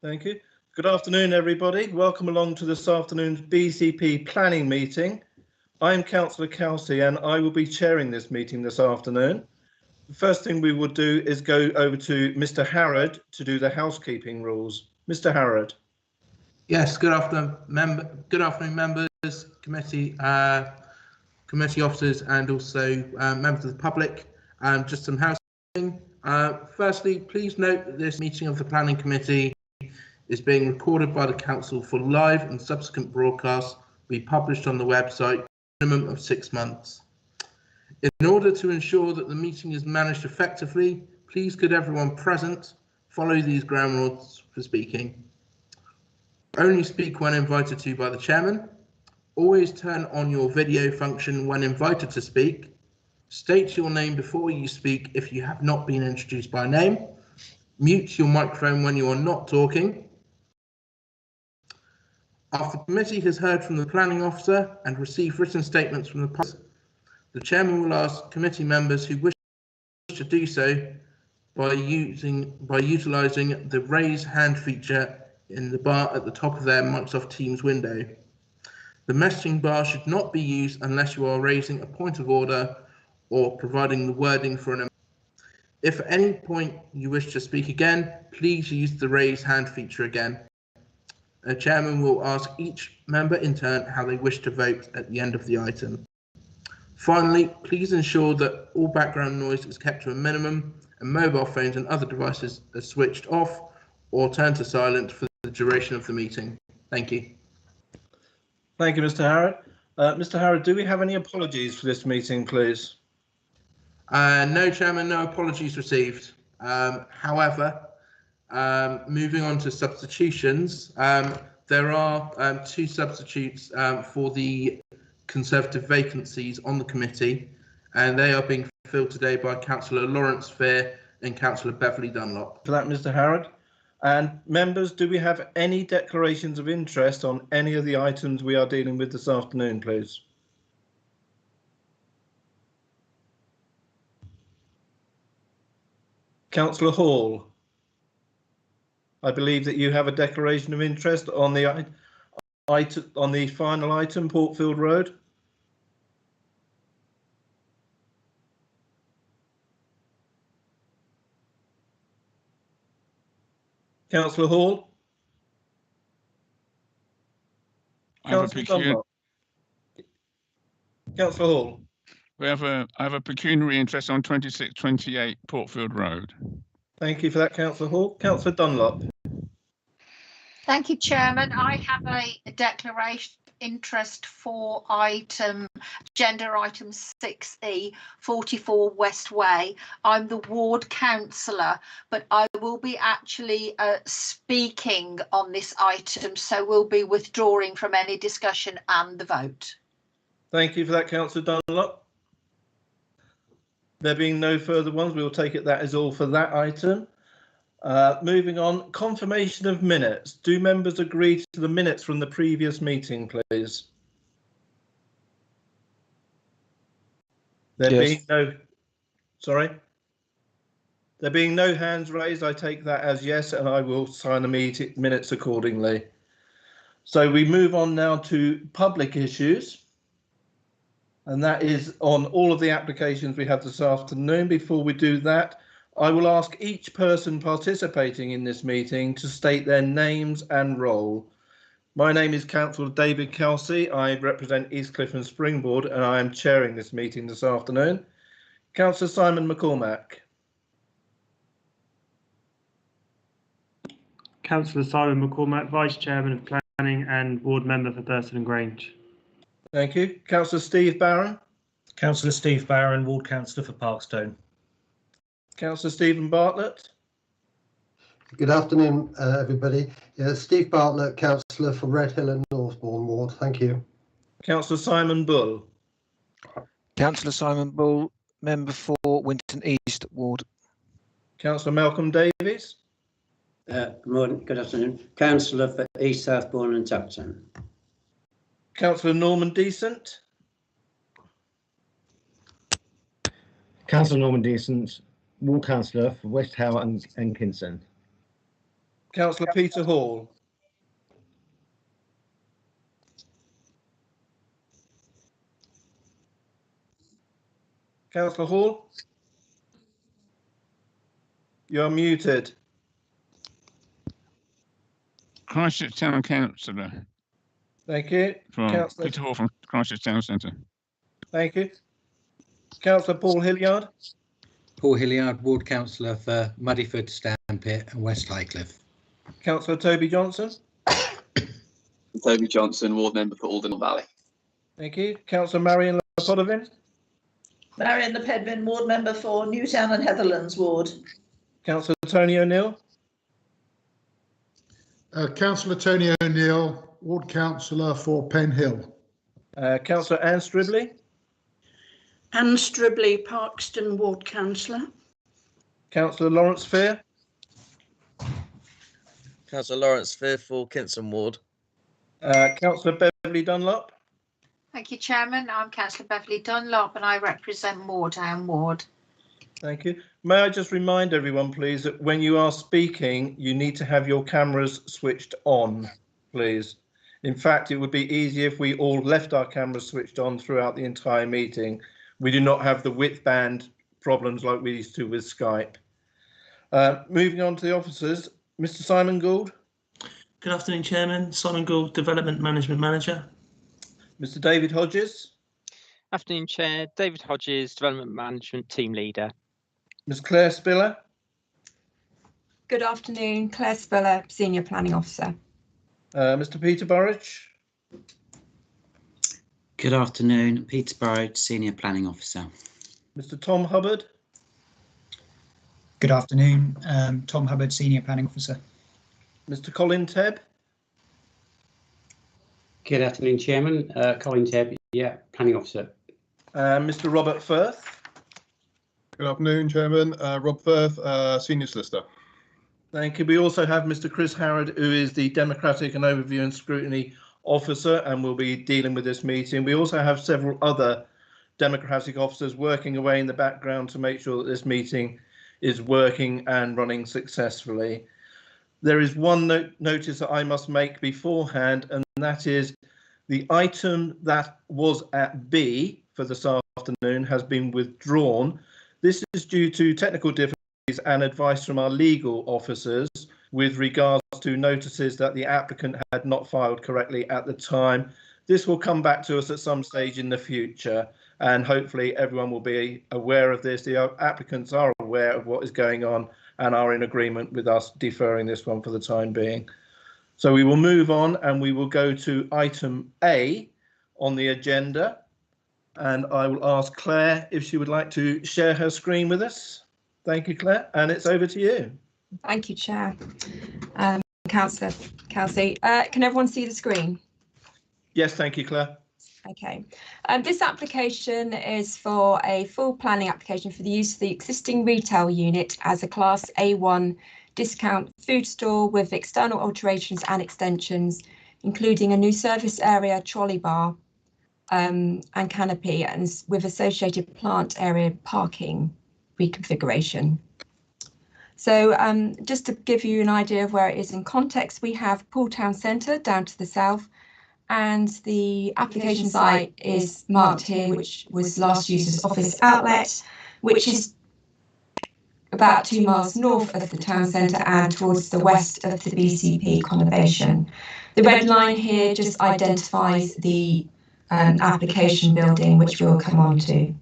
Thank you. Good afternoon, everybody. Welcome along to this afternoon's BCP planning meeting. I'm Councillor Kelsey and I will be chairing this meeting this afternoon. The first thing we will do is go over to Mr. Harrod to do the housekeeping rules. Mr. Harrod. Yes, good afternoon, members, committee officers, and also members of the public. Just some housekeeping. Firstly, please note that this meeting of the Planning Committee is being recorded by the Council for live and subsequent broadcasts will be published on the website minimum of 6 months. In order to ensure that the meeting is managed effectively, please could everyone present follow these ground rules for speaking. Only speak when invited to by the chairman. Always turn on your video function when invited to speak. State your name before you speak if you have not been introduced by name. Mute your microphone when you are not talking. After the committee has heard from the planning officer and received written statements from the public, the chairman will ask committee members who wish to do so by utilising the raise hand feature in the bar at the top of their Microsoft Teams window. The messaging bar should not be used unless you are raising a point of order or providing the wording for an amendment. If at any point you wish to speak again, please use the raise hand feature again. A chairman will ask each member in turn how they wish to vote at the end of the item. Finally, please ensure that all background noise is kept to a minimum and mobile phones and other devices are switched off or turned to silent for the duration of the meeting. Thank you. Thank you, Mr. Harrod. Mr. Harrod, do we have any apologies for this meeting, please? No, Chairman, no apologies received. However, moving on to substitutions, there are 2 substitutes for the Conservative vacancies on the committee, and they are being filled today by Councillor Lawrence Fear and Councillor Beverley Dunlop. For that, Mr. Harrod. And members, do we have any declarations of interest on any of the items we are dealing with this afternoon, please? Councillor Hall, I believe that you have a declaration of interest on the final item, Portfield Road. Councillor Hall. Councillor Hall. I have a pecuniary interest on 2628 Portfield Road. Thank you for that, Councillor Hall. Councillor Dunlop. Thank you, Chairman. I have a declaration of interest for agenda item 6E, 44 West Way. I'm the ward councillor, but I will be actually speaking on this item, so we'll be withdrawing from any discussion and the vote. Thank you for that, Councillor Dunlop. There being no further ones, we will take it that is all for that item. Moving on, confirmation of minutes. Do members agree to the minutes from the previous meeting, please? There being no hands raised, I take that as yes, and I will sign the minutes accordingly. So we move on now to public issues. And that is on all of the applications we have this afternoon. Before we do that, I will ask each person participating in this meeting to state their names and role. My name is Councillor David Kelsey. I represent Eastcliff and Springboard, and I am chairing this meeting this afternoon. Councillor Simon McCormack. Councillor Simon McCormack, Vice Chairman of Planning and Ward Member for Thurston and Grange. Thank you. Councillor Steve Barron. Councillor Steve Barron, Ward Councillor for Parkstone. Councillor Stephen Bartlett. Good afternoon, everybody. Steve Bartlett, Councillor for Red Hill and Northbourne Ward. Thank you. Councillor Simon Bull. Councillor Simon Bull, Member for Winton East Ward. Councillor Malcolm Davies. Good afternoon. Councillor for East Southbourne and Tapton. Councillor Norman Decent. Councillor Norman Decent, Ward Councillor for West Howe and Hankinson. Councillor Peter Hall. Councillor Hall? You're muted. Christchurch Town Councillor. Thank you. From Councillor, Peter Hall from Christchurch Town Centre. thank you. Councillor Paul Hilliard. Paul Hilliard, Ward Councillor for Muddyford, Stampit and West Highcliffe. Councillor Toby Johnson. Toby Johnson, Ward Member for Alden Valley. Thank you. Councillor Marion Lapodovin. Marion Le Pedvin, Ward Member for Newtown and Heatherlands Ward. Councillor Tony O'Neill. Councillor Tony O'Neill, Ward Councillor for Pen Hill. Councillor Anne Stribley. Anne Stribley, Parkston Ward Councillor. Councillor Lawrence Fear. Councillor Lawrence Fear for Kinson Ward. Councillor Beverley Dunlop. Thank you, Chairman. I'm Councillor Beverley Dunlop and I represent Moordown Ward. Thank you. May I just remind everyone, please, that when you are speaking, you need to have your cameras switched on, please. In fact, it would be easier if we all left our cameras switched on throughout the entire meeting. We do not have the width band problems like we used to with Skype. Moving on to the officers, Mr. Simon Gould. Good afternoon, Chairman. Simon Gould, Development Management Manager. Mr. David Hodges. Afternoon, Chair. David Hodges, Development Management Team Leader. Ms. Claire Spiller. Good afternoon, Claire Spiller, Senior Planning Officer. Mr. Peter Burridge. Good afternoon, Peter Burridge, Senior Planning Officer. Mr. Tom Hubbard. Good afternoon, Tom Hubbard, Senior Planning Officer. Mr. Colin Tebb. Good afternoon, Chairman. Colin Tebb, Planning Officer. Mr. Robert Firth. Good afternoon, Chairman. Rob Firth, Senior Solicitor. Thank you. We also have Mr. Chris Harrod, who is the Democratic and Overview and Scrutiny Officer and will be dealing with this meeting. We also have several other Democratic officers working away in the background to make sure that this meeting is working and running successfully. There is one notice that I must make beforehand, and that is the item that was at B for this afternoon has been withdrawn. This is due to technical difficulties and advice from our legal officers with regards to notices that the applicant had not filed correctly at the time. This will come back to us at some stage in the future, and hopefully everyone will be aware of this. The applicants are aware of what is going on and are in agreement with us deferring this one for the time being. So we will move on and we will go to item A on the agenda. And I will ask Claire if she would like to share her screen with us. Thank you, Claire, and it's over to you. Thank you, Chair. Councillor Kelsey, can everyone see the screen? Yes, thank you, Claire. Okay. This application is for a full planning application for the use of the existing retail unit as a Class A1 discount food store with external alterations and extensions, including a new service area, trolley bar, and canopy, and with associated plant area parking reconfiguration. So just to give you an idea of where it is in context, we have Poole Town Centre down to the south, and the application site is marked here, which was last used as office outlet, which is about 2 miles north of the town centre and towards the west of the BCP conurbation. The red line here just identifies the application building, which we'll come on to.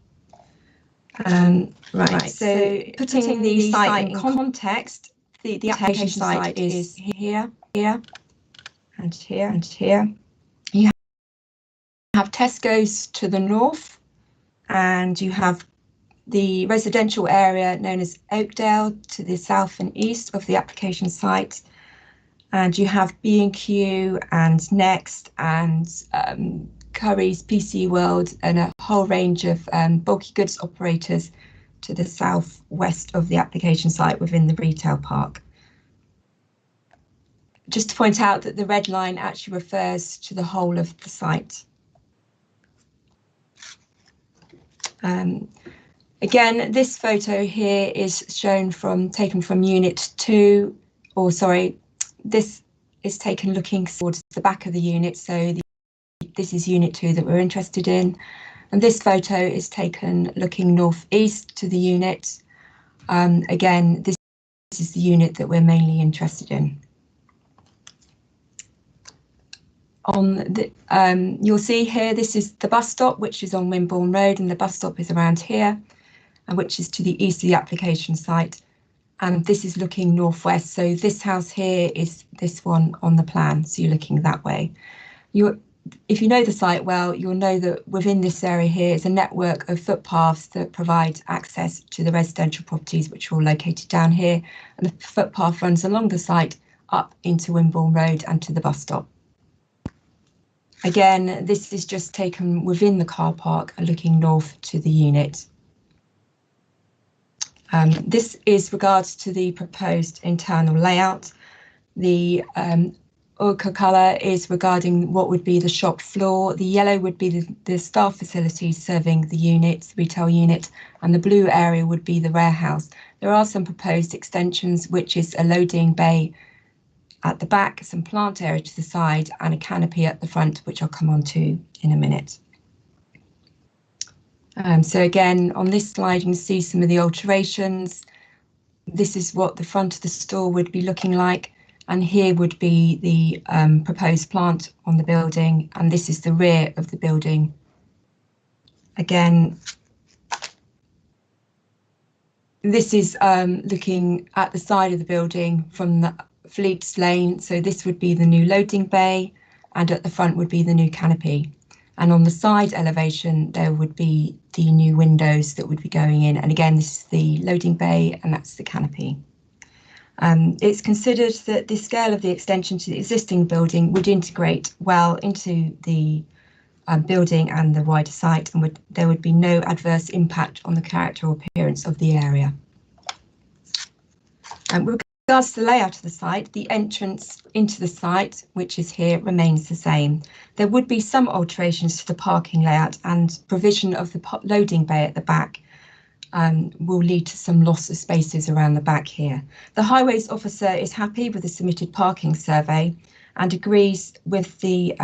Right, so putting the site in context, the application site is here, and here, and here. You have Tesco's to the north, and you have the residential area known as Oakdale to the south and east of the application site. And you have B&Q and Next and Curry's, PC World, and a whole range of bulky goods operators to the southwest of the application site within the retail park. Just to point out that the red line actually refers to the whole of the site. Again, this photo here is taken from unit 2, or sorry, This is taken looking towards the back of the unit, so this is unit 2 that we're interested in, and this photo is taken looking northeast to the unit. Again, this is the unit that we're mainly interested in. You'll see here, this is the bus stop, which is on Wimborne Road, and the bus stop is around here, and which is to the east of the application site. And this is looking northwest, so this house here is this one on the plan, so you're looking that way. If you know the site well, you'll know that within this area here is a network of footpaths that provide access to the residential properties which are all located down here, and the footpath runs along the site up into Wimborne Road and to the bus stop. Again, this is just taken within the car park and looking north to the unit. This is regards to the proposed internal layout. The ochre colour is regarding what would be the shop floor. The yellow would be the staff facilities serving the units, retail unit, and the blue area would be the warehouse. There are some proposed extensions, which is a loading bay at the back, some plant area to the side, and a canopy at the front, which I'll come on to in a minute. So again, on this slide, you can see some of the alterations. This is what the front of the store would be looking like, and here would be the proposed plant on the building, and this is the rear of the building. Again, this is looking at the side of the building from the Fleet's Lane, so this would be the new loading bay, and at the front would be the new canopy. And on the side elevation, there would be the new windows that would be going in. And again, this is the loading bay, and that's the canopy. It's considered that the scale of the extension to the existing building would integrate well into the building and the wider site, and there would be no adverse impact on the character or appearance of the area. With regards to the layout of the site, the entrance into the site, which is here, remains the same. There would be some alterations to the parking layout, and provision of the loading bay at the back will lead to some loss of spaces around the back here. The highways officer is happy with the submitted parking survey and agrees with the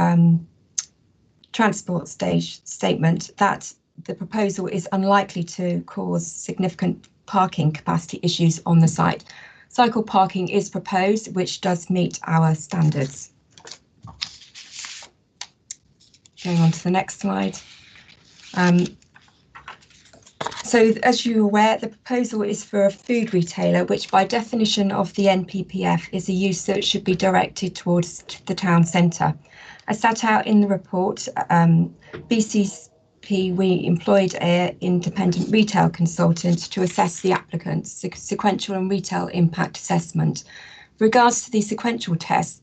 transport stage statement that the proposal is unlikely to cause significant parking capacity issues on the site. Cycle parking is proposed, which does meet our standards. Going on to the next slide. So as you're aware, the proposal is for a food retailer, which by definition of the NPPF is a use that should be directed towards the town centre. As set out in the report, BCP, we employed an independent retail consultant to assess the applicant's sequential and retail impact assessment. With regards to the sequential test,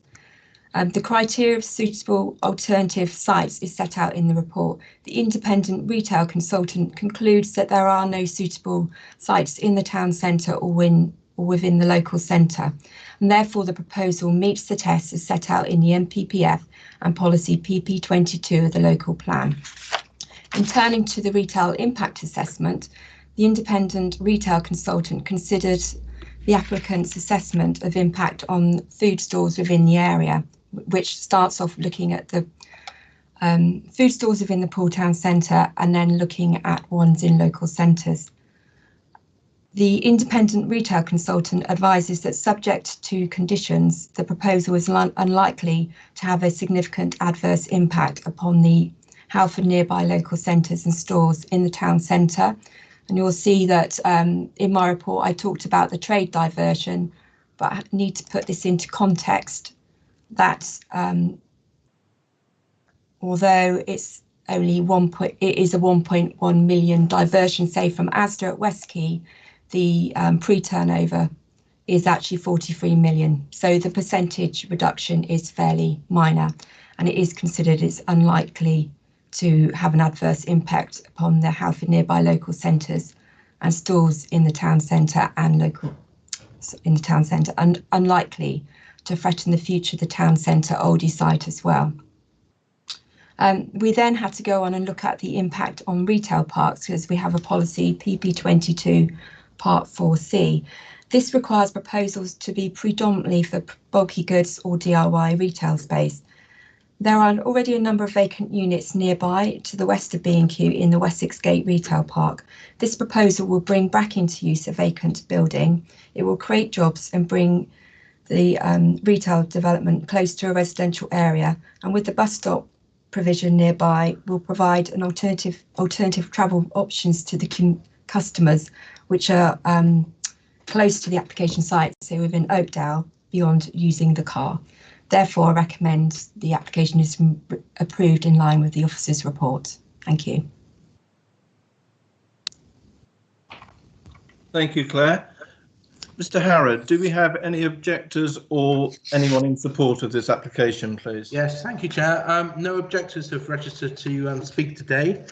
the criteria of suitable alternative sites is set out in the report. The independent retail consultant concludes that there are no suitable sites in the town centre or within the local centre, and therefore the proposal meets the tests as set out in the NPPF and policy PP22 of the local plan. In turning to the retail impact assessment, the independent retail consultant considered the applicant's assessment of impact on food stores within the area, which starts off looking at the food stores within the Poole Town Centre and then looking at ones in local centres. The independent retail consultant advises that subject to conditions, the proposal is unlikely to have a significant adverse impact upon the health of nearby local centres and stores in the town centre. And you'll see that in my report, I talked about the trade diversion, but I need to put this into context that although it's only it is a 1.1 million diversion, say from Asda at West Quay, the pre-turnover is actually 43 million. So the percentage reduction is fairly minor, and it is considered it's unlikely to have an adverse impact upon the health of nearby local centres and stores in the town centre and unlikely to threaten the future of the town centre oldie site as well. We then had to go on and look at the impact on retail parks because we have a policy PP22 Part 4C. This requires proposals to be predominantly for bulky goods or DIY retail space. There are already a number of vacant units nearby to the west of B&Q in the Wessex Gate Retail Park. This proposal will bring back into use a vacant building. It will create jobs and bring the retail development close to a residential area, and with the bus stop provision nearby will provide an alternative travel options to the customers, which are close to the application site, so within Oakdale, beyond using the car. Therefore, I recommend the application is approved in line with the officer's report. Thank you. Thank you, Claire. Mr. Harrod, do we have any objectors or anyone in support of this application, please? Yes, thank you, Chair. No objectors have registered to speak today.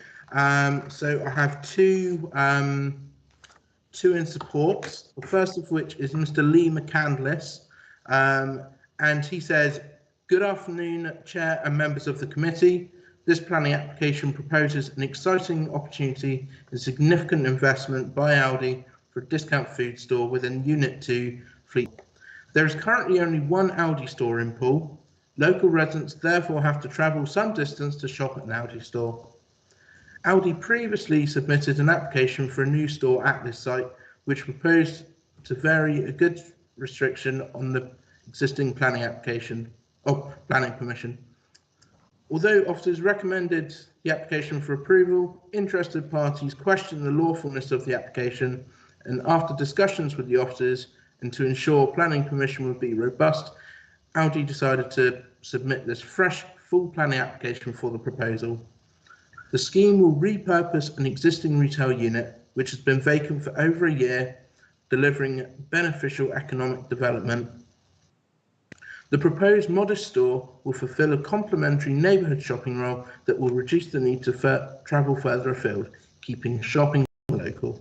So I have two in support. The first of which is Mr. Lee McCandless. And he says, "Good afternoon, Chair and members of the committee. This planning application proposes an exciting opportunity and significant investment by Aldi for a discount food store within Unit 2 Fleet. There is currently only one Aldi store in Poole. Local residents therefore have to travel some distance to shop at an Aldi store. Aldi previously submitted an application for a new store at this site, which proposed to vary a goods restriction on the existing planning application of planning permission. Although officers recommended the application for approval, interested parties questioned the lawfulness of the application, and after discussions with the officers and to ensure planning permission would be robust, Aldi decided to submit this fresh full planning application for the proposal. The scheme will repurpose an existing retail unit which has been vacant for over a year, delivering beneficial economic development. The proposed modest store will fulfill a complementary neighbourhood shopping role that will reduce the need to travel further afield, keeping shopping local.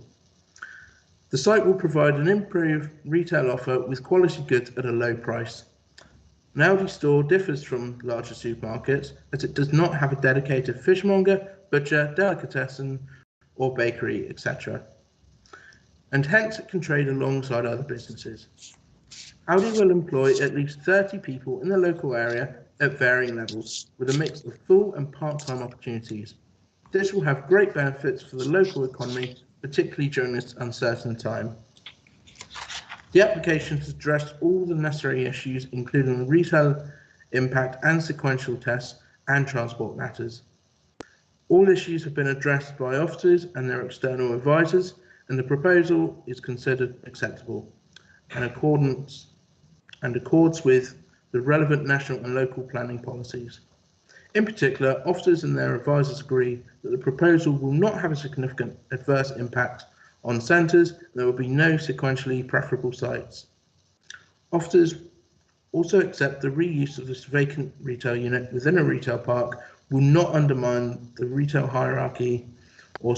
The site will provide an improved retail offer with quality goods at a low price. An Aldi store differs from larger supermarkets as it does not have a dedicated fishmonger, butcher, delicatessen or bakery, etc. And hence it can trade alongside other businesses. Aldi will employ at least 30 people in the local area at varying levels, with a mix of full and part-time opportunities. This will have great benefits for the local economy, particularly during this uncertain time. The application has addressed all the necessary issues, including retail impact and sequential tests and transport matters. All issues have been addressed by officers and their external advisors, and the proposal is considered acceptable and accords with the relevant national and local planning policies. In particular, officers and their advisors agree that the proposal will not have a significant adverse impact on centres, and there will be no sequentially preferable sites. Officers also accept the reuse of this vacant retail unit within a retail park will not undermine the retail hierarchy or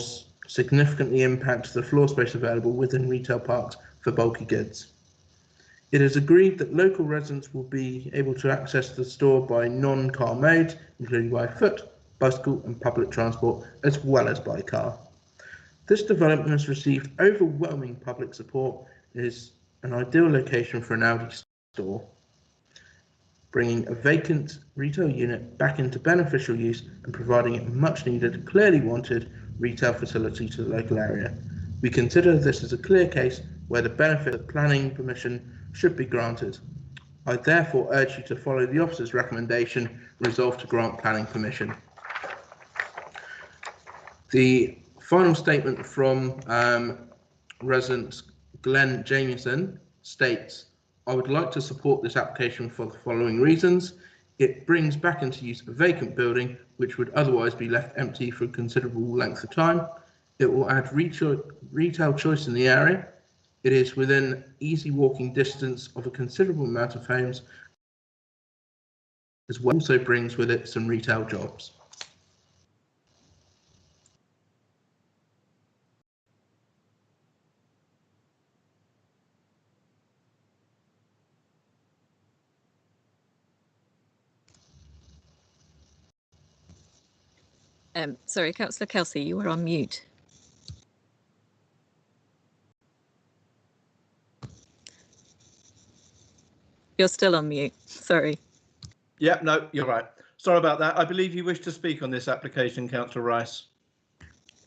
significantly impact the floor space available within retail parks for bulky goods. It is agreed that local residents will be able to access the store by non-car modes, including by foot, bicycle and public transport, as well as by car. This development has received overwhelming public support and is an ideal location for an Aldi store, bringing a vacant retail unit back into beneficial use and providing a much needed, clearly wanted retail facility to the local area. We consider this as a clear case where the benefit of planning permission should be granted. I therefore urge you to follow the officer's recommendation, resolve to grant planning permission. The final statement from resident Glenn Jamieson states, "I would like to support this application for the following reasons. It brings back into use a vacant building which would otherwise be left empty for a considerable length of time. It will add retail choice in the area. It is within easy walking distance of a considerable amount of homes, as well also brings with it some retail jobs." Sorry, Councillor Kelsey, you were on mute. You're still on mute. Sorry. Yeah, no, you're right. Sorry about that. I believe you wish to speak on this application, Councillor Rice.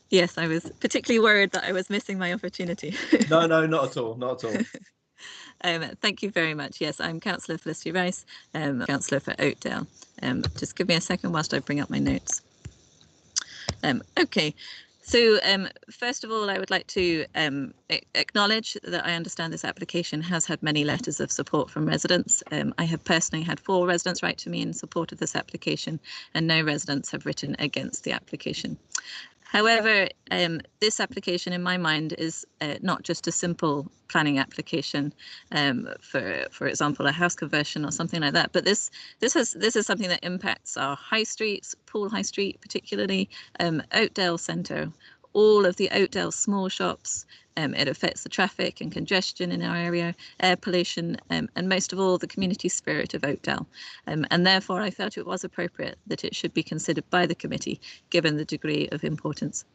Yes, I was particularly worried that I was missing my opportunity. No, no, not at all. Not at all. Thank you very much. Yes, I'm Councillor Felicity Rice, Councillor for Oakdale. Just give me a second whilst I bring up my notes. Okay, so first of all, I would like to acknowledge that I understand this application has had many letters of support from residents. I have personally had 4 residents write to me in support of this application, and no residents have written against the application. However, this application in my mind is not just a simple planning application for example, a house conversion or something like that, but this is something that impacts our high streets, Poole High Street particularly, Oakdale Centre, all of the Oakdale small shops. It affects the traffic and congestion in our area, air pollution, and most of all the community spirit of Oakdale. And therefore I felt it was appropriate that it should be considered by the committee, given the degree of importance.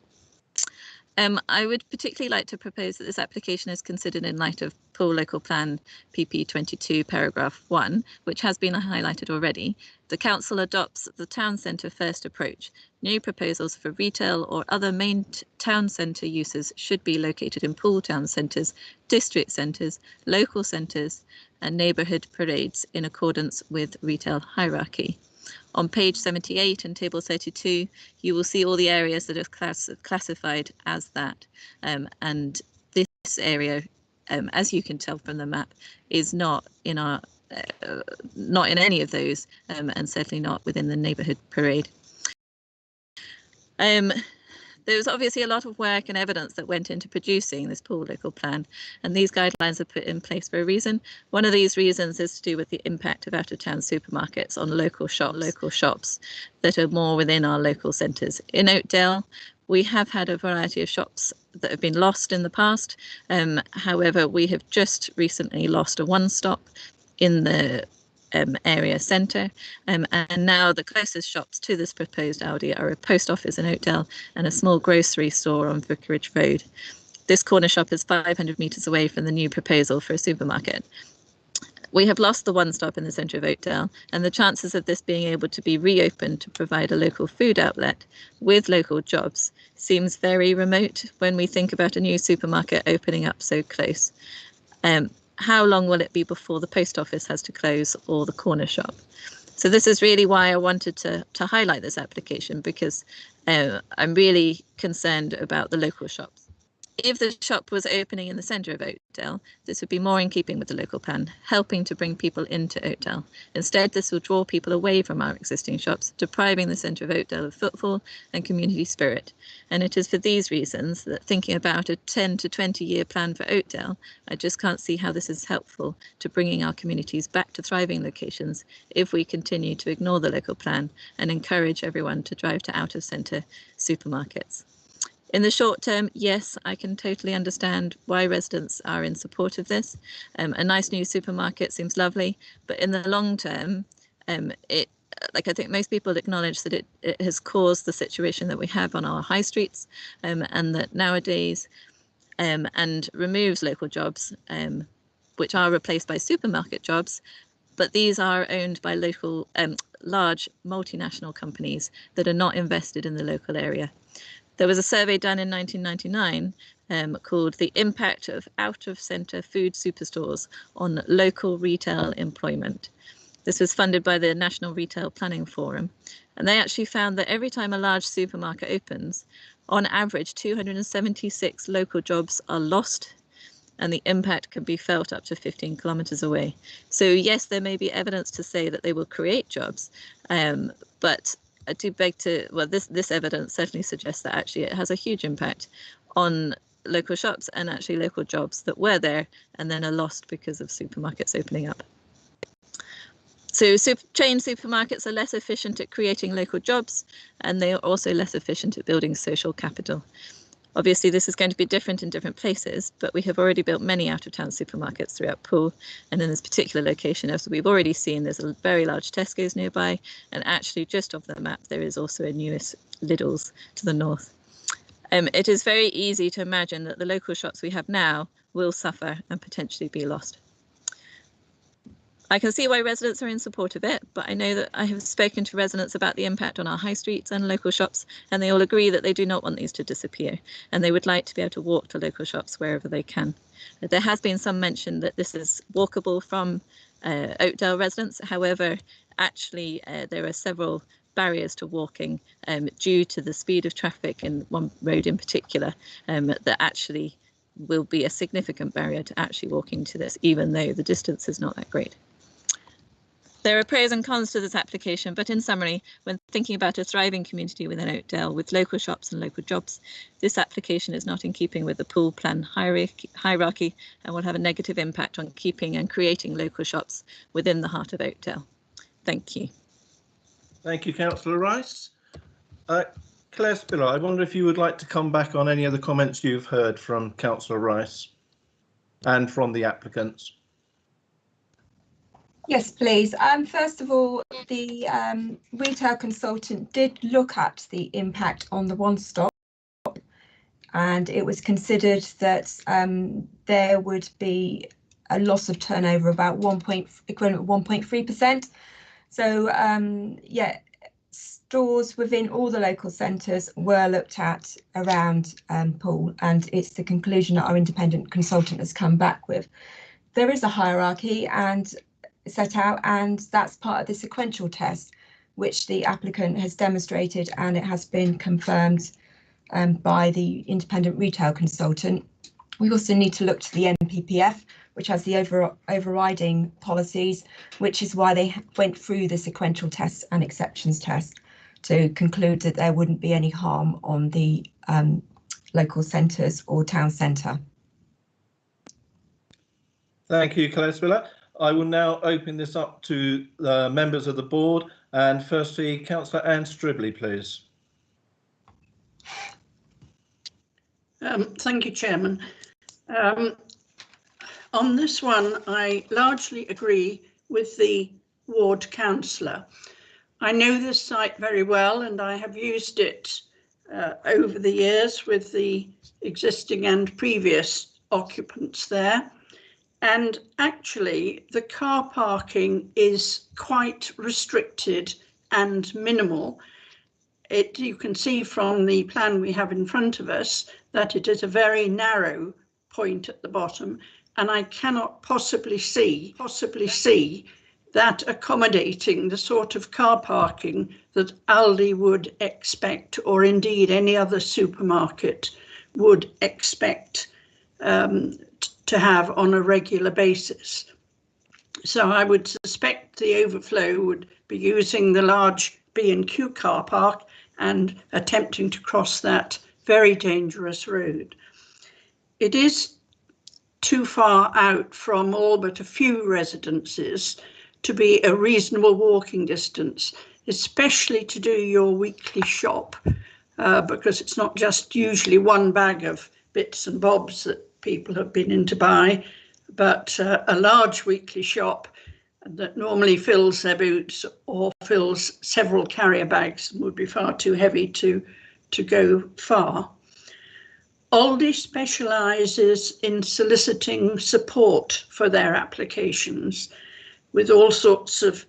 I would particularly like to propose that this application is considered in light of Poole Local Plan PP 22 paragraph 1, which has been highlighted already. The council adopts the town centre first approach. New proposals for retail or other main town centre uses should be located in Poole town centres, district centres, local centres and neighbourhood parades in accordance with retail hierarchy. On page 78 and table 32, you will see all the areas that are classified as that. And this area, as you can tell from the map, is not in our not in any of those, and certainly not within the neighbourhood parade. There was obviously a lot of work and evidence that went into producing this Poole local plan, and these guidelines are put in place for a reason. One of these reasons is to do with the impact of out-of-town supermarkets on local shops that are more within our local centres. In Oakdale, we have had a variety of shops that have been lost in the past. However, we have just recently lost a one-stop in the area centre, and now the closest shops to this proposed Aldi are a post office in Oakdale and a small grocery store on Vicarage Road. This corner shop is 500 metres away from the new proposal for a supermarket. We have lost the one stop in the centre of Oakdale, and the chances of this being able to be reopened to provide a local food outlet with local jobs seems very remote when we think about a new supermarket opening up so close. How long will it be before the post office has to close or the corner shop? So this is really why I wanted to highlight this application, because I'm really concerned about the local shops. If the shop was opening in the centre of Oakdale, this would be more in keeping with the local plan, helping to bring people into Oakdale. Instead, this will draw people away from our existing shops, depriving the centre of Oakdale of footfall and community spirit. And it is for these reasons that thinking about a 10 to 20-year plan for Oakdale, I just can't see how this is helpful to bringing our communities back to thriving locations if we continue to ignore the local plan and encourage everyone to drive to out-of-centre supermarkets. In the short term, yes, I can totally understand why residents are in support of this. A nice new supermarket seems lovely, but in the long term, I think most people acknowledge that it has caused the situation that we have on our high streets, and that nowadays, and removes local jobs, which are replaced by supermarket jobs, but these are owned by local, large multinational companies that are not invested in the local area. There was a survey done in 1999 called The Impact of Out-of-Centre Food Superstores on Local Retail Employment. This was funded by the National Retail Planning Forum, and they actually found that every time a large supermarket opens, on average 276 local jobs are lost, and the impact can be felt up to 15 kilometres away. So yes, there may be evidence to say that they will create jobs, but I do beg to, well, this evidence certainly suggests that actually it has a huge impact on local shops and actually local jobs that were there and then are lost because of supermarkets opening up. So chain supermarkets are less efficient at creating local jobs, and they are also less efficient at building social capital. Obviously, this is going to be different in different places, but we have already built many out-of-town supermarkets throughout Poole, and in this particular location, as we've already seen, there's a very large Tesco's nearby, and actually just off the map, there is also a newest Lidl's to the north. It is very easy to imagine that the local shops we have now will suffer and potentially be lost. I can see why residents are in support of it, but I know that I have spoken to residents about the impact on our high streets and local shops, and they all agree that they do not want these to disappear, and they would like to be able to walk to local shops wherever they can. There has been some mention that this is walkable from Oakdale residents. However, actually, there are several barriers to walking due to the speed of traffic in one road in particular that actually will be a significant barrier to actually walking to this, even though the distance is not that great. There are pros and cons to this application, but in summary, when thinking about a thriving community within Oakdale with local shops and local jobs, this application is not in keeping with the pool plan hierarchy and will have a negative impact on keeping and creating local shops within the heart of Oakdale. Thank you. Thank you, Councillor Rice. Claire Spiller, I wonder if you would like to come back on any of the comments you've heard from Councillor Rice and from the applicants. Yes, please. First of all, the retail consultant did look at the impact on the one-stop, and it was considered that there would be a loss of turnover about equivalent 1.3%. So yeah, stores within all the local centres were looked at around Poole, and it's the conclusion that our independent consultant has come back with. There is a hierarchy and set out, and that's part of the sequential test, which the applicant has demonstrated, and it has been confirmed by the independent retail consultant. We also need to look to the NPPF, which has the overriding policies, which is why they went through the sequential tests and exceptions test to conclude that there wouldn't be any harm on the local centres or town centre. Thank you, Claire Spiller. I will now open this up to the members of the board, and firstly, Councillor Anne Stribley, please. Thank you, Chairman. On this one, I largely agree with the ward councillor. I know this site very well, and I have used it over the years with the existing and previous occupants there. And actually, the car parking is quite restricted and minimal. You can see from the plan we have in front of us that it is a very narrow point at the bottom, and I cannot possibly see that accommodating the sort of car parking that Aldi would expect, or indeed any other supermarket would expect to have on a regular basis. So I would suspect the overflow would be using the large B&Q car park and attempting to cross that very dangerous road. It is too far out from all but a few residences to be a reasonable walking distance, especially to do your weekly shop, because it's not just usually one bag of bits and bobs that people have been in to buy, but a large weekly shop that normally fills their boots or fills several carrier bags and would be far too heavy to go far. Aldi specialises in soliciting support for their applications with all sorts of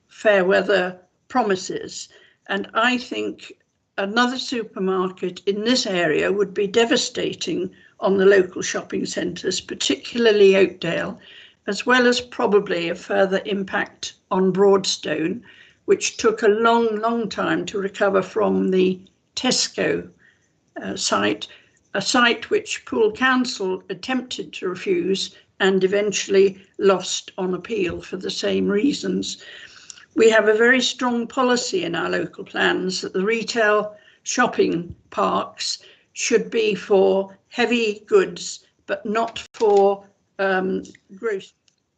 fair weather promises, and I think another supermarket in this area would be devastating on the local shopping centres, particularly Oakdale, as well as probably a further impact on Broadstone, which took a long time to recover from the Tesco site, a site which Poole Council attempted to refuse and eventually lost on appeal for the same reasons. We have a very strong policy in our local plans that the retail shopping parks should be for heavy goods, but not for groceries.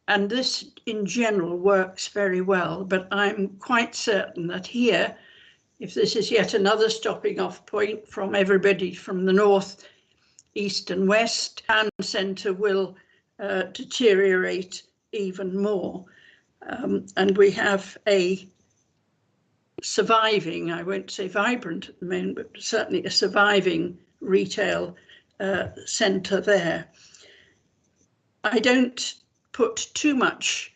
And this in general works very well, but I'm quite certain that here, if this is yet another stopping off point from everybody from the north, east and west, town centre will deteriorate even more. And we have a surviving, I won't say vibrant at the moment, but certainly a surviving retail centre there. I don't put too much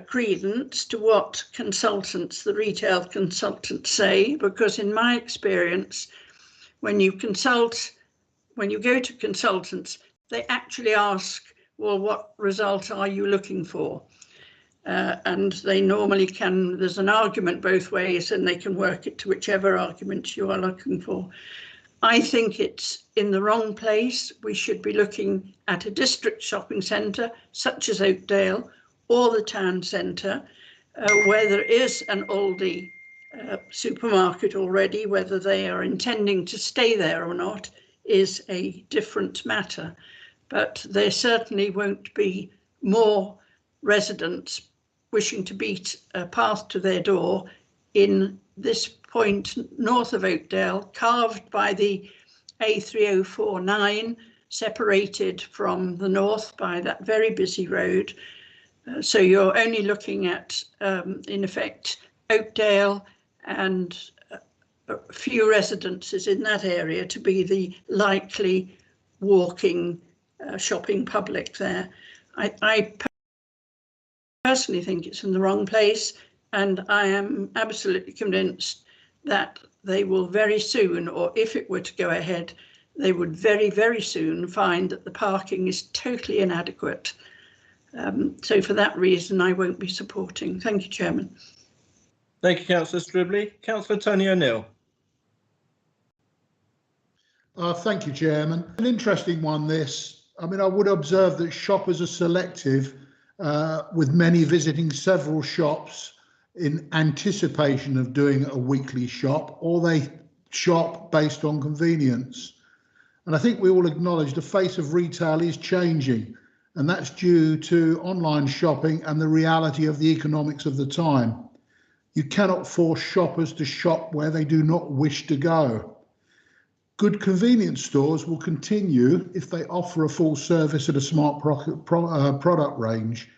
credence to what consultants, the retail consultants, say, because in my experience, when you go to consultants, they actually ask, well, what result are you looking for? And they normally can, there's an argument both ways, and they can work it to whichever argument you are looking for. I think it's in the wrong place. We should be looking at a district shopping centre, such as Oakdale, or the town centre, where there is an Aldi supermarket already. Whether they are intending to stay there or not is a different matter. But there certainly won't be more residents wishing to beat a path to their door in this point north of Oakdale, carved by the A3049, separated from the north by that very busy road. So you're only looking at, in effect, Oakdale and a few residences in that area to be the likely walking shopping public there. I personally think it's in the wrong place, and I am absolutely convinced that they will very soon, or if it were to go ahead, they would very, very soon find that the parking is totally inadequate. So for that reason, I won't be supporting. Thank you, Chairman. Thank you, Councillor Stribley. Councillor Tony O'Neill. Thank you, Chairman. An interesting one, this. I mean, I would observe that shoppers are selective, with many visiting several shops in anticipation of doing a weekly shop, or they shop based on convenience. And I think we all acknowledge the face of retail is changing, and that's due to online shopping and the reality of the economics of the time. You cannot force shoppers to shop where they do not wish to go. Good convenience stores will continue if they offer a full service at a smart product range.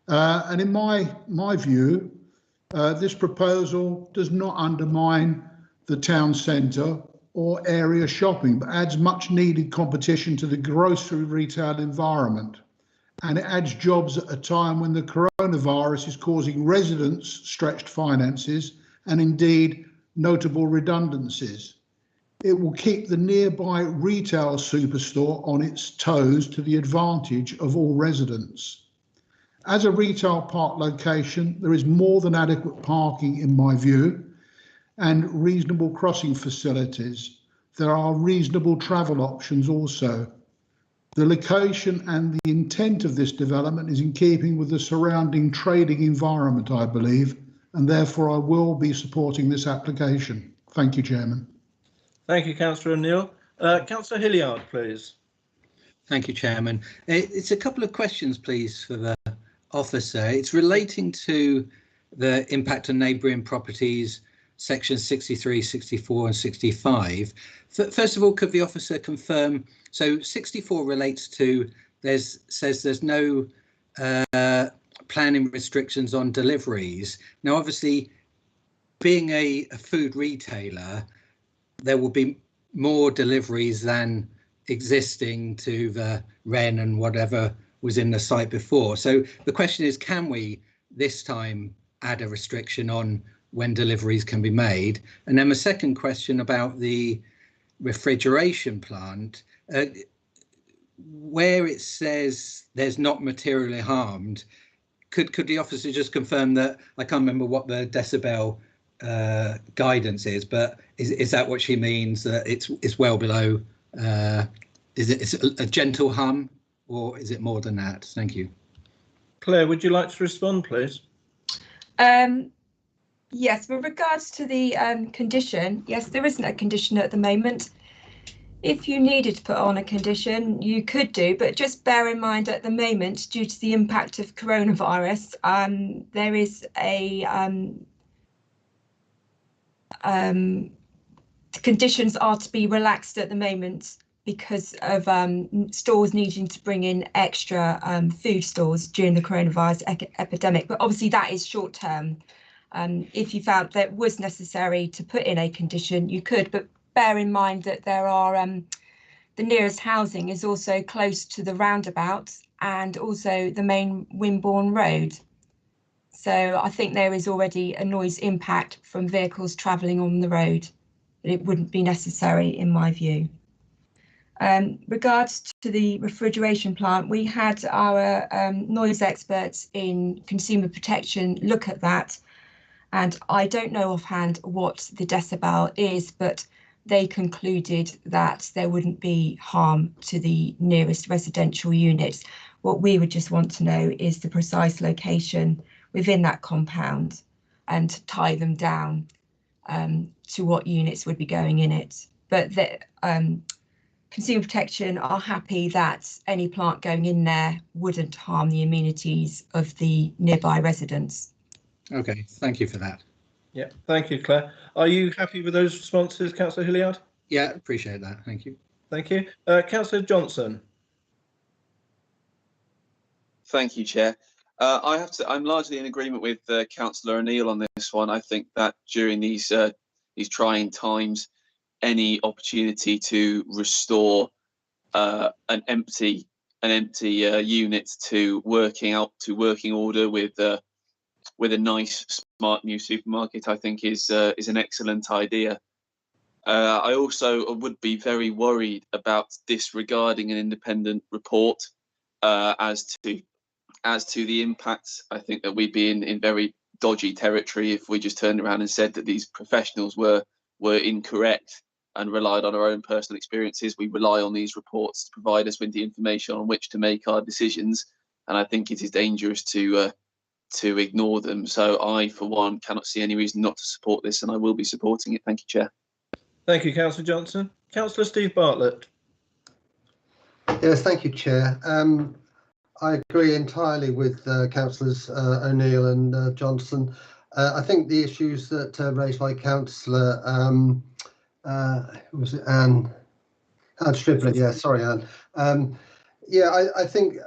And in my view, this proposal does not undermine the town centre or area shopping, but adds much needed competition to the grocery retail environment. And it adds jobs at a time when the coronavirus is causing residents stretched finances and indeed notable redundancies. It will keep the nearby retail superstore on its toes to the advantage of all residents. As a retail park location, there is more than adequate parking in my view, and reasonable crossing facilities. There are reasonable travel options also. The location and the intent of this development is in keeping with the surrounding trading environment, I believe, and therefore I will be supporting this application. Thank you, Chairman. Thank you, Councillor O'Neill. Councillor Hilliard, please. Thank you, Chairman. It's a couple of questions, please, for the officer. It's relating to the impact on neighbouring properties, sections 63, 64 and 65. First of all, could the officer confirm, so 64 relates to, says there's no planning restrictions on deliveries. Now, obviously, being a food retailer, there will be more deliveries than existing to the Wren and whatever was in the site before. So the question is, can we this time add a restriction on when deliveries can be made? And then the second question about the refrigeration plant, where it says there's not materially harmed, could the officer just confirm that? I can't remember what the decibel guidance is, but is that what she means, that it's well below? Is it a gentle hum, or is it more than that? Thank you. Claire, would you like to respond, please? Yes, with regards to the condition, yes, there isn't a condition at the moment. If you needed to put on a condition, you could do, but just bear in mind at the moment, due to the impact of coronavirus, there is a conditions are to be relaxed at the moment because of stores needing to bring in extra food stores during the coronavirus epidemic. But obviously that is short term. If you felt that it was necessary to put in a condition, you could, but bear in mind that there are the nearest housing is also close to the roundabouts, and also the main Wimborne Road. So I think there is already a noise impact from vehicles travelling on the road, but it wouldn't be necessary in my view. Regards to the refrigeration plant, we had our noise experts in consumer protection look at that, and I don't know offhand what the decibel is, but they concluded that there wouldn't be harm to the nearest residential units. What we would just want to know is the precise location within that compound and tie them down to what units would be going in it. But the Consumer Protection are happy that any plant going in there wouldn't harm the amenities of the nearby residents. Okay, thank you for that. Yeah, thank you, Claire. Are you happy with those responses, Councillor Hilliard? Yeah, appreciate that. Thank you. Thank you. Councillor Johnson. Thank you, Chair. I'm largely in agreement with Councillor O'Neill on this one. I think that during these trying times, any opportunity to restore an empty unit to working order with a nice, smart new supermarket, I think is an excellent idea. I also would be very worried about disregarding an independent report as to the impacts. I think that we'd be in very dodgy territory if we just turned around and said that these professionals were incorrect and relied on our own personal experiences. We rely on these reports to provide us with the information on which to make our decisions, and I think it is dangerous to ignore them. So I, for one, cannot see any reason not to support this, and I will be supporting it. Thank you, Chair. Thank you, Councillor Johnson. Councillor Steve Bartlett. Yes, thank you, Chair. I agree entirely with Councillors O'Neill and Johnson. I think the issues that raised by Councillor was it Anne Stribley? Yeah, sorry, Anne. Yeah, I think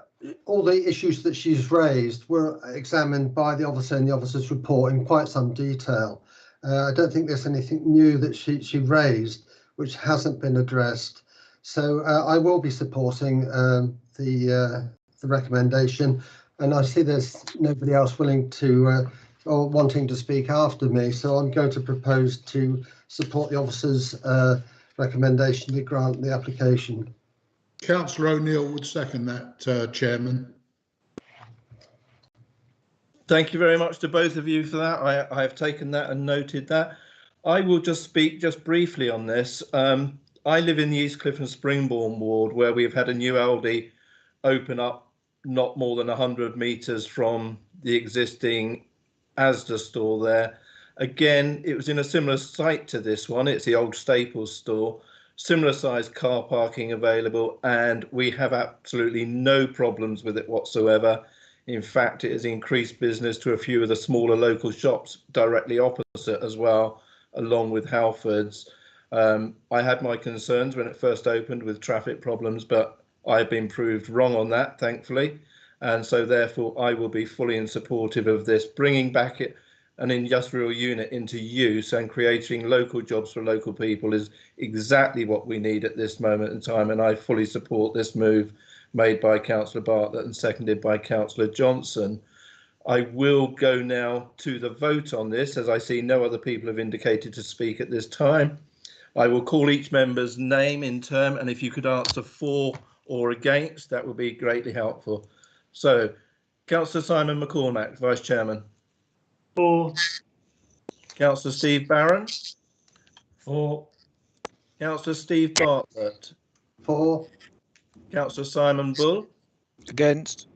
all the issues that she's raised were examined by the officer in the officer's report in quite some detail. I don't think there's anything new that she raised which hasn't been addressed. So I will be supporting the recommendation, and I see there's nobody else willing to or wanting to speak after me, so I'm going to propose to support the officer's recommendation to grant the application. Councillor O'Neill would second that, Chairman. Thank you very much to both of you for that. I have taken that and noted that. I will just speak just briefly on this. I live in the East Cliff and Springbourne ward, where we've had a new Aldi open up not more than 100 metres from the existing Asda store there. Again, it was in a similar site to this one. It's the old Staples store, similar sized car parking available, and we have absolutely no problems with it whatsoever. In fact, it has increased business to a few of the smaller local shops directly opposite as well, along with Halfords. I had my concerns when it first opened with traffic problems, but I've been proved wrong on that, thankfully. And so therefore, I will be fully in supportive of this, bringing back an industrial unit into use and creating local jobs for local people is exactly what we need at this moment in time. And I fully support this move made by Councillor Bartlett and seconded by Councillor Johnson. I will go now to the vote on this, as I see no other people have indicated to speak at this time. I will call each member's name in turn, and if you could answer for or against, that would be greatly helpful. So, Councillor Simon McCormack, Vice Chairman. For. Councillor Steve Barron. For. Councillor Steve Bartlett. For. Councillor Simon Bull. Against.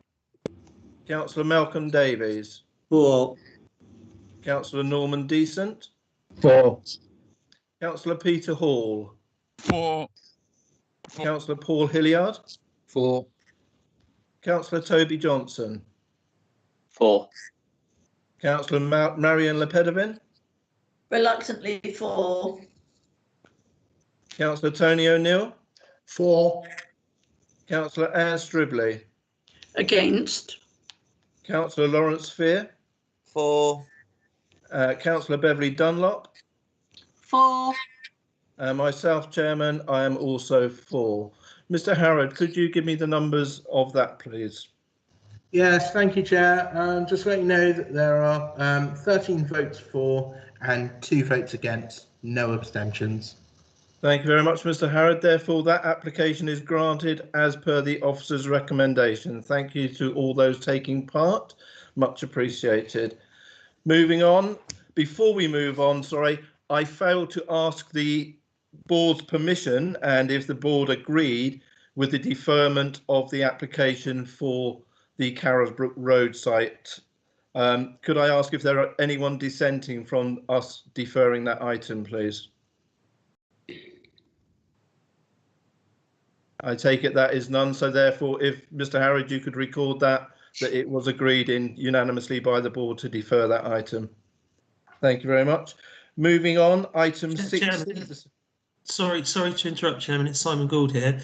Councillor Malcolm Davies. For. Councillor Norman Decent. For. Councillor Peter Hall. For. Councillor Paul Hilliard. For. Councillor Toby Johnson. For. Councillor Marion Lepedevin. Reluctantly for. Councillor Tony O'Neill. For. Councillor Anne Stribley. Against. Councillor Lawrence Fear. For. Councillor Beverley Dunlop. For. Myself, Chairman, I am also for. Mr. Harrod, could you give me the numbers of that, please? Yes, thank you, Chair. Just to let you know that there are 13 votes for and 2 votes against, no abstentions. Thank you very much, Mr. Harrod. Therefore, that application is granted as per the officer's recommendation. Thank you to all those taking part. Much appreciated. Moving on. Before we move on, sorry, I failed to ask the board's permission and if the board agreed with the deferment of the application for the Carrollsbrook Road site. Could I ask if there are anyone dissenting from us deferring that item, please? I take it that is none. So therefore, if Mr. Harrod, you could record that it was agreed in unanimously by the board to defer that item. Thank you very much. Moving on, item 6. Sorry to interrupt, Chairman. It's Simon Gould here.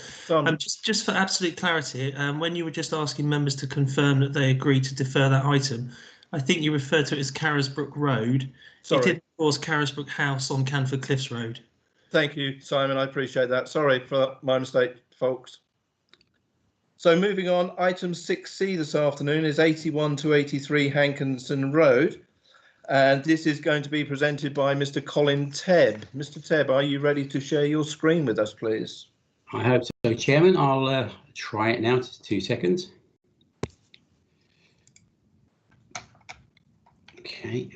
Just for absolute clarity, when you were just asking members to confirm that they agreed to defer that item, I think you referred to it as Carrollsbrook Road. Sorry. It did, of course, Carrollsbrook House on Canford Cliffs Road. Thank you, Simon. I appreciate that. Sorry for my mistake, folks. So moving on, item 6C this afternoon is 81 to 83 Hankinson Road. And this is going to be presented by Mr. Colin Tebb. Mr. Tebb, are you ready to share your screen with us, please? I hope so, Chairman. I'll try it now. Just 2 seconds. Okay.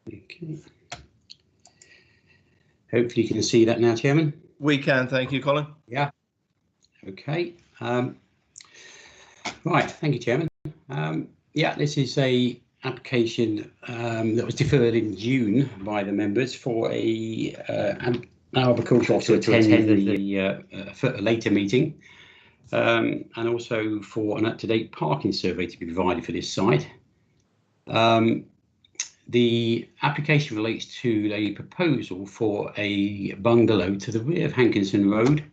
Okay. Hopefully you can see that now, Chairman. We can, thank you, Colin. Yeah. Okay. Right, thank you, Chairman. Yeah, this is a application that was deferred in June by the members for an arboricultural officer to attend a later meeting, and also for an up-to-date parking survey to be provided for this site. The application relates to a proposal for a bungalow to the rear of Hankinson Road,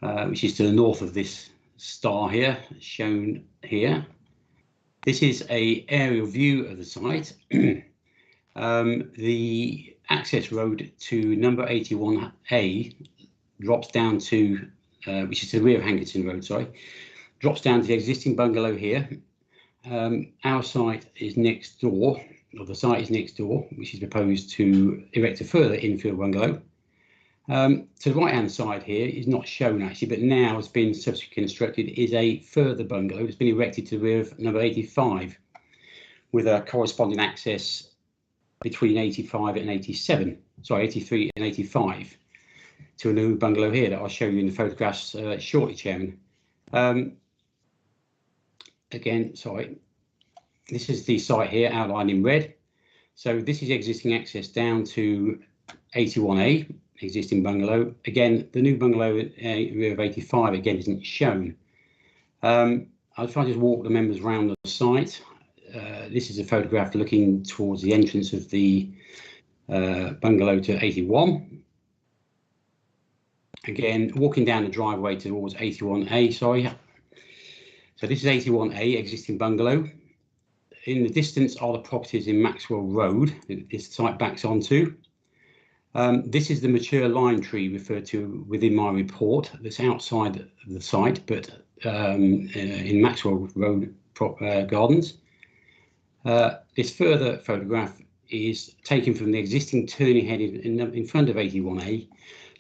which is to the north of this star here, shown here. This is an aerial view of the site. The access road to number 81A drops down to, which is to the rear of Hankinson Road, sorry, drops down to the existing bungalow here. Our site is next door, or the site is next door, which is proposed to erect a further infill bungalow. To the right hand side here is not shown actually, but now has been subsequently constructed is a further bungalow that's been erected to the rear of number 85 with a corresponding access between 85 and 87, sorry, 83 and 85 to a new bungalow here that I'll show you in the photographs shortly, Chairman. Again, sorry, this is the site here outlined in red. So this is existing access down to 81A. Existing bungalow. Again, the new bungalow rear of 85 again isn't shown. I'll try to just walk the members around the site. This is a photograph looking towards the entrance of the bungalow to 81. Again, walking down the driveway towards 81A, sorry. So this is 81A, existing bungalow. In the distance are the properties in Maxwell Road that this site backs onto. This is the mature lime tree referred to within my report that's outside the site, but in Maxwell Road Gardens. This further photograph is taken from the existing turning head in front of 81A,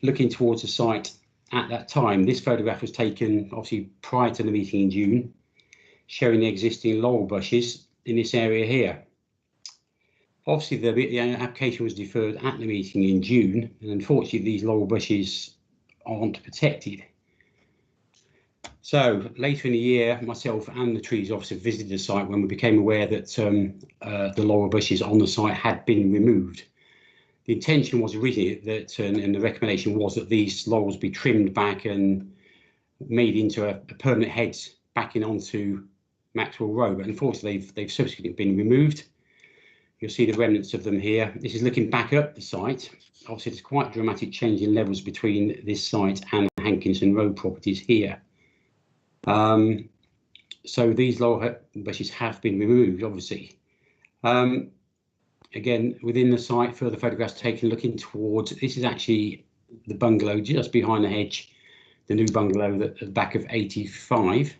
looking towards the site at that time. This photograph was taken obviously prior to the meeting in June, showing the existing laurel bushes in this area here. Obviously, the application was deferred at the meeting in June, and unfortunately, these laurel bushes aren't protected. So later in the year, myself and the trees officer visited the site when we became aware that the laurel bushes on the site had been removed. The intention was originally that, and the recommendation was that these laurels be trimmed back and made into a permanent hedge backing onto Maxwell Road, but unfortunately, they've subsequently been removed. You'll see the remnants of them here. This is looking back up the site. Obviously, there's quite a dramatic change in levels between this site and the Hankinson Road properties here. So these laurel bushes have been removed, obviously. again, within the site, further photographs taken looking towards, this is actually the bungalow just behind the hedge, the new bungalow at the back of 85.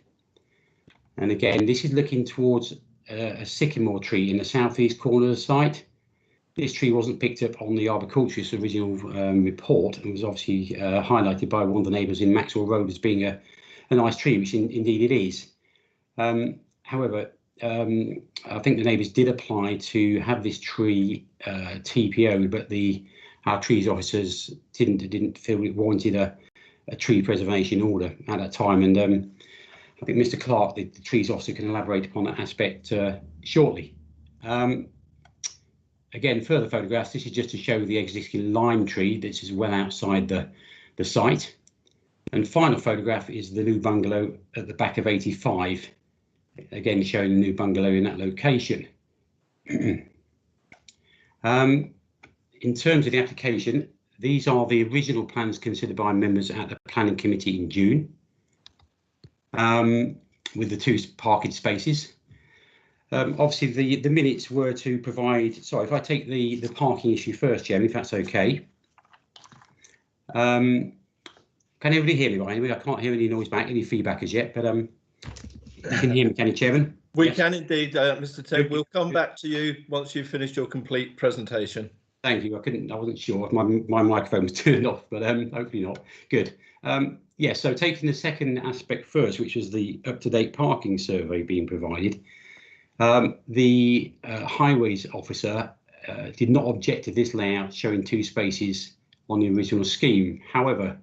And again, this is looking towards a sycamore tree in the southeast corner of the site. This tree wasn't picked up on the Arboricus original report and was obviously highlighted by one of the neighbours in Maxwell Road as being a nice tree, which indeed it is. However, I think the neighbours did apply to have this tree TPO'd, but our trees officers didn't feel it warranted a tree preservation order at that time. And I think Mr. Clark, the trees officer, can elaborate upon that aspect shortly. Again, further photographs. This is just to show the existing lime tree. This is well outside the site. And final photograph is the new bungalow at the back of 85. Again, showing the new bungalow in that location. In terms of the application, these are the original plans considered by members at the Planning Committee in June, with the 2 parking spaces. Obviously, the minutes were to provide. Sorry, if I take the parking issue first, Chairman, if that's okay. Can everybody hear me? Right? Anyway, I can't hear any noise back, any feedback as yet, but you can hear me, can you, Chairman? We can indeed, Mr. Ted. We'll come back to you once you've finished your complete presentation. Thank you. I wasn't sure if my microphone was turned off, but hopefully not. Good. Yeah, so taking the second aspect first, which was the up-to-date parking survey being provided, the highways officer did not object to this layout showing 2 spaces on the original scheme. However,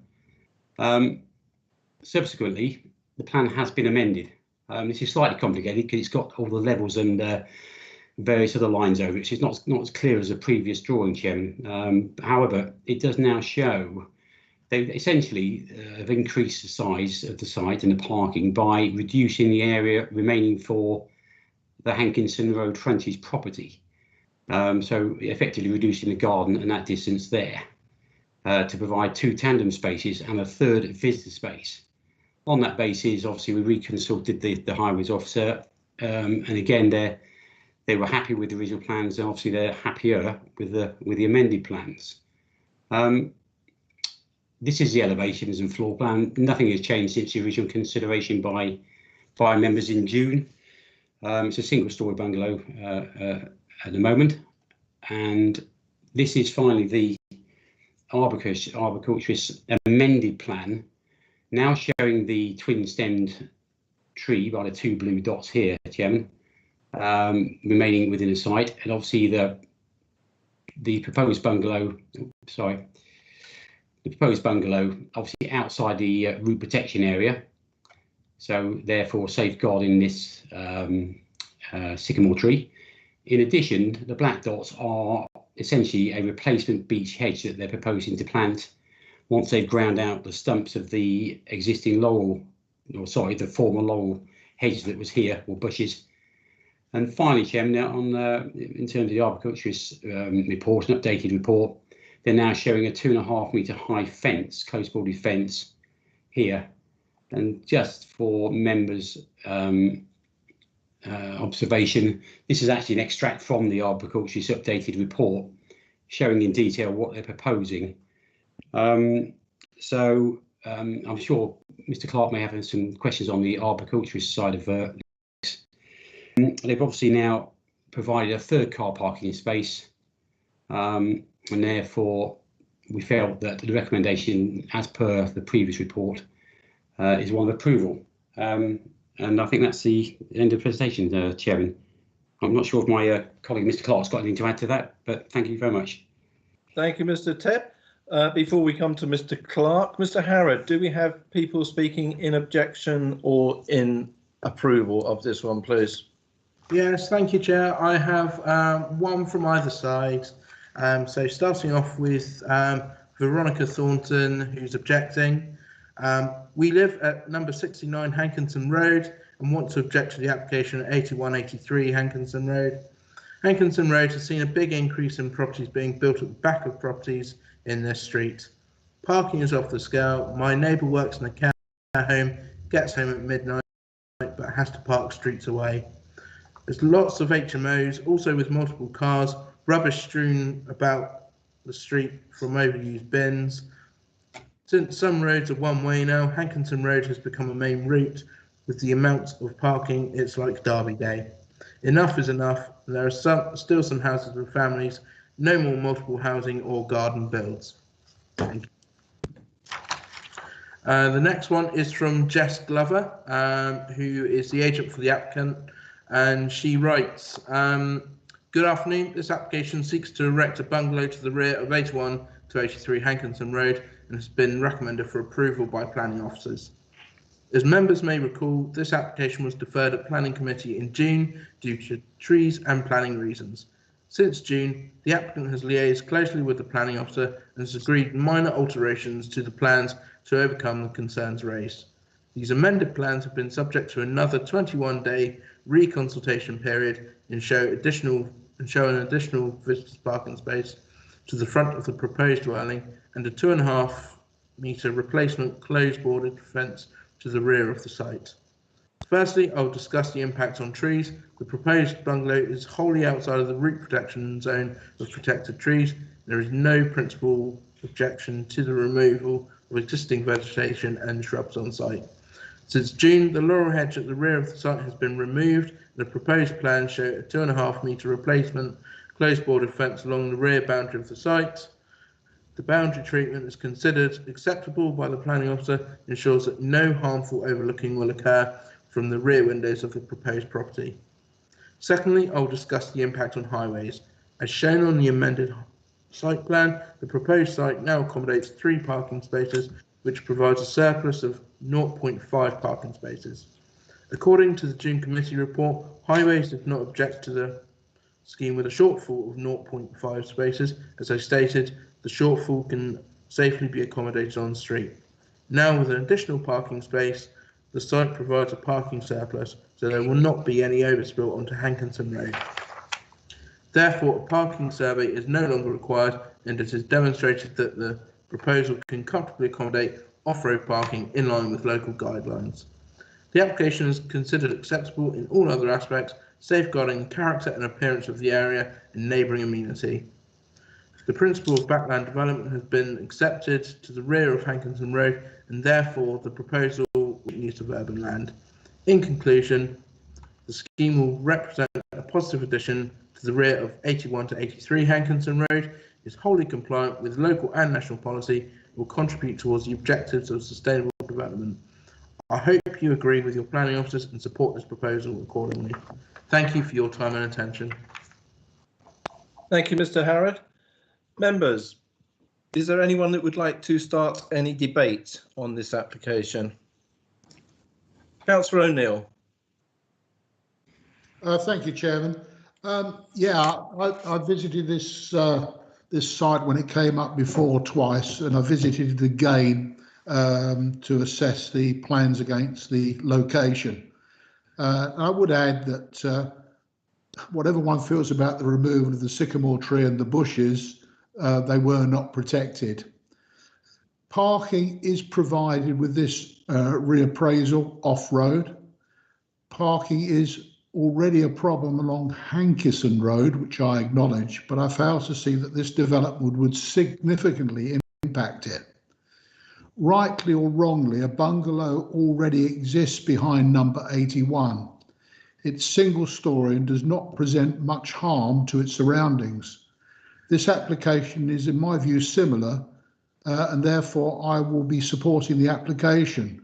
subsequently, the plan has been amended. This is slightly complicated because it's got all the levels and various other lines over it, so it's not as clear as a previous drawing, Chairman. However, it does now show they essentially have increased the size of the site and the parking by reducing the area remaining for the Hankinson Road frontage property. So effectively reducing the garden and that distance there to provide 2 tandem spaces and a 3rd visitor space. On that basis, obviously, we reconsulted the highways officer, and again, they were happy with the original plans, and obviously they're happier with the amended plans. This is the elevations and floor plan. Nothing has changed since the original consideration by members in June. It's a single-storey bungalow at the moment, and this is finally the Arboricus amended plan, now showing the twin-stemmed tree by the 2 blue dots here, Chairman, remaining within the site, and obviously the proposed bungalow. The proposed bungalow, obviously outside the root protection area, so therefore safeguarding this sycamore tree. In addition, the black dots are essentially a replacement beech hedge that they're proposing to plant once they've ground out the stumps of the existing the former laurel hedge that was here, or bushes. And finally, Chairman, in terms of the Arboricus report, an updated report, they're now showing a 2.5 metre high fence, close boarded fence here. And just for members' observation, this is actually an extract from the Arboricus updated report showing in detail what they're proposing. So I'm sure Mr. Clark may have some questions on the Arboricus side of this. They've obviously now provided a 3rd car parking space, and therefore we felt that the recommendation, as per the previous report, is one of approval. And I think that's the end of the presentation, Chairman. I'm not sure if my colleague Mr. Clark's got anything to add to that, but thank you very much. Thank you, Mr. Tebb. Before we come to Mr. Clark, Mr. Harrod, do we have people speaking in objection or in approval of this one, please? Yes, thank you, Chair. I have one from either side. So starting off with Veronica Thornton, who's objecting. We live at number 69 Hankinson Road and want to object to the application at 8183 Hankinson Road. Hankinson Road has seen a big increase in properties being built at the back of properties in this street. Parking is off the scale. My neighbour works in a care home, gets home at midnight, but has to park streets away. There's lots of HMOs, also with multiple cars rubbish strewn about the street from overused bins. Since some roads are one way now, Hankinson Road has become a main route. With the amount of parking, it's like Derby Day. Enough is enough, and there are still some houses with families. No more multiple housing or garden builds. Thank you. The next one is from Jess Glover, who is the agent for the applicant, and she writes, good afternoon. This application seeks to erect a bungalow to the rear of 81 to 83 Hankinson Road and has been recommended for approval by planning officers. As members may recall, this application was deferred at Planning Committee in June due to trees and planning reasons. Since June, the applicant has liaised closely with the planning officer and has agreed minor alterations to the plans to overcome the concerns raised. These amended plans have been subject to another 21-day reconsultation period and show an additional visitors parking space to the front of the proposed dwelling and a 2.5 metre replacement closed boarded fence to the rear of the site. Firstly, I will discuss the impact on trees. The proposed bungalow is wholly outside of the root protection zone of protected trees. There is no principal objection to the removal of existing vegetation and shrubs on site. Since June, the laurel hedge at the rear of the site has been removed. The proposed plans show a 2.5 metre replacement closed boarded fence along the rear boundary of the site. The boundary treatment is considered acceptable by the planning officer, ensures that no harmful overlooking will occur from the rear windows of the proposed property. Secondly, I will discuss the impact on highways. As shown on the amended site plan, the proposed site now accommodates 3 parking spaces, which provides a surplus of 0.5 parking spaces. According to the June committee report, highways did not object to the scheme with a shortfall of 0.5 spaces. As I stated, the shortfall can safely be accommodated on the street. Now, with an additional parking space, the site provides a parking surplus, so there will not be any overspill onto Hankinson Road. Therefore, a parking survey is no longer required, and it is demonstrated that the proposal can comfortably accommodate off-road parking in line with local guidelines. The application is considered acceptable in all other aspects, safeguarding the character and appearance of the area and neighbouring amenity. The principle of backland development has been accepted to the rear of Hankinson Road, and therefore the proposal use of urban land. In conclusion, the scheme will represent a positive addition to the rear of 81 to 83 Hankinson Road, is wholly compliant with local and national policy, and will contribute towards the objectives of sustainable development. I hope you agree with your planning officers and support this proposal accordingly. Thank you for your time and attention. Thank you, Mr. Harrod. Members, is there anyone that would like to start any debate on this application? Councillor O'Neill. Thank you, Chairman. I visited this site when it came up before twice, and I visited it again to assess the plans against the location. I would add that whatever one feels about the removal of the sycamore tree and the bushes, they were not protected. Parking is provided with this reappraisal off-road. Parking is already a problem along Hankinson Road, which I acknowledge, but I fail to see that this development would significantly impact it. Rightly or wrongly, a bungalow already exists behind number 81. It's single story and does not present much harm to its surroundings. This application is, in my view, similar, and therefore I will be supporting the application.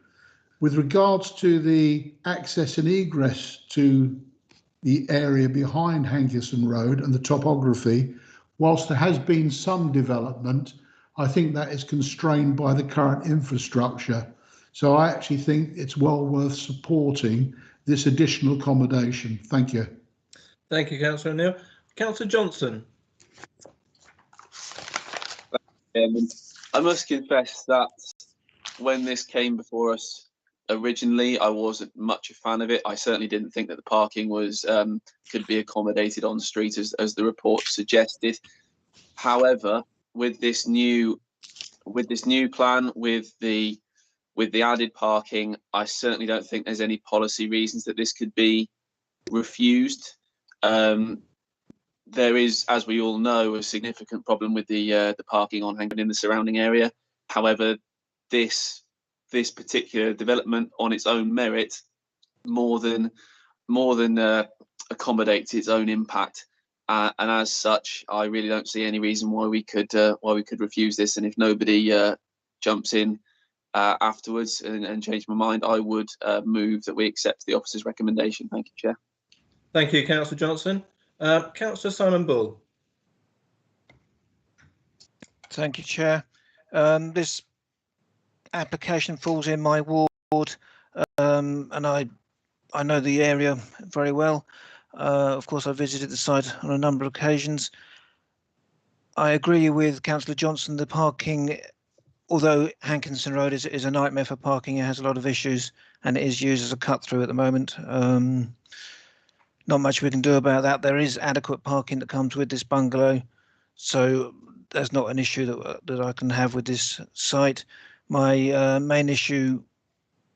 With regards to the access and egress to the area behind Hankinson Road and the topography, whilst there has been some development, I think that is constrained by the current infrastructure. So I actually think it's well worth supporting this additional accommodation. Thank you. Thank you, Councillor O'Neill. Councillor Johnson. I must confess that when this came before us originally, I wasn't much a fan of it. I certainly didn't think that the parking was could be accommodated on the street as the report suggested. However, with this new plan, with the added parking, I certainly don't think there's any policy reasons that this could be refused. there is, as we all know, a significant problem with the parking on Hankinson in the surrounding area. However, this particular development on its own merit more than accommodates its own impact, and as such, I really don't see any reason why we could refuse this. And if nobody jumps in afterwards and change my mind, I would move that we accept the officer's recommendation. Thank you, Chair. Thank you, Councillor Johnson. Councillor Simon Bull. Thank you, Chair. This application falls in my ward, and I know the area very well. Of course, I visited the site on a number of occasions. I agree with Councillor Johnson. The parking, although Hankinson Road is a nightmare for parking, it has a lot of issues, and it is used as a cut through at the moment. Not much we can do about that. There is adequate parking that comes with this bungalow, so there's not an issue that I can have with this site. My main issue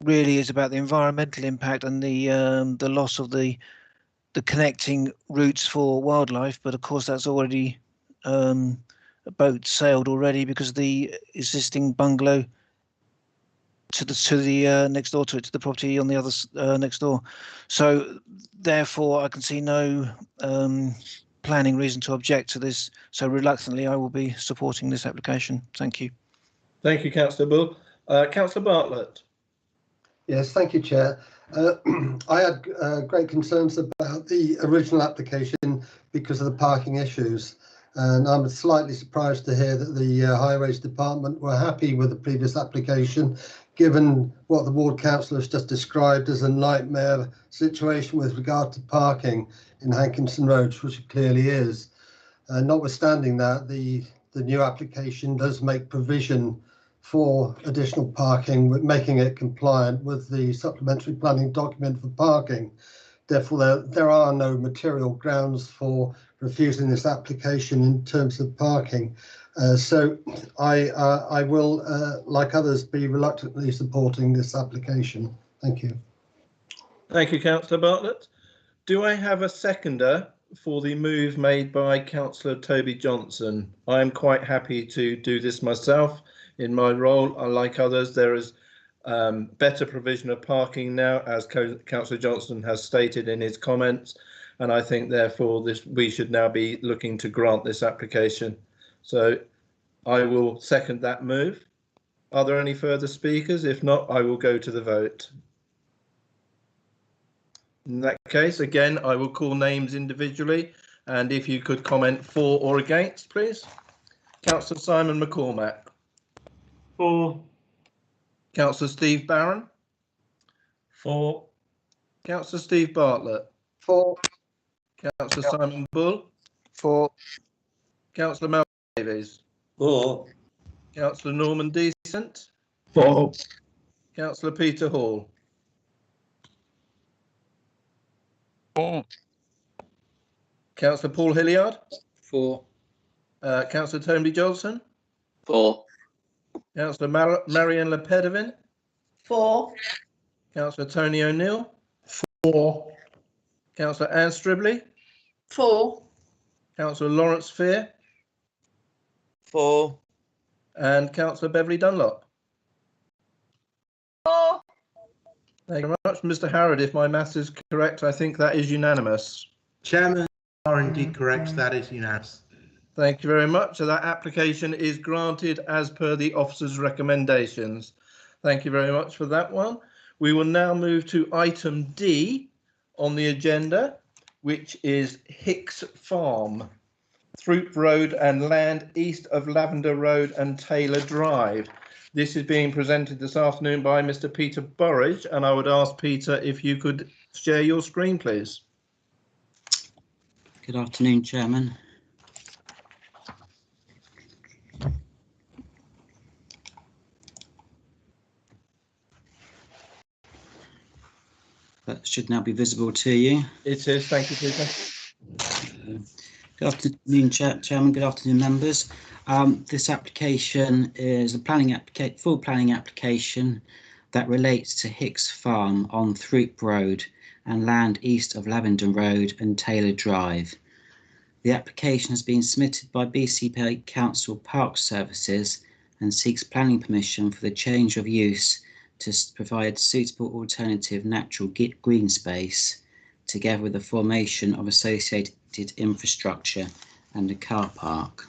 really is about the environmental impact and the loss of the connecting routes for wildlife. But of course, that's already a boat sailed already, because the existing bungalow to the next door to it, to the property on the other next door. So therefore, I can see no planning reason to object to this. So reluctantly, I will be supporting this application. Thank you. Thank you, Councillor Bull. Councillor Bartlett. Yes, thank you, Chair. I had great concerns about the original application because of the parking issues, and I'm slightly surprised to hear that the Highways Department were happy with the previous application, given what the ward councillor has just described as a nightmare situation with regard to parking in Hankinson Road, which it clearly is. Notwithstanding that, the new application does make provision for additional parking, making it compliant with the supplementary planning document for parking. Therefore, there are no material grounds for refusing this application in terms of parking. So I will, like others, be reluctantly supporting this application. Thank you. Thank you, Councillor Bartlett. Do I have a seconder for the move made by Councillor Toby Johnson? I am quite happy to do this myself. In my role, like others, there is better provision of parking now, as Councillor Johnson has stated in his comments, and I think therefore we should now be looking to grant this application. So I will second that move. Are there any further speakers? If not, I will go to the vote. In that case, again, I will call names individually, and if you could comment for or against, please. Councillor Simon McCormack. For. Councillor Steve Barron. For. Councillor Steve Bartlett. For. Councillor Simon Bull. For. Councillor Mel Davies. For. Councillor Norman Decent. For. Councillor Peter Hall. For. Councillor Paul Hilliard. For. Councillor Tony Johnson. For. Councillor Marion Lepedevin. For. Councillor Tony O'Neill. For. Councillor Anne Stribley. For. Councillor Lawrence Fear. For. And Councillor Beverley Dunlop. For. Thank you very much. Mr. Harrod, if my maths is correct, I think that is unanimous. Chairman, are indeed correct. That is unanimous. Thank you very much. So that application is granted as per the officer's recommendations. Thank you very much for that one. We will now move to item D on the agenda, which is Hicks Farm, Throop Road and land east of Lavender Road and Taylor Drive. This is being presented this afternoon by Mr. Peter Burridge, and I would ask Peter if you could share your screen, please. Good afternoon, Chairman. That should now be visible to you. It is. Thank you, Peter. Good afternoon, Chairman. Good afternoon, members. This application is a full planning application that relates to Hicks Farm on Throop Road and land east of Lavender Road and Taylor Drive. The application has been submitted by BCP Council Park Services and seeks planning permission for the change of use to provide suitable alternative natural green space, together with the formation of associated infrastructure and a car park.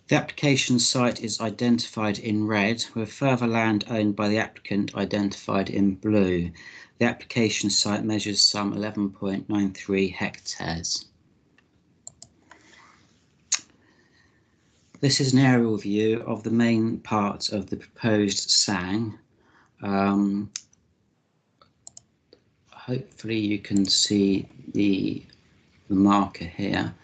The application site is identified in red, with further land owned by the applicant identified in blue. The application site measures some 11.93 hectares. This is an aerial view of the main part of the proposed SANG. Hopefully you can see the marker here.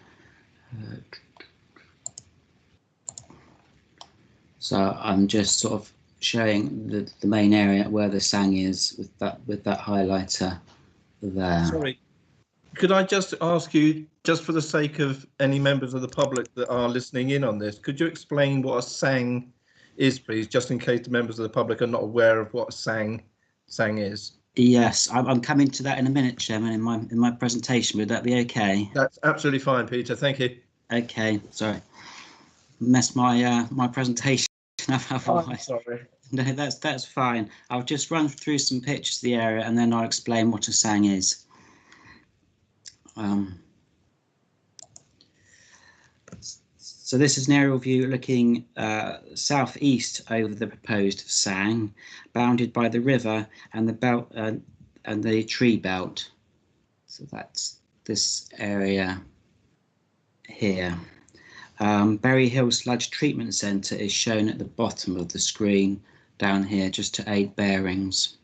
So I'm just sort of showing the main area where the SANG is with that highlighter there. Sorry, could I just ask you, just for the sake of any members of the public that are listening in on this, could you explain what a SANG is, please, just in case the members of the public are not aware of what a SANG is? Yes, I'm coming to that in a minute, Chairman, in my presentation. Would that be okay? That's absolutely fine, Peter. Thank you. Okay, sorry. Messed my presentation up otherwise. Oh, sorry. No, that's fine. I'll just run through some pictures of the area and then I'll explain what a SANG is. So this is an aerial view looking southeast over the proposed SANG, bounded by the river and the belt and the tree belt. So that's this area here. Berry Hill Sludge Treatment Centre is shown at the bottom of the screen down here, just to aid bearings.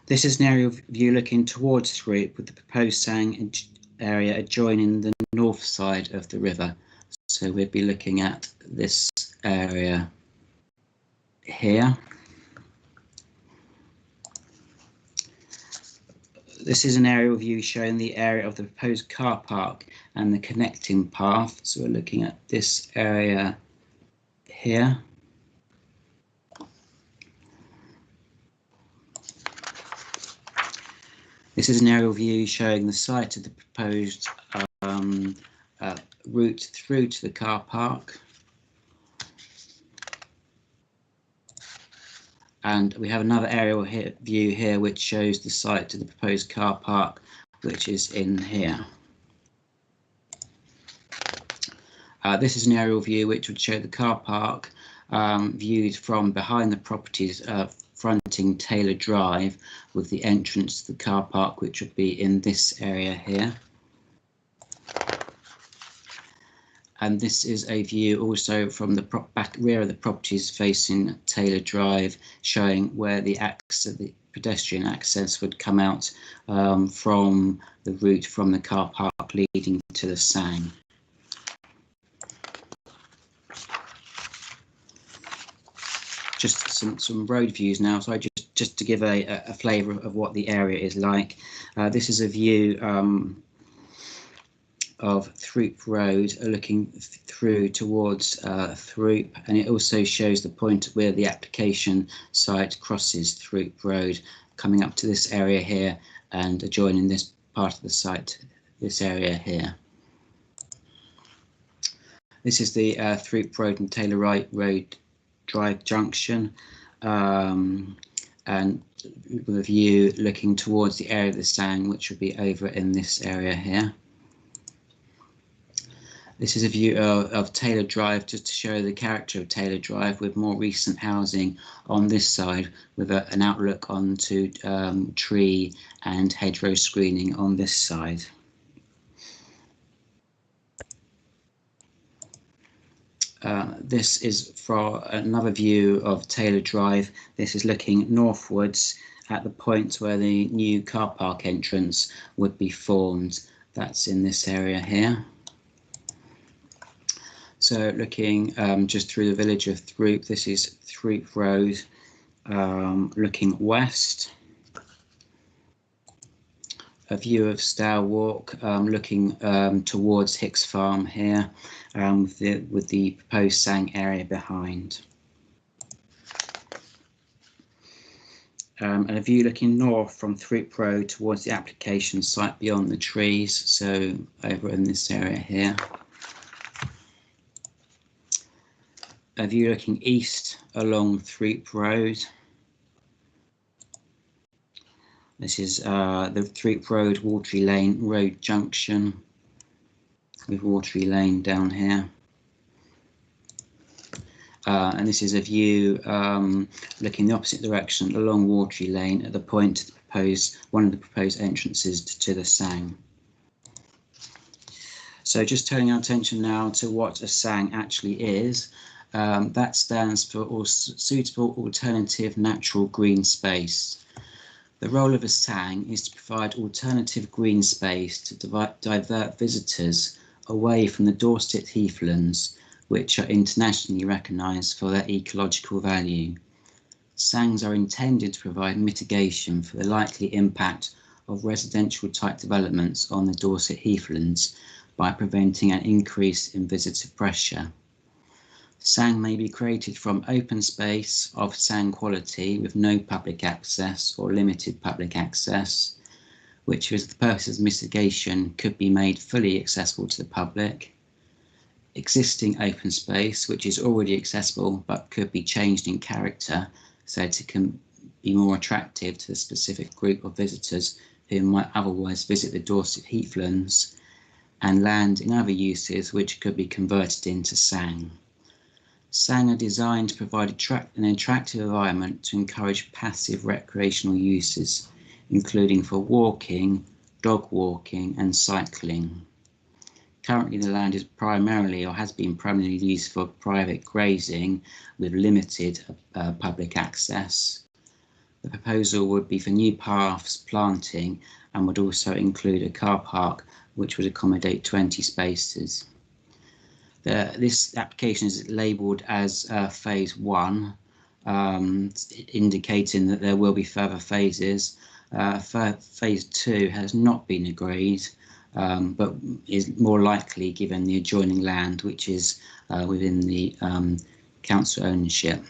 This is an aerial view looking towards Throop, with the proposed SANG area adjoining the north side of the river. So we'd be looking at this area here. This is an aerial view showing the area of the proposed car park and the connecting path. So we're looking at this area here. This is an aerial view showing the site of the proposed route through to the car park. And we have another aerial view here which shows the site to the proposed car park, which is in here. This is an aerial view which would show the car park viewed from behind the properties fronting Taylor Drive, with the entrance to the car park, which would be in this area here. And this is a view also from the back rear of the properties facing Taylor Drive, showing where the pedestrian access would come out from the route from the car park leading to the SANG. Just some road views now. So just to give a flavour of what the area is like. This is a view of Throop Road looking through towards Throop, and it also shows the point where the application site crosses Throop Road, coming up to this area here and adjoining this part of the site, this area here. This is the Throop Road and Taylor Road Drive junction, and with a view looking towards the area of the SANG, which would be over in this area here. This is a view of Taylor Drive, just to show the character of Taylor Drive, with more recent housing on this side, with an outlook onto tree and hedgerow screening on this side. This is for another view of Taylor Drive. This is looking northwards at the point where the new car park entrance would be formed. That's in this area here. So looking just through the village of Throop, this is Throop Road, looking west. A view of Stour Walk, looking towards Hicks Farm here, with the proposed SANG area behind. and a view looking north from Throop Road towards the application site beyond the trees, so over in this area here. A view looking east along Throop Road. This is the Throop Road, Watery Lane Road junction with Watery Lane down here. And this is a view looking the opposite direction along Watery Lane at the point of one of the proposed entrances to the Sang. So just turning our attention now to what a Sang actually is. That stands for suitable alternative natural green space. The role of a Sang is to provide alternative green space to divert visitors away from the Dorset heathlands, which are internationally recognised for their ecological value. Sangs are intended to provide mitigation for the likely impact of residential type developments on the Dorset heathlands by preventing an increase in visitor pressure. Sang may be created from open space of Sang quality with no public access or limited public access, which for the purposes of mitigation could be made fully accessible to the public. Existing open space, which is already accessible but could be changed in character so it can be more attractive to the specific group of visitors who might otherwise visit the Dorset heathlands, and land in other uses which could be converted into Sang. Sang are designed to provide an attractive environment to encourage passive recreational uses, including for walking, dog walking and cycling. Currently, the land is primarily or has been primarily used for private grazing with limited public access. The proposal would be for new paths, planting, and would also include a car park which would accommodate 20 spaces. This application is labelled as phase 1, indicating that there will be further phases. Phase 2 has not been agreed, but is more likely given the adjoining land, which is within the council ownership,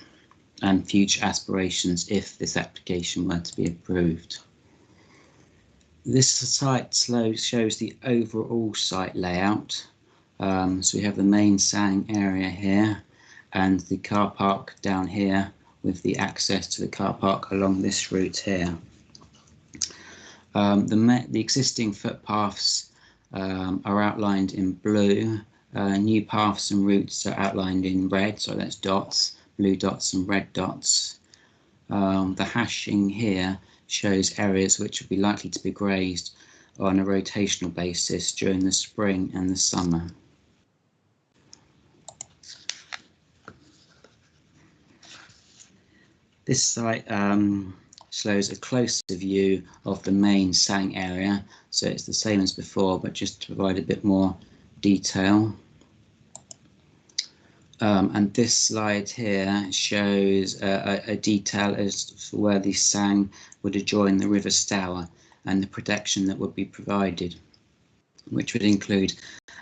and future aspirations if this application were to be approved. This site shows the overall site layout. So we have the main Sang area here and the car park down here with the access to the car park along this route here. The existing footpaths are outlined in blue. New paths and routes are outlined in red, so that's dots, blue dots and red dots. The hashing here shows areas which would be likely to be grazed on a rotational basis during the spring and the summer. This site shows a closer view of the main Sang area, so it's the same as before, but just to provide a bit more detail. And this slide here shows a detail as to where the Sang would adjoin the River Stour and the protection that would be provided, which would include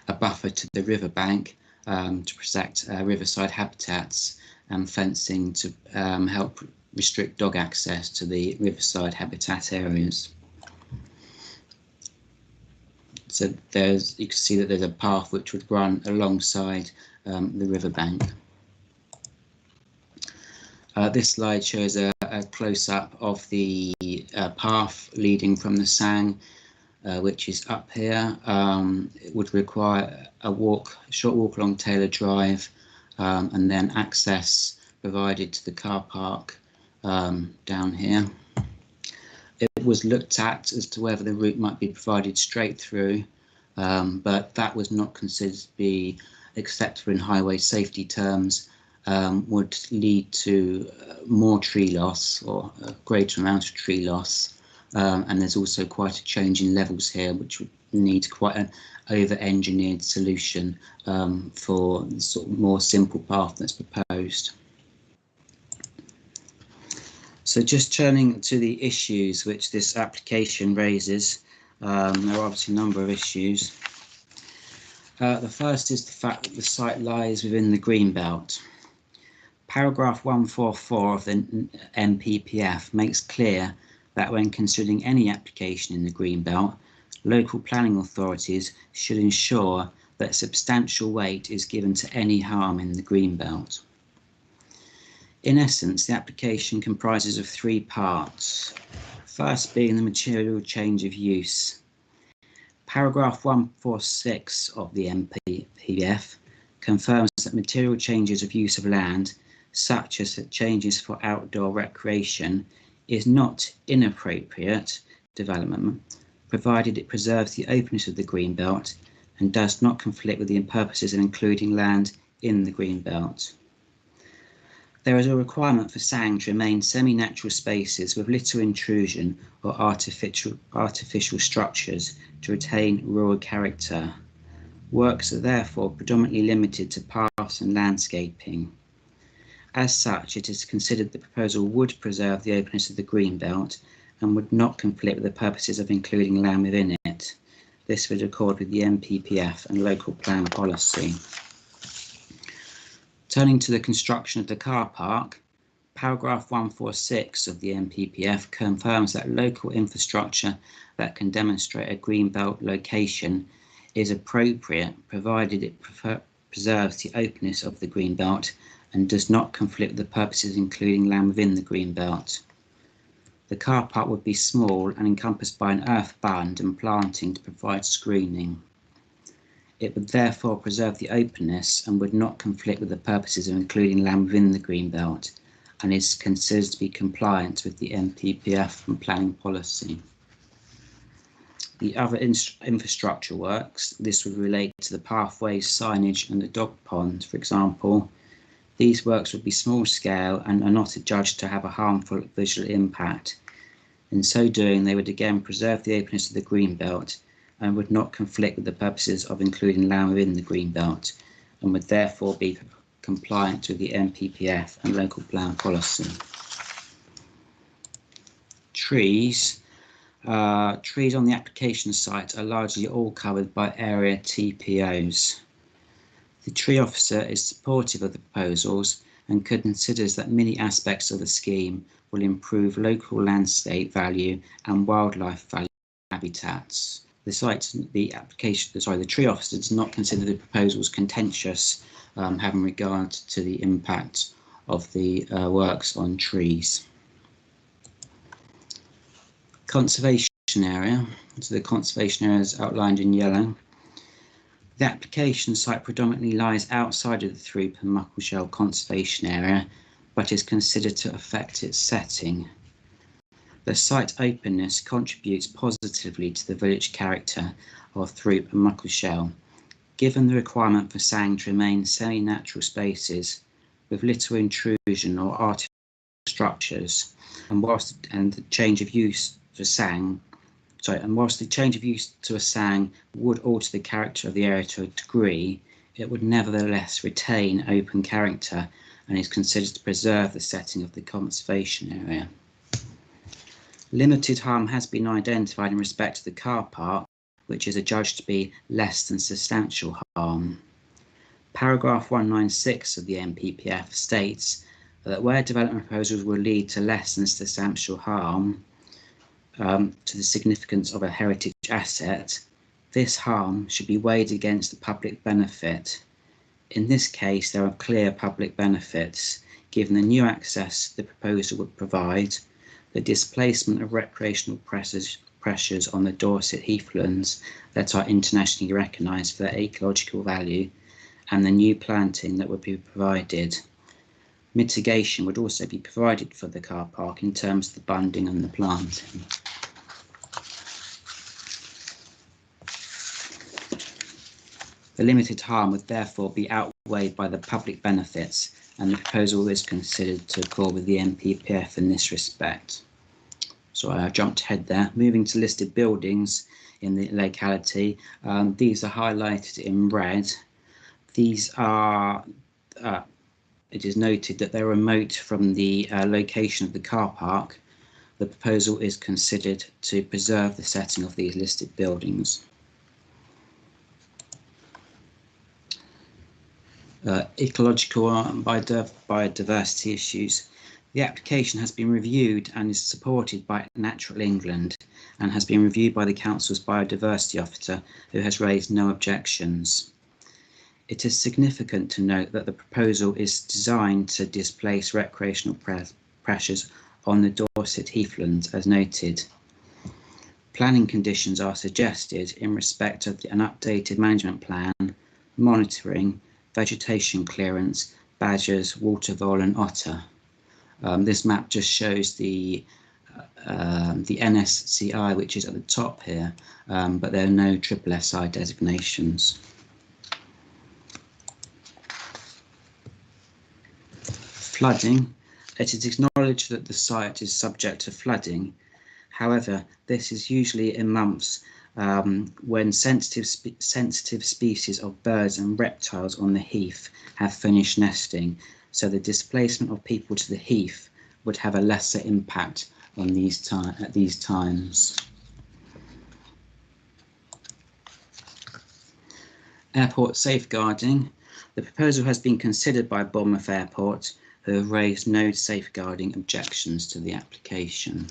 a buffer to the riverbank to protect riverside habitats and fencing to help restrict dog access to the riverside habitat areas. So you can see that there's a path which would run alongside the riverbank. This slide shows a close-up of the path leading from the Sang, which is up here. It would require a short walk along Taylor Drive, and then access provided to the car park down here. It was looked at as to whether the route might be provided straight through, but that was not considered to be acceptable in highway safety terms, would lead to more tree loss or a greater amount of tree loss. And there's also quite a change in levels here, which would need quite an over-engineered solution for the sort of more simple path that's proposed. So just turning to the issues which this application raises, there are obviously a number of issues. The first is the fact that the site lies within the green belt. Paragraph 144 of the MPPF makes clear that when considering any application in the Greenbelt, local planning authorities should ensure that substantial weight is given to any harm in the Greenbelt. In essence, the application comprises of three parts. First being the material change of use. Paragraph 146 of the MPPF confirms that material changes of use of land, such as changes for outdoor recreation, is not inappropriate development, provided it preserves the openness of the Greenbelt and does not conflict with the purposes of including land in the Greenbelt. There is a requirement for SANG to remain semi-natural spaces with little intrusion or artificial structures to retain rural character. Works are therefore predominantly limited to paths and landscaping. As such, it is considered the proposal would preserve the openness of the Greenbelt and would not conflict with the purposes of including land within it. This would accord with the MPPF and local plan policy. Turning to the construction of the car park, paragraph 146 of the MPPF confirms that local infrastructure that can demonstrate a Greenbelt location is appropriate, provided it preserves the openness of the Greenbelt and does not conflict with the purposes including land within the Greenbelt. The car park would be small and encompassed by an earth bund and planting to provide screening. It would therefore preserve the openness and would not conflict with the purposes of including land within the Greenbelt and is considered to be compliant with the MPPF and planning policy. The other infrastructure works, this would relate to the pathways, signage and the dog pond, for example. These works would be small scale and are not adjudged to have a harmful visual impact. In so doing, they would again preserve the openness of the Greenbelt and would not conflict with the purposes of including land within the Greenbelt and would therefore be compliant with the MPPF and local plan policy. Trees. Trees on the application site are largely all covered by area TPOs. The tree officer is supportive of the proposals and considers that many aspects of the scheme will improve local landscape value and wildlife value habitats. The tree officer does not consider the proposals contentious, having regard to the impact of the works on trees. Conservation area. So the conservation area is outlined in yellow. The application site predominantly lies outside of the Throop and Muckleshell conservation area, but is considered to affect its setting. The site openness contributes positively to the village character of Throop and Muckleshell, given the requirement for SANG to remain semi-natural spaces with little intrusion or artificial structures, and whilst the change of use to a SANG would alter the character of the area to a degree, it would nevertheless retain open character and is considered to preserve the setting of the conservation area. Limited harm has been identified in respect to the car park, which is adjudged to be less than substantial harm. Paragraph 196 of the MPPF states that where development proposals will lead to less than substantial harm to the significance of a heritage asset, this harm should be weighed against the public benefit. In this case, there are clear public benefits, given the new access the proposal would provide, the displacement of recreational pressures on the Dorset heathlands that are internationally recognised for their ecological value, and the new planting that would be provided. Mitigation would also be provided for the car park in terms of the bunding and the planting. The limited harm would therefore be outweighed by the public benefits, and the proposal is considered to accord with the MPPF in this respect. So I jumped ahead there. Moving to listed buildings in the locality, these are highlighted in red. These are, it is noted that they're remote from the location of the car park. The proposal is considered to preserve the setting of these listed buildings. Ecological and biodiversity issues. The application has been reviewed and is supported by Natural England and has been reviewed by the Council's Biodiversity Officer, who has raised no objections. It is significant to note that the proposal is designed to displace recreational pressures on the Dorset heathlands, as noted. Planning conditions are suggested in respect of an updated management plan, monitoring, vegetation clearance, badgers, water vole and otter. This map just shows the NSCI, which is at the top here, but there are no SSSI designations. Flooding. It is acknowledged that the site is subject to flooding. However, this is usually in months when sensitive species of birds and reptiles on the heath have finished nesting, so the displacement of people to the heath would have a lesser impact on at these times. Airport safeguarding. The proposal has been considered by Bournemouth Airport, who have raised no safeguarding objections to the application.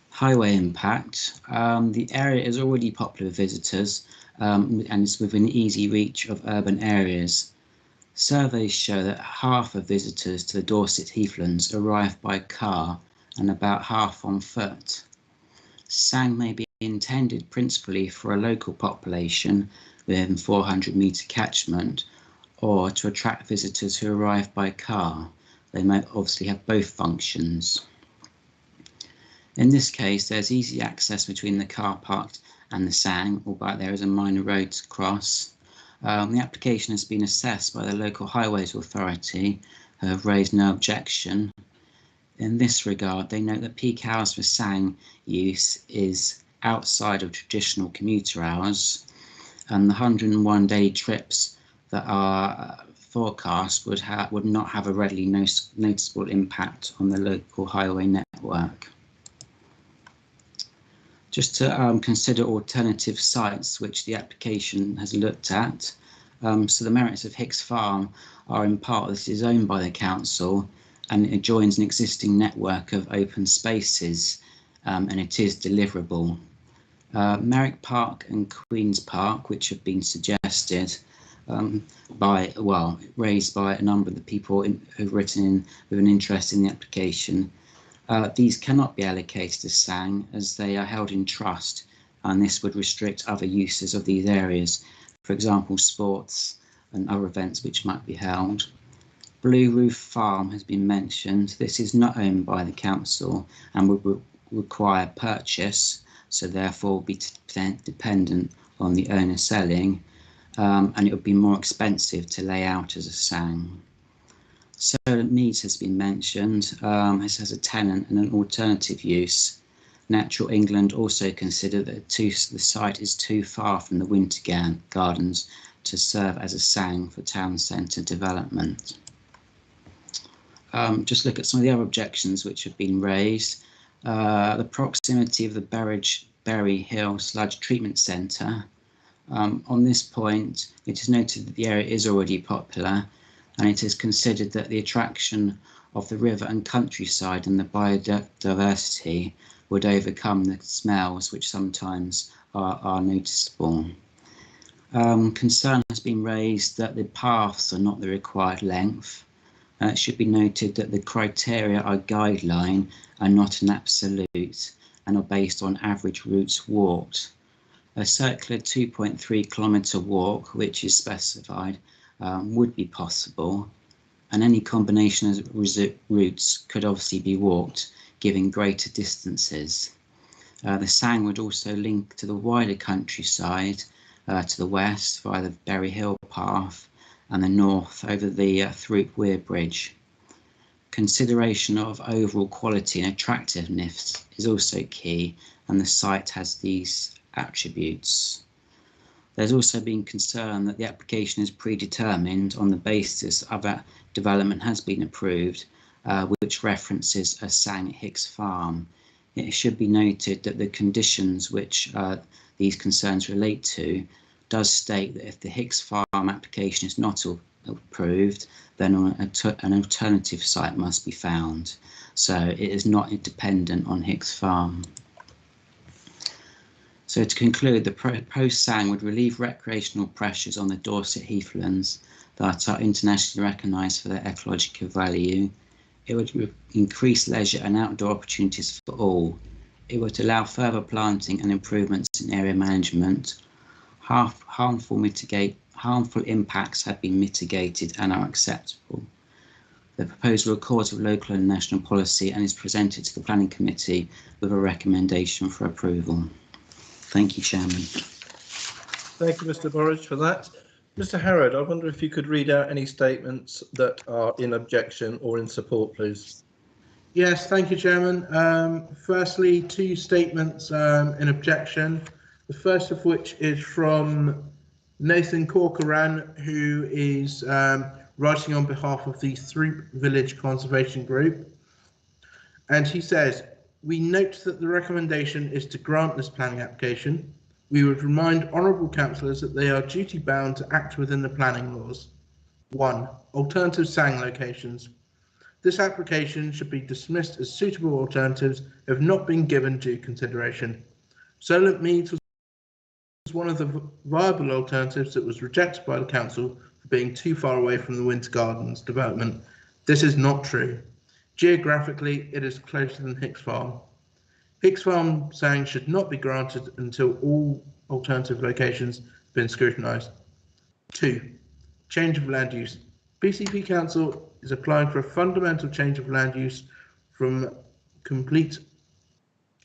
Highway impact. The area is already popular with visitors and is within easy reach of urban areas. Surveys show that half of visitors to the Dorset heathlands arrive by car and about half on foot. SANG may be intended principally for a local population within 400-metre catchment, or to attract visitors who arrive by car. They might obviously have both functions. In this case, there's easy access between the car park and the SANG, albeit there is a minor road to cross. The application has been assessed by the local highways authority, who have raised no objection. In this regard, they note that peak hours for SANG use is outside of traditional commuter hours, and the 101 daily trips that are forecast would not have a readily noticeable impact on the local highway network. Just to consider alternative sites which the application has looked at. So the merits of Hicks Farm are in part that it is owned by the council and it adjoins an existing network of open spaces, and it is deliverable. Merrick Park and Queen's Park, which have been suggested raised by a number of the people who've written in with an interest in the application. These cannot be allocated to SANG as they are held in trust, and this would restrict other uses of these areas, for example, sports and other events which might be held. Blue Roof Farm has been mentioned. This is not owned by the council and would require purchase, so therefore be dependent on the owner selling, and it would be more expensive to lay out as a SANG. Solar Meads has been mentioned. This has a tenant and an alternative use. Natural England also considered that the site is too far from the Winter Gardens to serve as a SANG for town centre development. Just look at some of the other objections which have been raised. The proximity of the Berry Hill Sludge Treatment Centre. On this point, it is noted that the area is already popular, and it is considered that the attraction of the river and countryside and the biodiversity would overcome the smells which sometimes are noticeable. Concern has been raised that the paths are not the required length. It should be noted that the criteria are guideline and not an absolute, and are based on average routes walked. A circular 2.3 kilometre walk, which is specified, would be possible, and any combination of routes could obviously be walked, giving greater distances. The SANG would also link to the wider countryside to the west via the Berry Hill path, and the north over the Throop Weir Bridge. Consideration of overall quality and attractiveness is also key, and the site has these attributes. There's also been concern that the application is predetermined on the basis of a development has been approved, which references a SANG at Hicks Farm. It should be noted that the conditions which these concerns relate to does state that if the Hicks Farm application is not approved, then an alternative site must be found. So it is not dependent on Hicks Farm. So to conclude, the proposed SANG would relieve recreational pressures on the Dorset heathlands that are internationally recognised for their ecological value. It would increase leisure and outdoor opportunities for all. It would allow further planting and improvements in area management. Harmful impacts have been mitigated and are acceptable. The proposal records of local and national policy and is presented to the Planning Committee with a recommendation for approval. Thank you, Chairman. Thank you, Mr. Burridge, for that. Mr. Harrod, I wonder if you could read out any statements that are in objection or in support, please. Yes, thank you, Chairman. Firstly, two statements in objection. The first of which is from Nathan Corcoran, who is writing on behalf of the Throop Village Conservation Group. And he says, we note that the recommendation is to grant this planning application. We would remind honourable councillors that they are duty bound to act within the planning laws. 1. Alternative SANG locations. This application should be dismissed as suitable alternatives have not been given due consideration. Solent Meads was one of the viable alternatives that was rejected by the council for being too far away from the Winter Gardens development. This is not true. Geographically, it is closer than Hicks Farm. Hicks Farm SANG should not be granted until all alternative locations have been scrutinised. 2. Change of land use. BCP Council is applying for a fundamental change of land use from complete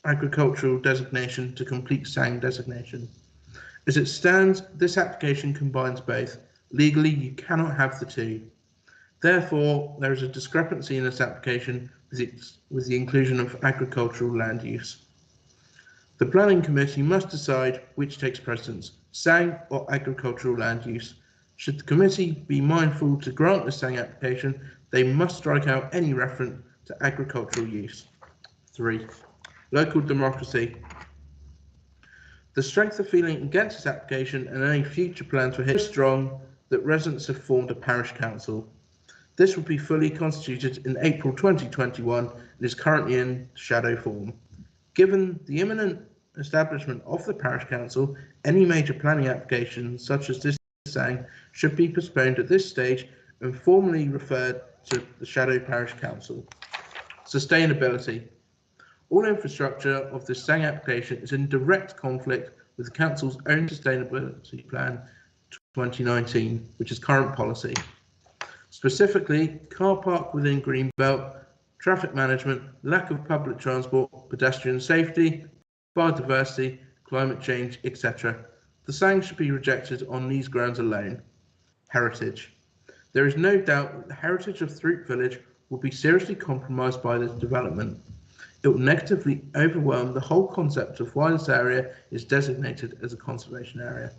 agricultural designation to complete SANG designation. As it stands, this application combines both. Legally, you cannot have the two. Therefore, there is a discrepancy in this application with the inclusion of agricultural land use. The Planning Committee must decide which takes precedence, SANG or agricultural land use. Should the committee be mindful to grant the SANG application, they must strike out any reference to agricultural use. 3. Local democracy. The strength of feeling against this application and any future plans for is strong that residents have formed a parish council. This will be fully constituted in April 2021 and is currently in shadow form. Given the imminent establishment of the parish council, any major planning applications such as this SANG should be postponed at this stage and formally referred to the shadow parish council. Sustainability. All infrastructure of this SANG application is in direct conflict with the council's own sustainability plan 2019, which is current policy. Specifically, car park within Greenbelt, traffic management, lack of public transport, pedestrian safety, biodiversity, climate change, etc. The SANG should be rejected on these grounds alone. Heritage. There is no doubt that the heritage of Throop Village will be seriously compromised by this development. It will negatively overwhelm the whole concept of why this area is designated as a conservation area.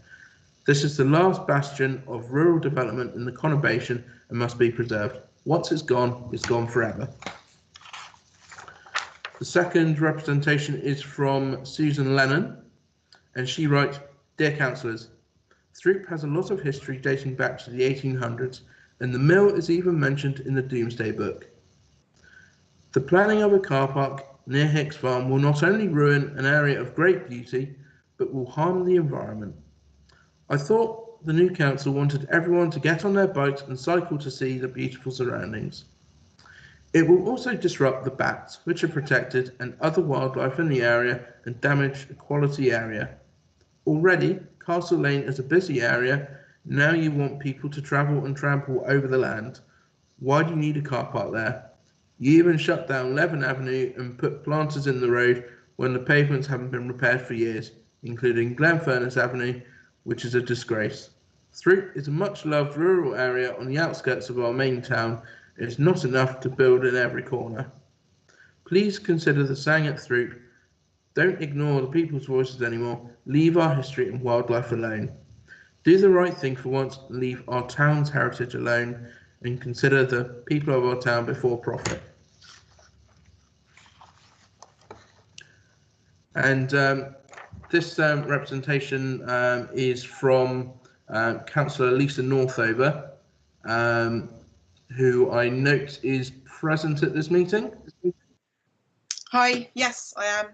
This is the last bastion of rural development in the conurbation and must be preserved. Once it's gone forever. The second representation is from Susan Lennon, and she writes, Dear Councillors, Throop has a lot of history dating back to the 1800s, and the mill is even mentioned in the Domesday Book. The planning of a car park near Hicks Farm will not only ruin an area of great beauty, but will harm the environment. I thought the new council wanted everyone to get on their bikes and cycle to see the beautiful surroundings. It will also disrupt the bats, which are protected, and other wildlife in the area and damage a quality area. Already, Castle Lane is a busy area. Now you want people to travel and trample over the land. Why do you need a car park there? You even shut down Leven Avenue and put planters in the road when the pavements haven't been repaired for years, including Glenfurnace Avenue, which is a disgrace. Throop is a much loved rural area on the outskirts of our main town. It's not enough to build in every corner. Please consider the SANG at Throop. Don't ignore the people's voices anymore. Leave our history and wildlife alone. Do the right thing for once and leave our town's heritage alone and consider the people of our town before profit. And This representation is from Councillor Lisa Northover, who I note is present at this meeting. Hi, yes, I am.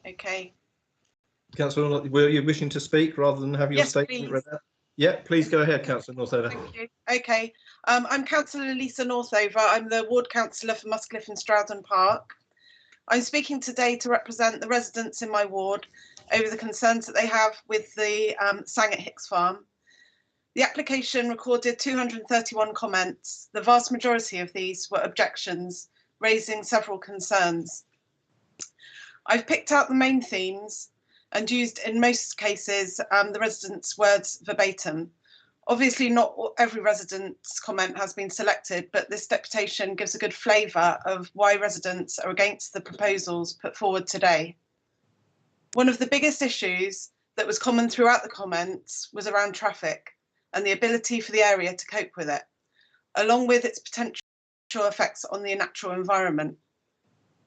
Okay. Councillor, were you wishing to speak rather than have your Yes, statement please. read out? Yeah, please go ahead, Councillor Northover. Thank you. Okay, I'm Councillor Lisa Northover. I'm the ward councillor for Muscliffe and Stroughton Park. I'm speaking today to represent the residents in my ward over the concerns that they have with the Sang at Hicks Farm. The application recorded 231 comments. The vast majority of these were objections, raising several concerns. I've picked out the main themes and used, in most cases, the residents' words verbatim. Obviously, not every resident's comment has been selected, but this deputation gives a good flavour of why residents are against the proposals put forward today. One of the biggest issues that was common throughout the comments was around traffic and the ability for the area to cope with it, along with its potential effects on the natural environment.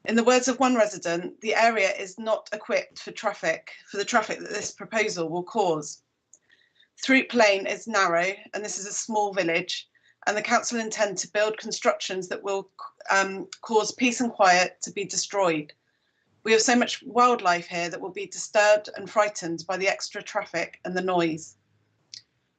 In the words of one resident, the area is not equipped for the traffic that this proposal will cause. Throop Lane is narrow, and this is a small village, and the council intend to build constructions that will cause peace and quiet to be destroyed. We have so much wildlife here that will be disturbed and frightened by the extra traffic and the noise.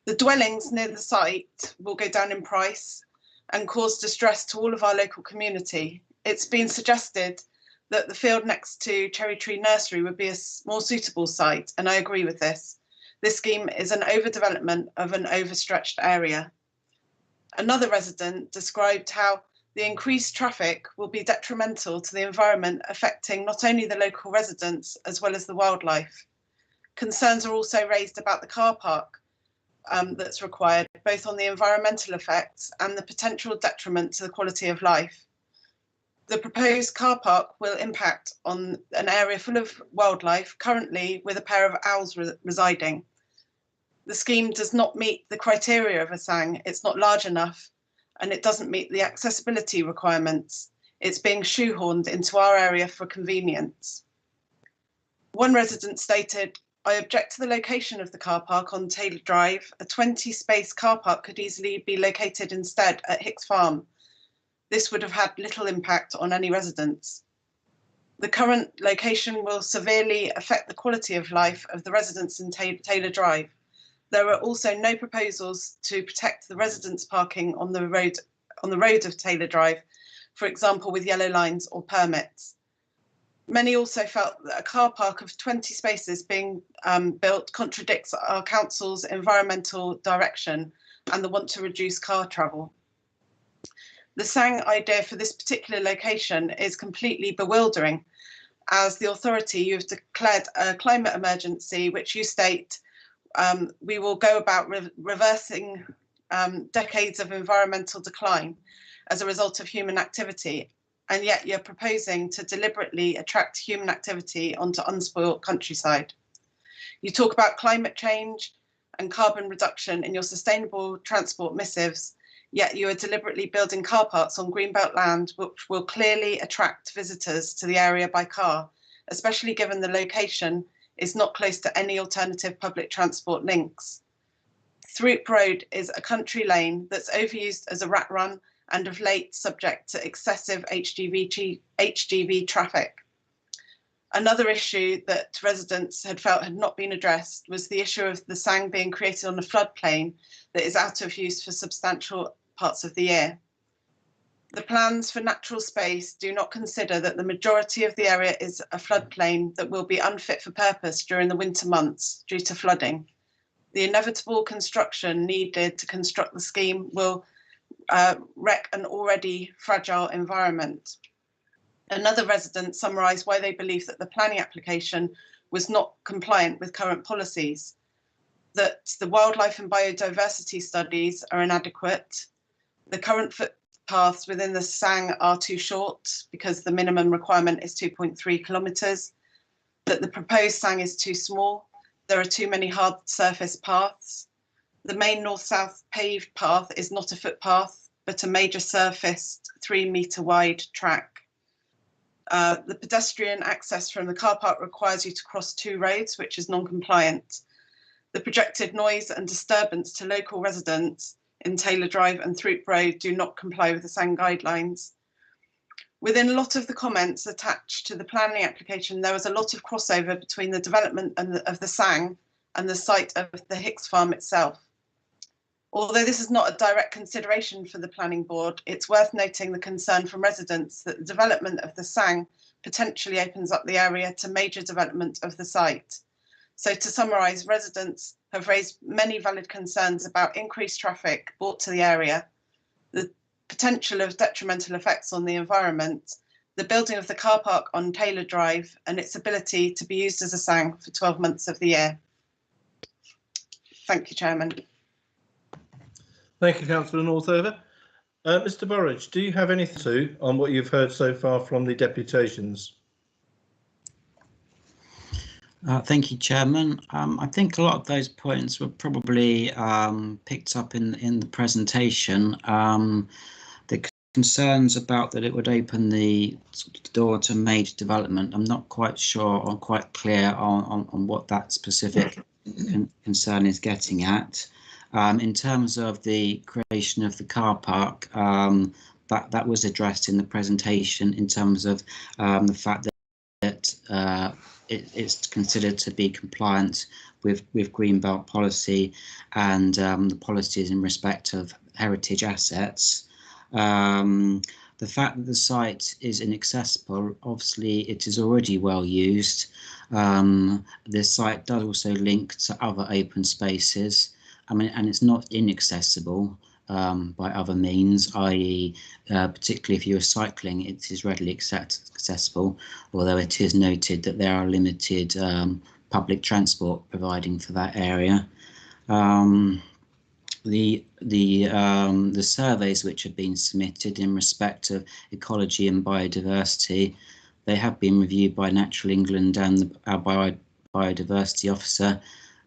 The dwellings near the site will go down in price and cause distress to all of our local community. It's been suggested that the field next to Cherry Tree Nursery would be a more suitable site, and I agree with this. This scheme is an overdevelopment of an overstretched area. Another resident described how the increased traffic will be detrimental to the environment, affecting not only the local residents as well as the wildlife. Concerns are also raised about the car park that's required, both on the environmental effects and the potential detriment to the quality of life. The proposed car park will impact on an area full of wildlife, currently with a pair of owls residing. The scheme does not meet the criteria of a Sang. It's not large enough, and it doesn't meet the accessibility requirements. It's being shoehorned into our area for convenience. One resident stated, "I object to the location of the car park on Taylor Drive. A 20-space car park could easily be located instead at Hicks Farm. This would have had little impact on any residents. The current location will severely affect the quality of life of the residents in Taylor Drive. There are also no proposals to protect the residents parking on the road of Taylor Drive, for example, with yellow lines or permits. Many also felt that a car park of 20 spaces being built contradicts our council's environmental direction and the want to reduce car travel. The Sang idea for this particular location is completely bewildering. As the authority, you've declared a climate emergency, which you state we will go about reversing decades of environmental decline as a result of human activity, and yet you're proposing to deliberately attract human activity onto unspoilt countryside. You talk about climate change and carbon reduction in your sustainable transport missives, yet you are deliberately building car parks on greenbelt land, which will clearly attract visitors to the area by car, especially given the location is not close to any alternative public transport links. Throop Road is a country lane that's overused as a rat run and of late subject to excessive HGV traffic. Another issue that residents had felt had not been addressed was the issue of the Sang being created on a floodplain that is out of use for substantial parts of the year. The plans for natural space do not consider that the majority of the area is a floodplain that will be unfit for purpose during the winter months due to flooding. The inevitable construction needed to construct the scheme will wreck an already fragile environment. Another resident summarised why they believe that the planning application was not compliant with current policies, that the wildlife and biodiversity studies are inadequate, the current footpaths within the Sang are too short because the minimum requirement is 2.3 kilometres, that the proposed Sang is too small, there are too many hard surface paths, the main north-south paved path is not a footpath, but a major surfaced 3 metre wide track. The pedestrian access from the car park requires you to cross 2 roads, which is non-compliant. The projected noise and disturbance to local residents in Taylor Drive and Throop Road do not comply with the SANG guidelines. Within a lot of the comments attached to the planning application, there was a lot of crossover between the development of the SANG and the site of the Hicks farm itself. Although this is not a direct consideration for the planning board, it's worth noting the concern from residents that the development of the SANG potentially opens up the area to major development of the site. So to summarise, residents have raised many valid concerns about increased traffic brought to the area, the potential of detrimental effects on the environment, the building of the car park on Taylor Drive and its ability to be used as a SANG for 12 months of the year. Thank you, Chairman. Thank you, Councillor Northover. Mr. Burridge, do you have anything on what you've heard so far from the deputations? Thank you, Chairman. I think a lot of those points were probably picked up in the presentation. The concerns about that it would open the door to major development, I'm not quite sure or quite clear on what that specific concern is getting at. In terms of the creation of the car park, that was addressed in the presentation in terms of the fact that it's considered to be compliant with Greenbelt policy and the policies in respect of heritage assets. The fact that the site is inaccessible, obviously it is already well used. The site does also link to other open spaces. I mean, and it's not inaccessible by other means, i.e. particularly if you're cycling, it is readily accessible, although it is noted that there are limited public transport providing for that area. The surveys which have been submitted in respect of ecology and biodiversity, they have been reviewed by Natural England and our biodiversity officer,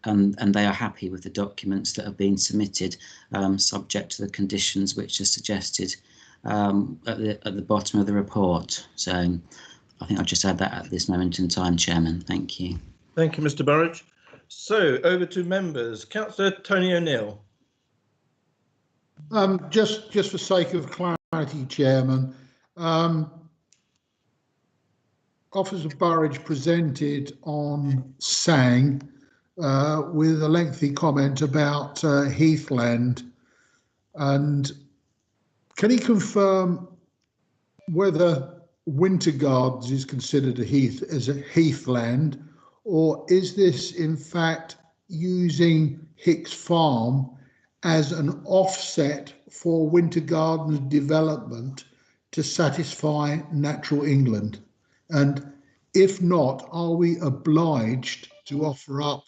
and they are happy with the documents that have been submitted, subject to the conditions which are suggested at the bottom of the report. So I think I'll just add that at this moment in time, Chairman. Thank you. Thank you, Mr. Burridge. So over to members. Councillor Tony O'Neill. Just for sake of clarity, Chairman, Officer Burridge presented on SANG with a lengthy comment about heathland, and can he confirm whether Winter Gardens is considered a heathland, or is this in fact using Hicks Farm as an offset for Winter Gardens development to satisfy Natural England? And if not, are we obliged to offer up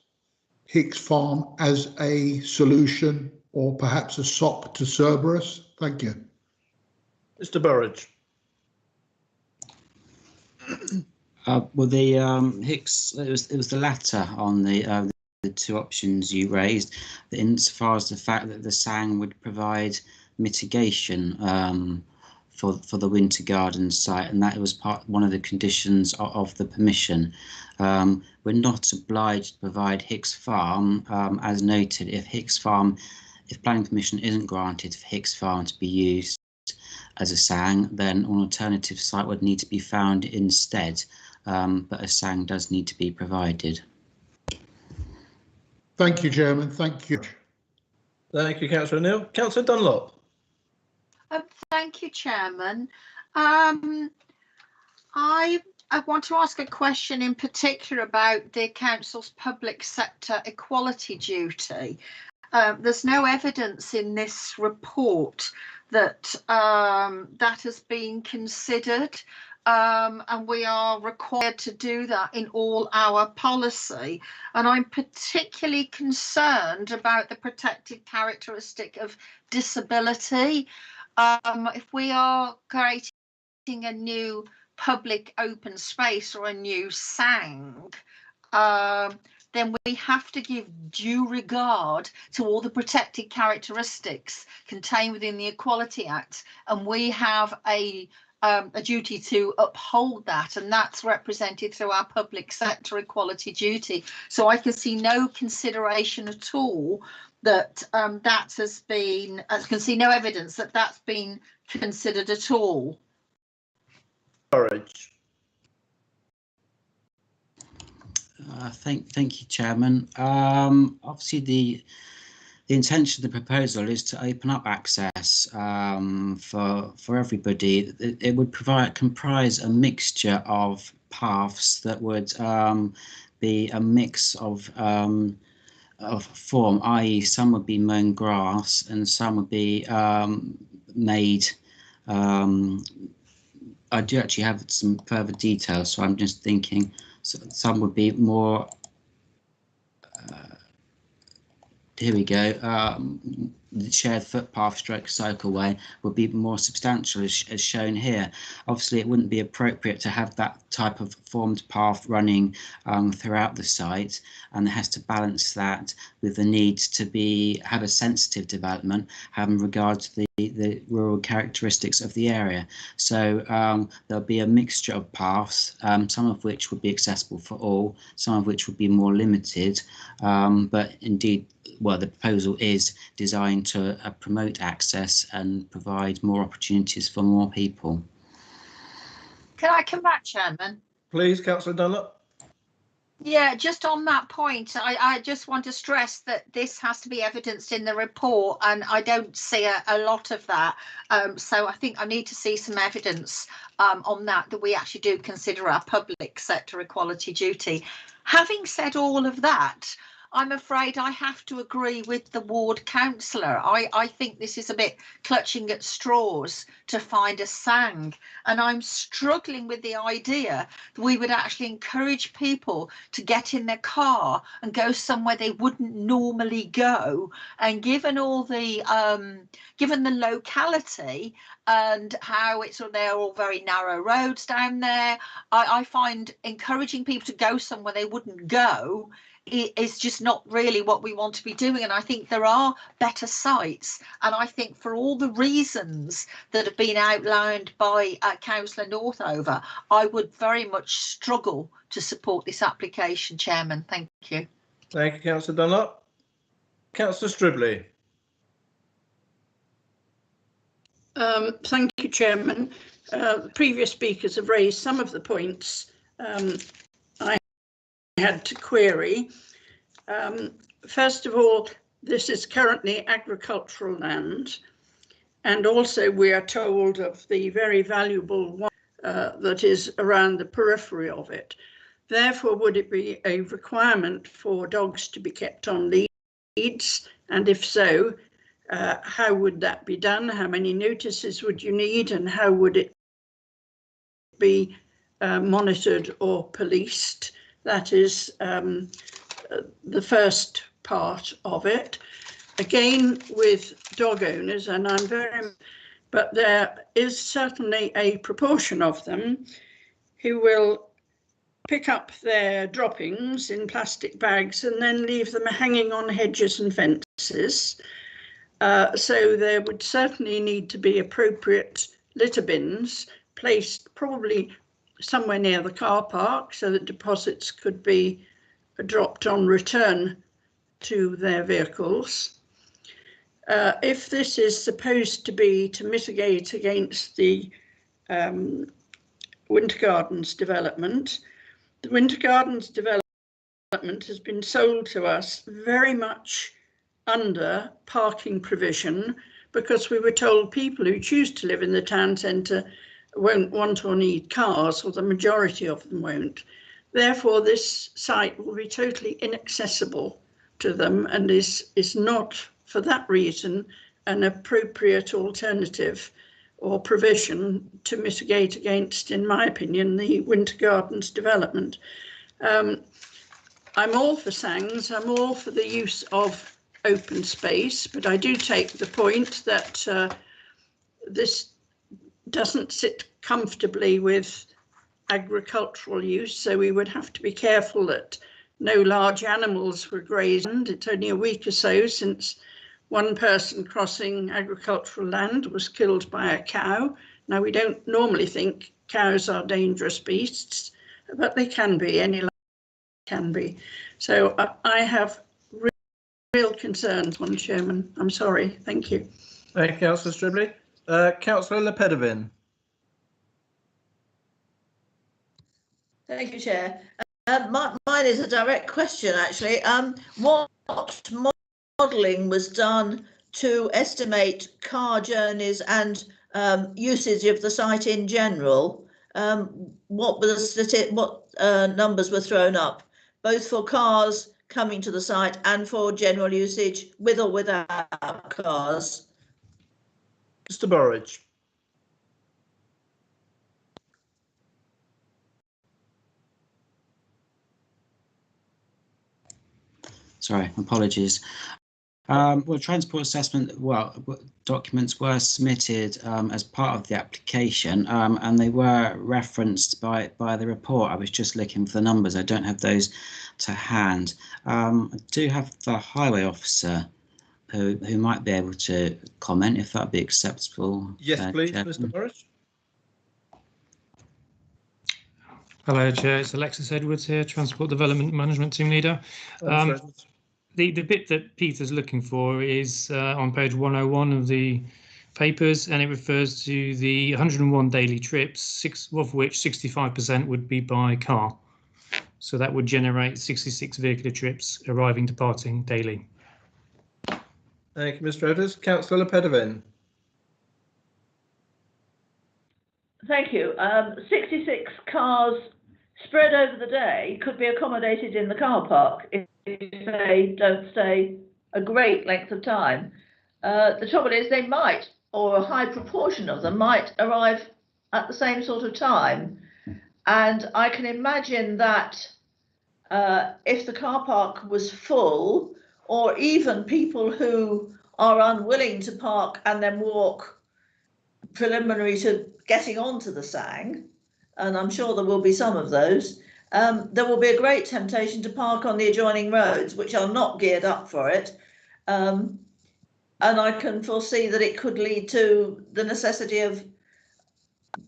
Hicks Farm as a solution or perhaps a SOP to Cerberus? Thank you. Mr. Burridge. Well, the Hicks, it was the latter on the two options you raised, insofar as the fact that the SANG would provide mitigation for the Winter Gardens site, and that was one of the conditions of the permission. We're not obliged to provide Hicks Farm, as noted. If planning permission isn't granted for Hicks Farm to be used as a SANG, then an alternative site would need to be found instead, but a SANG does need to be provided. Thank you, Chairman. Thank you. Thank you, Councillor O'Neill. Councillor Dunlop. Thank you, Chairman. I want to ask a question in particular about the council's public sector equality duty. There's no evidence in this report that that has been considered, and we are required to do that in all our policy. And I'm particularly concerned about the protected characteristic of disability. If we are creating a new public open space or a new SANG, then we have to give due regard to all the protected characteristics contained within the Equality Act. And we have a a duty to uphold that, and that's represented through our public sector equality duty. So I can see no consideration at all that that has been, I can see no evidence that that's been considered at all. Courage. Thank you, Chairman. Obviously, the intention of the proposal is to open up access for everybody. It would comprise a mixture of paths that would be a mix of form, i.e. some would be mown grass and some would be made. I do actually have some further details, so I'm just thinking some would be more. Here we go. The shared footpath stroke cycleway would be more substantial as shown here. Obviously, it wouldn't be appropriate to have that type of formed path running throughout the site, and it has to balance that with the need to have a sensitive development, having regard to the rural characteristics of the area. So there'll be a mixture of paths, some of which would be accessible for all, some of which would be more limited, but indeed, well, the proposal is designed to promote access and provide more opportunities for more people. Can I come back, Chairman? Please, Councillor Dunlop. Yeah, just on that point, I just want to stress that this has to be evidenced in the report, and I don't see a lot of that. So I think I need to see some evidence on that we actually do consider our public sector equality duty. Having said all of that, I'm afraid I have to agree with the ward councillor. I think this is a bit clutching at straws to find a sang, and I'm struggling with the idea that we would actually encourage people to get in their car and go somewhere they wouldn't normally go. And given all the given the locality and how it's they're all very narrow roads down there, I find encouraging people to go somewhere they wouldn't go is just not really what we want to be doing. And I think there are better sites, and I think for all the reasons that have been outlined by Councillor Northover, I would very much struggle to support this application, Chairman. Thank you. Thank you, Councillor Dunlop. Councillor Stribley. Thank you, Chairman. Previous speakers have raised some of the points I had to query. First of all, this is currently agricultural land, and also we are told of the very valuable one that is around the periphery of it. Therefore, would it be a requirement for dogs to be kept on leads? And if so, how would that be done? How many notices would you need, and how would it be monitored or policed? That is the first part of it. Again, with dog owners, and but there is certainly a proportion of them who will pick up their droppings in plastic bags and then leave them hanging on hedges and fences. So there would certainly need to be appropriate litter bins placed probably somewhere near the car park so that deposits could be dropped on return to their vehicles. If this is supposed to be to mitigate against the Winter Gardens development, the Winter Gardens development has been sold to us very much under parking provision, because we were told people who choose to live in the town centre won't want or need cars, or the majority of them won't. Therefore, this site will be totally inaccessible to them, and is not, for that reason, an appropriate alternative or provision to mitigate against, in my opinion, the Winter Gardens development. I'm all for sangs, I'm all for the use of open space, but I do take the point that this doesn't sit comfortably with agricultural use, so we would have to be careful that no large animals were grazed. It's only a week or so since one person crossing agricultural land was killed by a cow Now, we don't normally think cows are dangerous beasts, but they can be, any can be. So I have real concerns, Madam Chairman. I'm sorry. Thank you. Thank you, Councillor Stribley. Councillor Lepedevin. Thank you, Chair. Mine is a direct question, actually. What modelling was done to estimate car journeys and usage of the site in general? What numbers were thrown up, both for cars coming to the site and for general usage with or without cars? Mr. Burridge. Sorry, apologies. Well, transport assessment, documents were submitted as part of the application, and they were referenced by the report. I was just looking for the numbers. I don't have those to hand. I do have the highway officer who might be able to comment, if that'd be acceptable. Yes, please, Chairman. Mr. Burridge. Hello, Chair. It's Alexis Edwards here, Transport Development Management Team Leader. The bit that Peter's looking for is on page 101 of the papers, and it refers to the 101 daily trips, 6 of which 65% would be by car. So that would generate 66 vehicular trips arriving, departing daily. Thank you, Mr. Edwards. Councillor Lepedevin. Thank you. 66 cars spread over the day could be accommodated in the car park if they don't stay a great length of time. The trouble is they might, or a high proportion of them might arrive at the same sort of time. And I can imagine that if the car park was full, or even people who are unwilling to park and then walk preliminary to getting onto the Sang, and I'm sure there will be some of those, there will be a great temptation to park on the adjoining roads, which are not geared up for it. And I can foresee that it could lead to the necessity of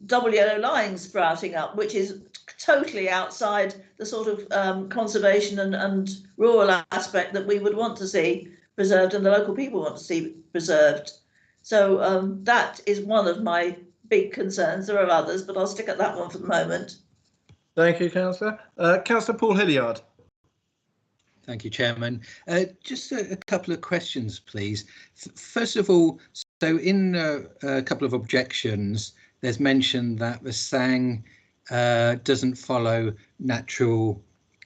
double yellow lines sprouting up, which is totally outside the sort of conservation and rural aspect that we would want to see preserved and the local people want to see preserved. So that is one of my big concerns. There are others, but I'll stick at that one for the moment. Thank you, Councillor. Councillor Paul Hilliard. Thank you, Chairman. Just a couple of questions, please. First of all, so in a couple of objections, there's mention that the Sang doesn't follow Natural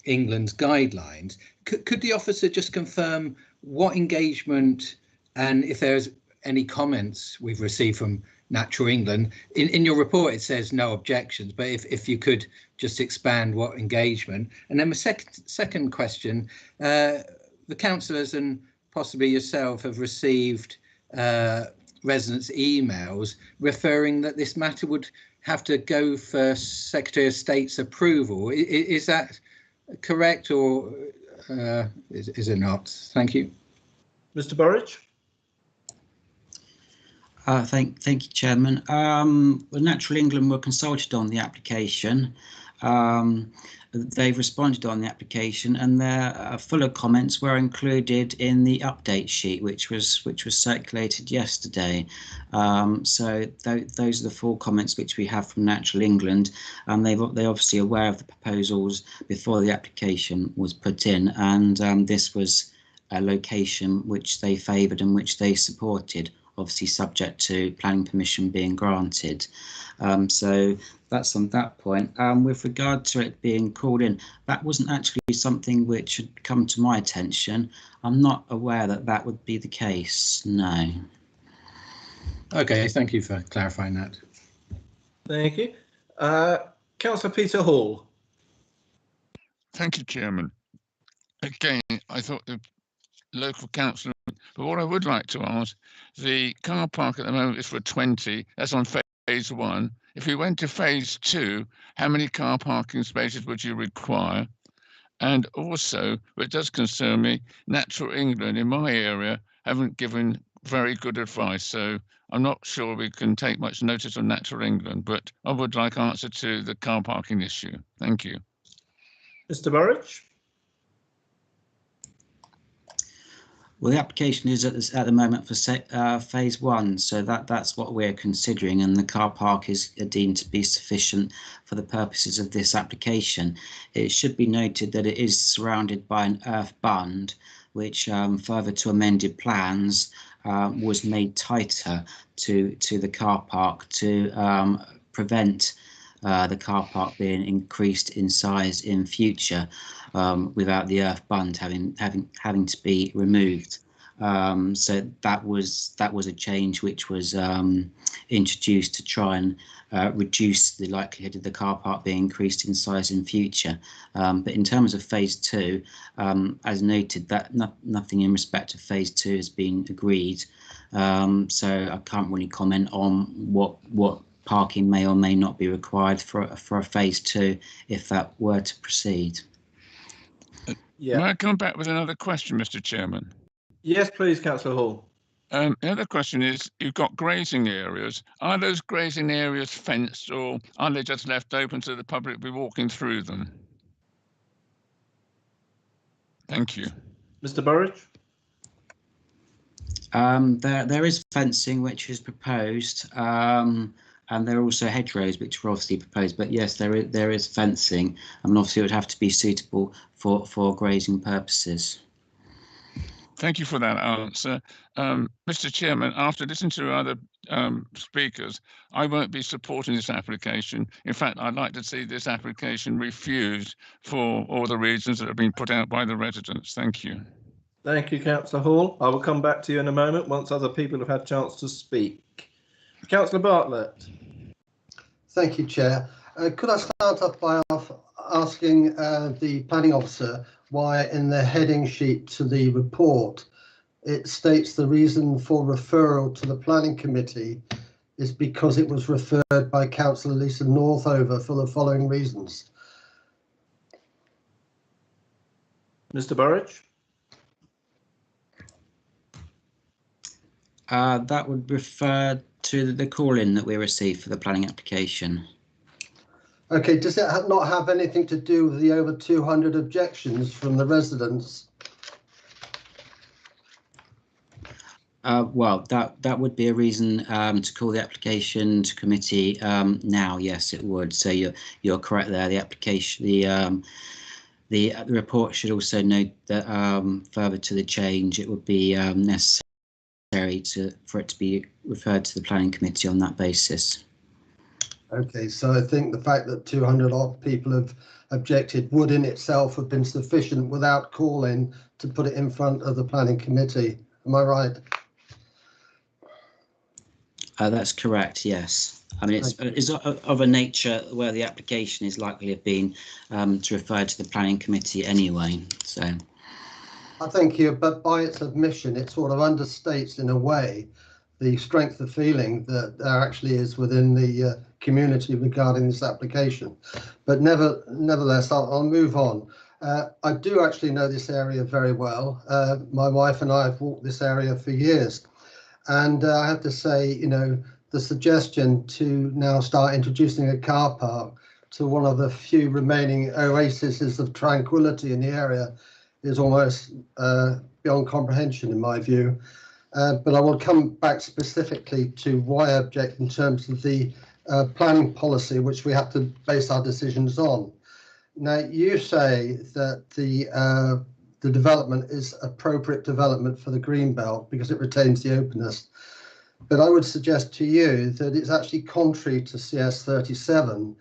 England's guidelines. Could the officer just confirm what engagement and if there's any comments we've received from Natural England? In your report it says no objections, but if you could just expand what engagement. And then the second question, the councillors and possibly yourself have received residents' emails referring that this matter would have to go for Secretary of State's approval. Is that correct, or is it not? Thank you. Mr. Burridge. Thank you, Chairman. Natural England were consulted on the application. They've responded on the application, and their fuller comments were included in the update sheet, which was circulated yesterday. So those are the full comments which we have from Natural England, and they're obviously aware of the proposals before the application was put in, and this was a location which they favoured and which they supported, obviously subject to planning permission being granted. So that's on that point. With regard to it being called in, that wasn't actually something which had come to my attention. I'm not aware that that would be the case, no. Okay, thank you for clarifying that. Thank you. Councillor Peter Hall. Thank you, Chairman. Again, I thought the local council, but what I would like to ask, the car park at the moment is for 20, that's on phase 1. If we went to phase 2, how many car parking spaces would you require? And also, it does concern me, Natural England in my area haven't given very good advice. So I'm not sure we can take much notice of Natural England, but I would like answer to the car parking issue. Thank you. Mr. Burridge? Well, the application is at the moment for phase one, so that's what we're considering, and the car park is deemed to be sufficient for the purposes of this application. It should be noted that it is surrounded by an earth bund, which further to amended plans was made tighter to the car park to prevent the car park being increased in size in future without the earth bund having to be removed. So that was a change which was introduced to try and reduce the likelihood of the car park being increased in size in future. But in terms of phase two, as noted, that nothing in respect of phase two has been agreed. So I can't really comment on what parking may or may not be required for a phase two if that were to proceed. Yeah. May I come back with another question, Mr. Chairman? Yes, please, Councillor Hall. The other question is, you've got grazing areas. Are those grazing areas fenced, or are they just left open so the public will be walking through them? Thank you. Mr. Burridge? There is fencing which is proposed, and there are also hedgerows which were obviously proposed. But yes, there is fencing, and obviously it would have to be suitable for grazing purposes. Thank you for that answer. Mr. Chairman, after listening to other speakers, I won't be supporting this application. In fact, I'd like to see this application refused for all the reasons that have been put out by the residents. Thank you. Thank you, Councillor Hall. I will come back to you in a moment once other people have had a chance to speak. Councillor Bartlett. Thank you, Chair. Could I start off by asking the planning officer why in the heading sheet to the report it states the reason for referral to the planning committee is because it was referred by Councillor Lisa Northover for the following reasons. Mr. Burridge? That would refer to the call-in that we received for the planning application. Okay, does it not have anything to do with the over 200 objections from the residents? Well, that would be a reason to call the application to committee now. Yes, it would. So you're correct there. The application, the report should also note that further to the change, it would be necessary for it to be referred to the planning committee on that basis. Okay, so I think the fact that 200 odd people have objected would in itself have been sufficient without calling to put it in front of the planning committee. Am I right? That's correct, yes. I mean, it's of a nature where the application is likely to have been to refer to the planning committee anyway, so. I thank you, but by its admission, it sort of understates in a way the strength of feeling that there actually is within the community regarding this application. But nevertheless, I'll move on. I do actually know this area very well. My wife and I have walked this area for years. And I have to say, you know, the suggestion to now start introducing a car park to one of the few remaining oases of tranquility in the area is almost beyond comprehension in my view. But I will come back specifically to why I object in terms of the planning policy, which we have to base our decisions on. Now, you say that the development is appropriate development for the green belt because it retains the openness. But I would suggest to you that it's actually contrary to CS 37,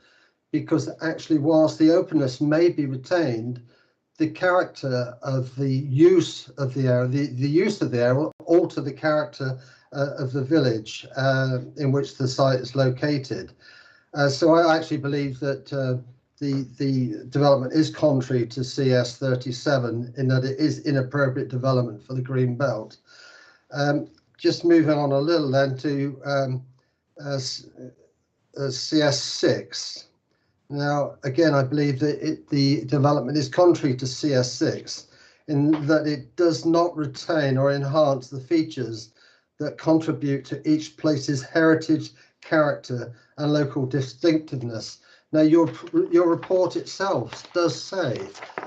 because actually whilst the openness may be retained, the character of the use of the area, the use of the area will alter the character of the village in which the site is located. So I actually believe that the development is contrary to CS 37 in that it is inappropriate development for the green belt. Just moving on a little then to CS 6. Now, again, I believe that the development is contrary to CS6 in that it does not retain or enhance the features that contribute to each place's heritage, character and local distinctiveness. Now, your report itself does say,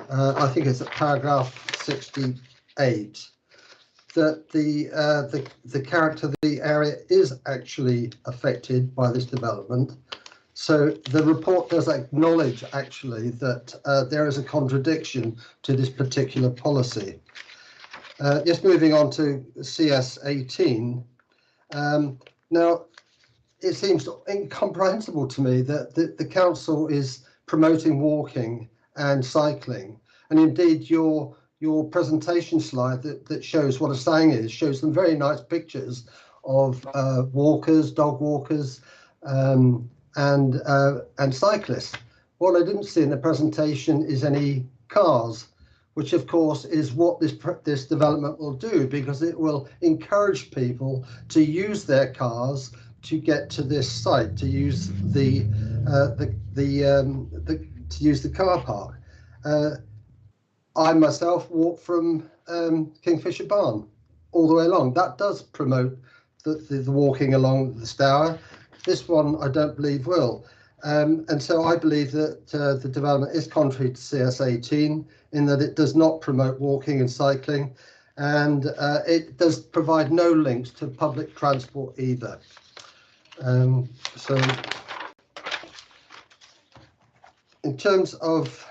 I think it's at paragraph 68, that the character of the area is actually affected by this development. So the report does acknowledge actually that there is a contradiction to this particular policy. Just moving on to CS 18. Now, it seems incomprehensible to me that the council is promoting walking and cycling, and indeed your presentation slide that shows what a saying is shows some very nice pictures of walkers, dog walkers, and cyclists. What I didn't see in the presentation is any cars, which of course is what this development will do, because it will encourage people to use their cars to get to this site, to use the car park. I myself walk from Kingfisher Barn all the way along. That does promote the walking along the Stour. This one I don't believe will. And so I believe that the development is contrary to CS 18 in that it does not promote walking and cycling, and it does provide no links to public transport either. So in terms of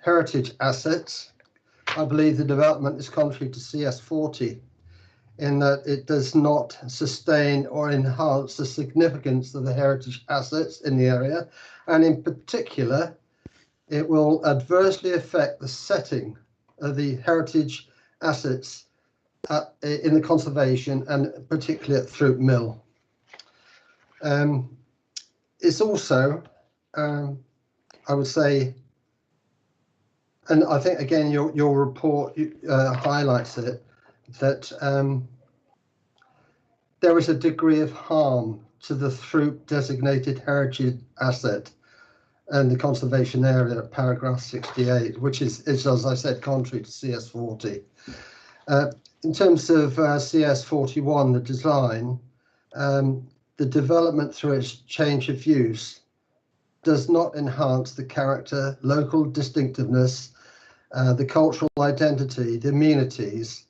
heritage assets, I believe the development is contrary to CS 40 in that it does not sustain or enhance the significance of the heritage assets in the area, and in particular, it will adversely affect the setting of the heritage assets in the conservation, and particularly at Throop Mill. It's also, I would say, and I think again your report highlights it, that there is a degree of harm to the Throop designated heritage asset and the conservation area at paragraph 68, which is, as I said, contrary to CS 40. In terms of CS 41, the design, the development through its change of use does not enhance the character, local distinctiveness, the cultural identity, the amenities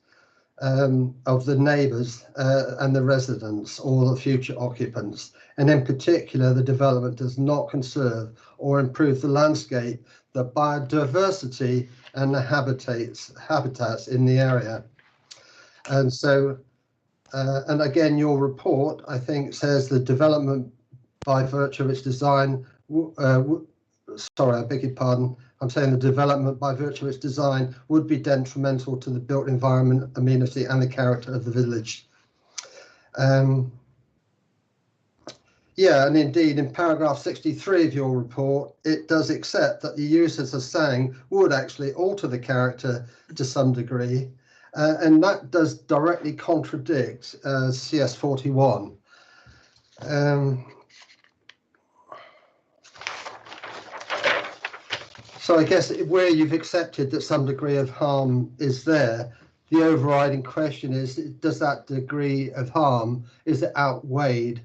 of the neighbours and the residents or the future occupants. And in particular, the development does not conserve or improve the landscape, the biodiversity and the habitats in the area. And so, and again, your report, I think, says the development by virtue of its design, sorry, I beg your pardon, I'm saying the development by virtue of its design would be detrimental to the built environment, amenity and the character of the village. Yeah, and indeed in paragraph 63 of your report, it does accept that the use as a saying would actually alter the character to some degree. And that does directly contradict CS 41. So I guess where you've accepted that some degree of harm is there, the overriding question is, does that degree of harm, is it outweighed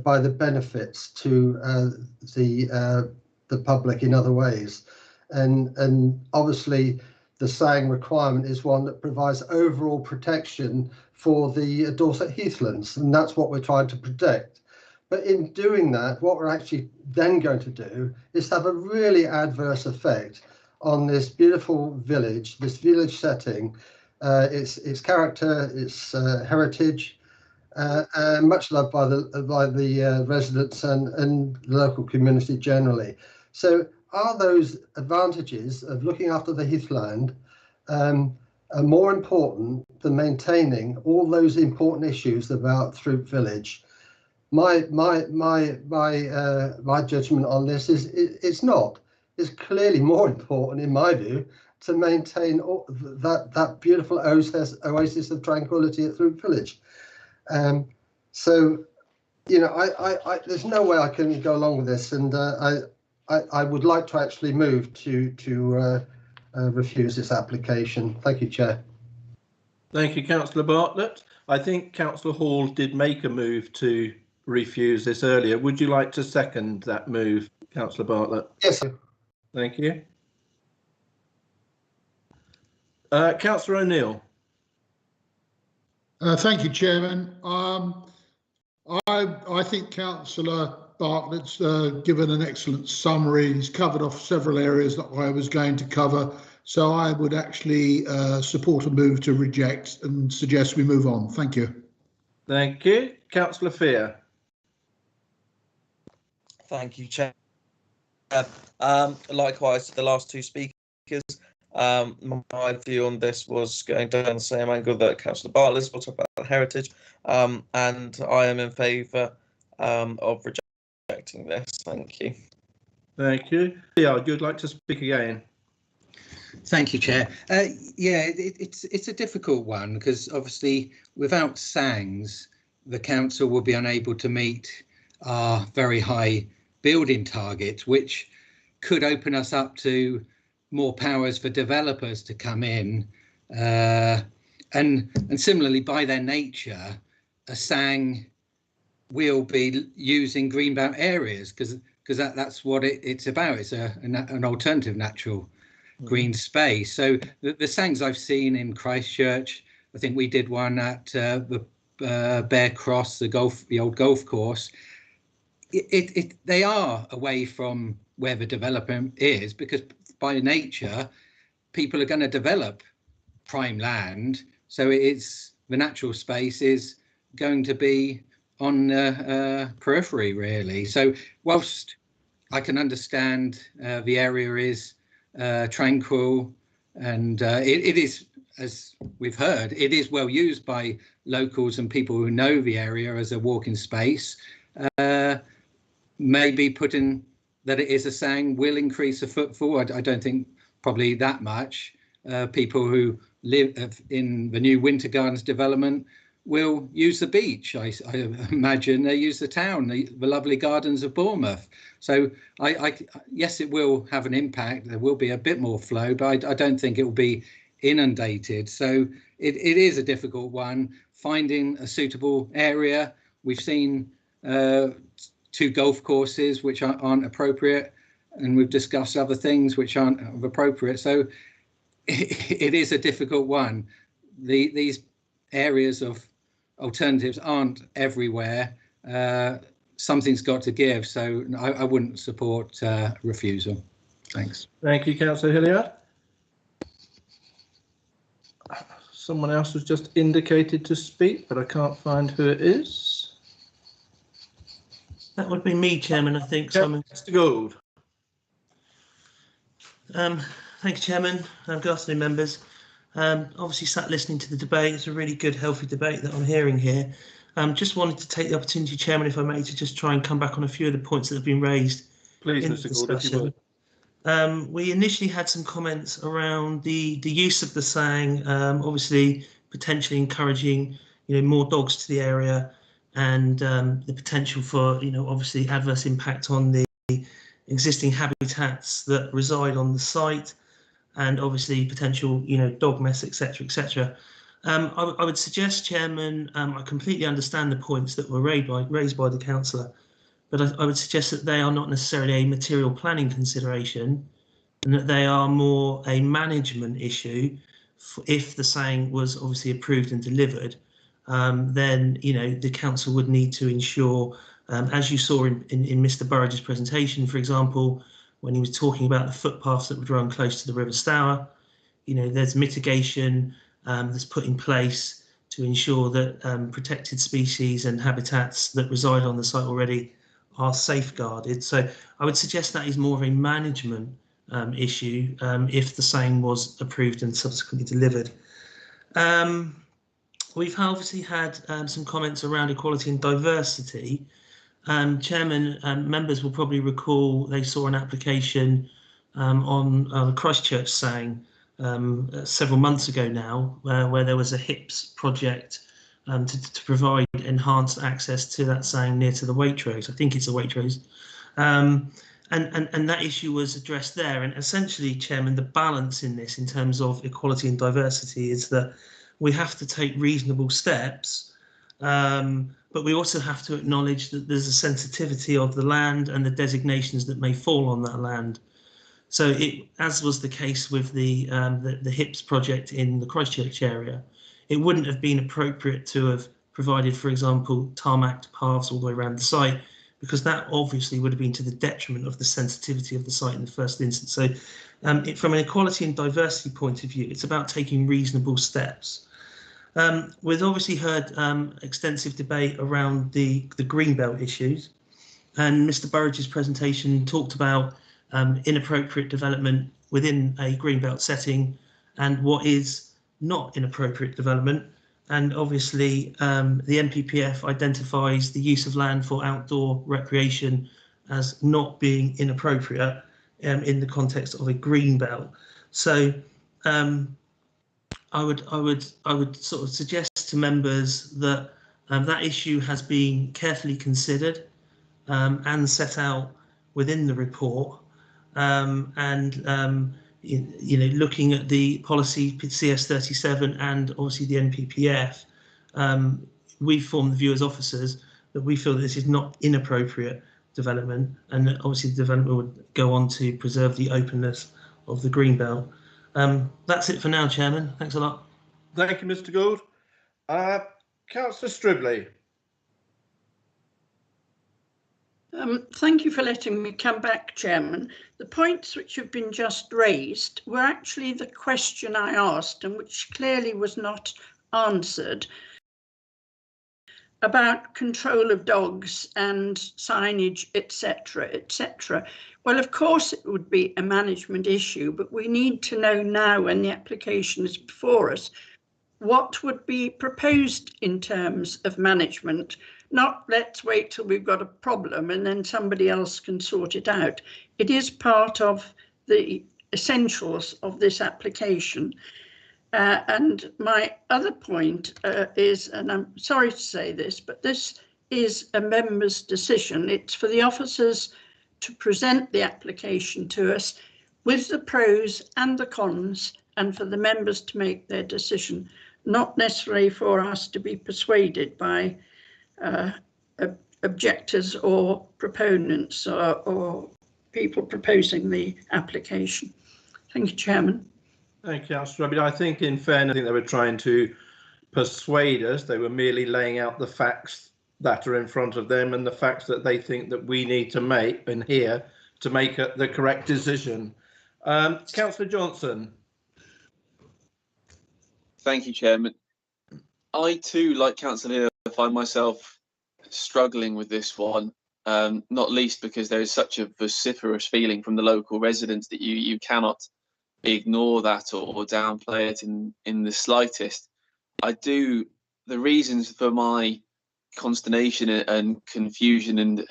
by the benefits to the public in other ways? And obviously the saying requirement is one that provides overall protection for the Dorset heathlands, and that's what we're trying to protect. But in doing that, what we're actually then going to do is have a really adverse effect on this beautiful village, this village setting, its character, its heritage, and much loved by the residents and the local community generally. So are those advantages of looking after the heathland are more important than maintaining all those important issues about Throop Village? My judgment on this is it's not. It's clearly more important, in my view, to maintain that beautiful oasis of tranquility at Throop Village. So, you know, there's no way I can go along with this, and I would like to actually move to refuse this application. Thank you, Chair. Thank you, Councillor Bartlett. I think Councillor Hall did make a move to refuse this earlier. Would you like to second that move, Councillor Bartlett? Yes. Thank you. Councillor O'Neill. Thank you, Chairman. I think Councillor Bartlett's given an excellent summary. He's covered off several areas that I was going to cover. So I would actually support a move to reject and suggest we move on. Thank you. Thank you. Councillor Fear. Thank you, Chair. Likewise to the last two speakers, my view on this was going down the same angle that Councillor Bartlett's. We'll talk about heritage, and I am in favour of rejecting this. Thank you. Thank you. Yeah, you'd like to speak again? Thank you, Chair. Yeah, it's a difficult one because obviously without SANGs, the council will be unable to meet our very high building targets, which could open us up to more powers for developers to come in. And similarly, by their nature, a SANG will be using greenbelt areas because that's what it's about. It's an alternative natural green space. So the SANGs I've seen in Christchurch, I think we did one at the Bear Cross, the old golf course. They are away from where the developer is because by nature, people are going to develop prime land. So it's the natural space is going to be on periphery, really. So whilst I can understand the area is tranquil and it is, as we've heard, it is well used by locals and people who know the area as a walking space. Maybe putting that it is a SANG will increase the footfall. I don't think probably that much. People who live in the new Winter Gardens development will use the beach. I imagine they use the town, the lovely gardens of Bournemouth. So yes, it will have an impact. There will be a bit more flow, but I don't think it will be inundated. So it is a difficult one, finding a suitable area. We've seen 2 golf courses which aren't appropriate, and we've discussed other things which aren't appropriate. So it is a difficult one. These areas of alternatives aren't everywhere. Something's got to give, so I wouldn't support refusal. Thanks. Thank you, Councillor Hilliard. Someone else has just indicated to speak, but I can't find who it is. That would be me, Chairman, I think. Simon. Mr. Gould. Thank you, Chairman. Good afternoon, members. Obviously sat listening to the debate. It's a really good, healthy debate that I'm hearing here. Just wanted to take the opportunity, Chairman, if I may, to just try and come back on a few of the points that have been raised. Please, Mr. Gould, if you would. We initially had some comments around the use of the SANG, obviously potentially encouraging, more dogs to the area, and the potential for, obviously adverse impact on the existing habitats that reside on the site, and obviously potential, dog mess, etc., etc. I would suggest, Chairman, I completely understand the points that were raised by the councillor, but I would suggest that they are not necessarily a material planning consideration, and that they are more a management issue. If the SANG was obviously approved and delivered, then the council would need to ensure, as you saw in Mr. Burridge's presentation, for example, when he was talking about the footpaths that would run close to the River Stour, there's mitigation that's put in place to ensure that protected species and habitats that reside on the site already are safeguarded. So I would suggest that is more of a management issue if the SANG was approved and subsequently delivered. We've obviously had some comments around equality and diversity. Chairman, members will probably recall they saw an application on Christchurch SANG several months ago now, where there was a HIPS project to provide enhanced access to that SANG near to the Waitrose. I think it's the Waitrose. And that issue was addressed there. And essentially, Chairman, the balance in this in terms of equality and diversity is that we have to take reasonable steps, but we also have to acknowledge that there's a sensitivity of the land and the designations that may fall on that land. So as was the case with the HIPS project in the Christchurch area, it wouldn't have been appropriate to have provided, for example, tarmacked paths all the way around the site, because that obviously would have been to the detriment of the sensitivity of the site in the first instance. So from an equality and diversity point of view, it's about taking reasonable steps. We've obviously heard extensive debate around the greenbelt issues, and Mr. Burridge's presentation talked about inappropriate development within a greenbelt setting and what is not inappropriate development. And obviously the NPPF identifies the use of land for outdoor recreation as not being inappropriate in the context of a greenbelt. So I would sort of suggest to members that that issue has been carefully considered and set out within the report, you know, looking at the policy CS37 and obviously the NPPF, we formed the view as officers that we feel that this is not inappropriate development, and that obviously the development would go on to preserve the openness of the greenbelt. That's it for now, Chairman. Thanks a lot. Thank you, Mr. Gould. Councillor Stribley. Thank you for letting me come back, Chairman. The points which have been just raised were actually the question I asked, and which clearly was not answered, about control of dogs and signage, etc., etc. Well, of course it would be a management issue, but we need to know now, when the application is before us, what would be proposed in terms of management. Not let's wait till we've got a problem and then somebody else can sort it out. It is part of the essentials of this application. And my other point is, and I'm sorry to say this, but this is a member's decision. It's for the officers to present the application to us with the pros and the cons, and for the members to make their decision, not necessarily for us to be persuaded by objectors or proponents or people proposing the application. Thank you, Chairman. Thank you, Councillor. I mean, I think in fairness, I think they were trying to persuade us. They were merely laying out the facts that are in front of them and the facts that they think that we need to make and hear to make the correct decision. Councillor Johnson. Thank you, Chairman. I too, like Councillor Hill, find myself struggling with this one, not least because there is such a vociferous feeling from the local residents that you cannot ignore that or downplay it in the slightest. The reasons for my consternation and confusion and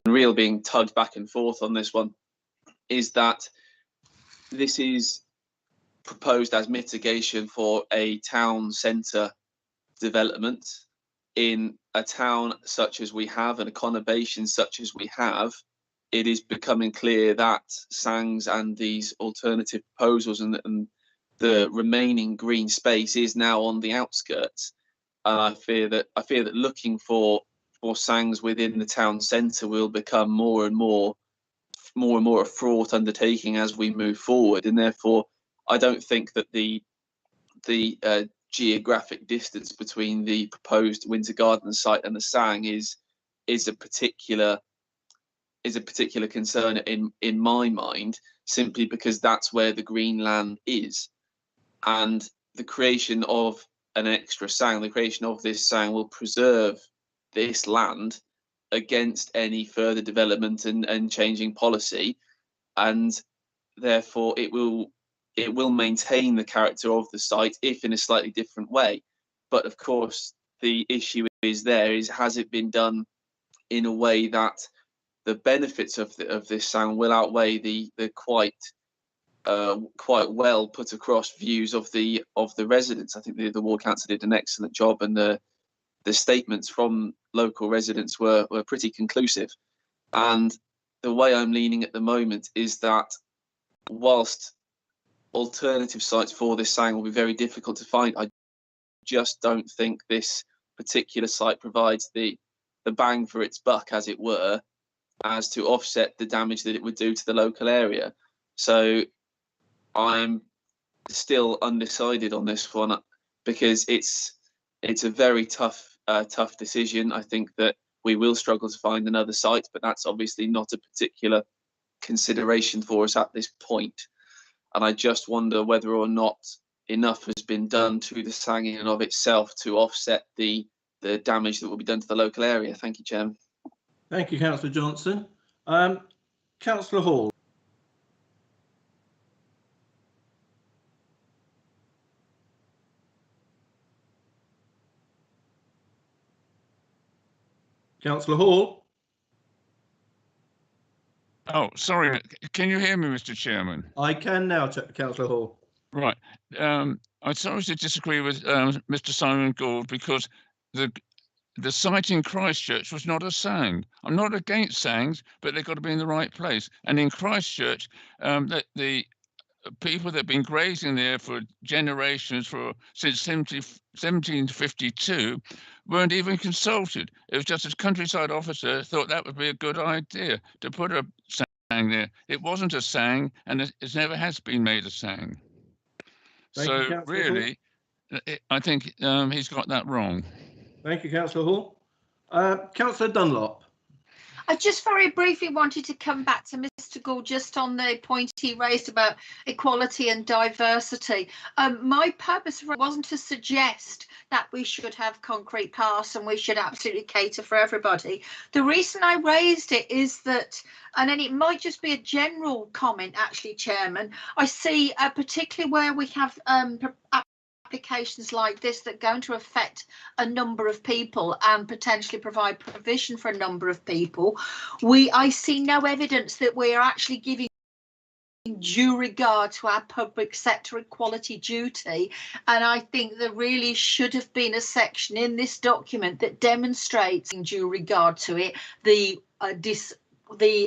real being tugged back and forth on this one is that this is proposed as mitigation for a town centre development. In a town such as we have and a conurbation such as we have, it is becoming clear that SANGs and these alternative proposals and the remaining green space is now on the outskirts. And I fear that looking for SANGs within the town centre will become more and more a fraught undertaking as we move forward. And therefore, I don't think that the geographic distance between the proposed Winter Garden site and the SANG is a particular concern in my mind, simply because that's where the green land is, and the creation of an extra SANG, the creation of this SANG will preserve this land against any further development and changing policy, and therefore it will maintain the character of the site, if in a slightly different way. But of course, the issue is has it been done in a way that the benefits of this SANG will outweigh the quite well put across views of the residents. I think the ward council did an excellent job, and the statements from local residents were pretty conclusive. And the way I'm leaning at the moment is that whilst alternative sites for this SANG will be very difficult to find, I just don't think this particular site provides the bang for its buck, as it were, as to offset the damage that it would do to the local area. So I'm still undecided on this one, because it's a very tough decision. I think that we will struggle to find another site, but that's obviously not a particular consideration for us at this point. And I just wonder whether or not enough has been done to the Sang in and of itself to offset the damage that will be done to the local area. Thank you, Chairman. Thank you, Councillor Johnson. Councillor Hall. Councillor Hall. Oh, sorry. Can you hear me, Mr. Chairman? I can now, Councillor Hall. Right. I'm sorry to disagree with Mr. Simon Gould, because the site in Christchurch was not a Sang. I'm not against Sangs, but they've got to be in the right place. And in Christchurch, the people that have been grazing there for generations, since 1752, weren't even consulted. It was just a countryside officer thought that would be a good idea to put a Sang there. It wasn't a Sang, and it never has been made a Sang. So really, I think he's got that wrong. Thank you, Councillor Hall. Councillor Dunlop. I just very briefly wanted to come back to Mr. Gould just on the point he raised about equality and diversity. My purpose wasn't to suggest that we should have concrete paths and we should absolutely cater for everybody. The reason I raised it is that, and then it might just be a general comment actually, Chairman, I see particularly where we have applications like this that are going to affect a number of people and potentially provide provision for a number of people, I see no evidence that we are actually giving due regard to our public sector equality duty. And I think there really should have been a section in this document that demonstrates in due regard to it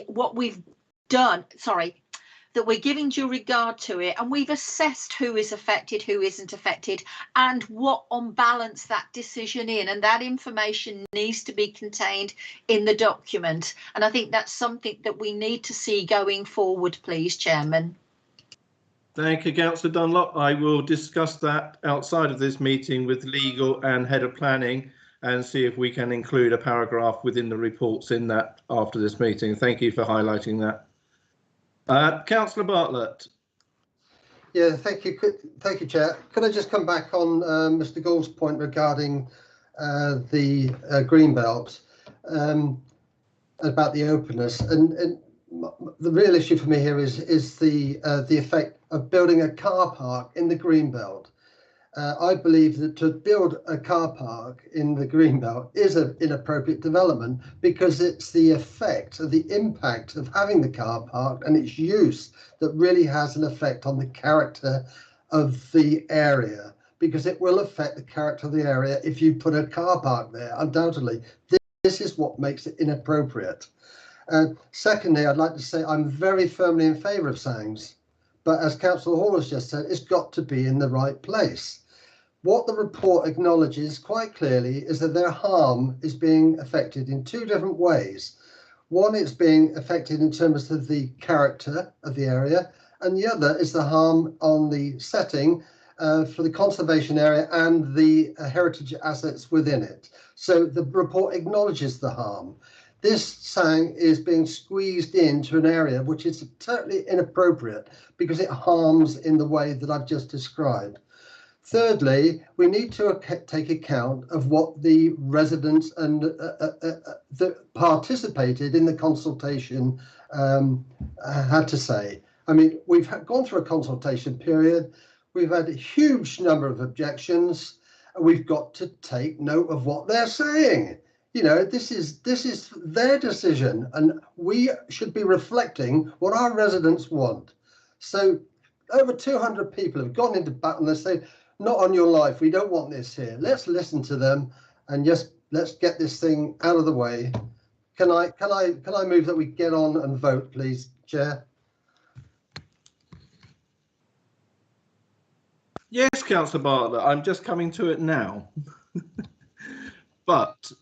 what we've done, that we're giving due regard to it, and we've assessed who is affected, who isn't affected, and what on balance that decision in, and that information needs to be contained in the document. And I think that's something that we need to see going forward, please, Chairman. Thank you, Councillor Dunlop. I will discuss that outside of this meeting with legal and head of planning and see if we can include a paragraph within the reports in that after this meeting. Thank you for highlighting that. Councillor Bartlett. Yeah, thank you, Chair. Could I just come back on Mr. Gould's point regarding the greenbelt about the openness, and the real issue for me here is the effect of building a car park in the greenbelt. I believe that to build a car park in the greenbelt is an inappropriate development, because it's the effect of the impact of having the car park and its use that really has an effect on the character of the area, because it will affect the character of the area if you put a car park there, undoubtedly. This is what makes it inappropriate. Secondly, I'd like to say I'm very firmly in favour of Sangs, but as Councillor Hall has just said, it's got to be in the right place. What the report acknowledges quite clearly is that their harm is being affected in two different ways. One, it's being affected in terms of the character of the area, and the other is the harm on the setting for the conservation area and the heritage assets within it. So the report acknowledges the harm. This Sang is being squeezed into an area which is totally inappropriate because it harms in the way that I've just described. Thirdly, we need to take account of what the residents and that participated in the consultation had to say. I mean, we've gone through a consultation period. We've had a huge number of objections. We've got to take note of what they're saying. You know, this is their decision, and we should be reflecting what our residents want. So over 200 people have gone into battle and they say, not on your life, we don't want this here. Let's listen to them and just let's get this thing out of the way. Can I move that we get on and vote, please, Chair? Yes, Councillor Bartlett, I'm just coming to it now. But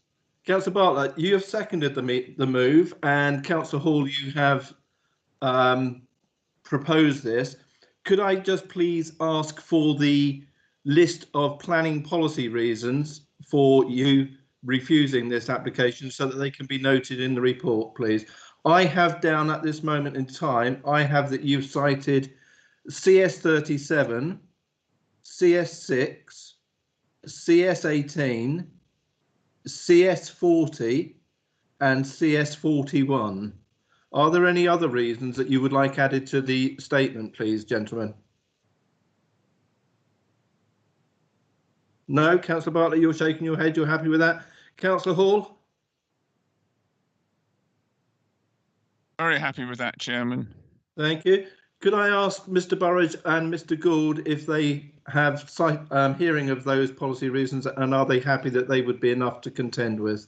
Councillor Bartlett, you have seconded the move, and Councillor Hall, you have proposed this. Could I just please ask for the list of planning policy reasons for you refusing this application so that they can be noted in the report, please? I have down at this moment in time, I have that you've cited CS37, CS6, CS18, CS40 and CS41. Are there any other reasons that you would like added to the statement, please, gentlemen? No, Councillor Bartlett, you're shaking your head. You're happy with that? Councillor Hall? Very happy with that, Chairman. Thank you. Could I ask Mr. Burridge and Mr. Gould if they have hearing of those policy reasons, and are they happy that they would be enough to contend with?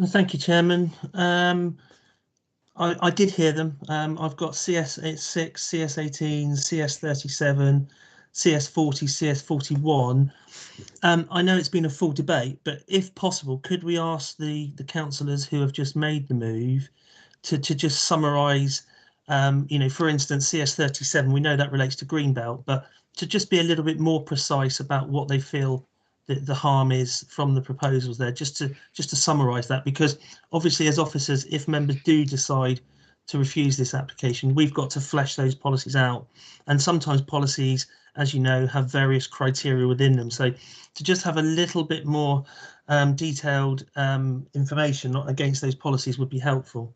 Thank you, Chairman. I did hear them. I've got CS6, CS18, CS37, CS40, CS41. I know it's been a full debate, but if possible, could we ask the councillors who have just made the move to just summarise, for instance, CS37, we know that relates to Greenbelt, but to just be a little bit more precise about what they feel the harm is from the proposals there, just to summarise that, because obviously as officers, if members do decide to refuse this application, we've got to flesh those policies out, and sometimes policies, as you know, have various criteria within them. So to just have a little bit more detailed information against those policies would be helpful.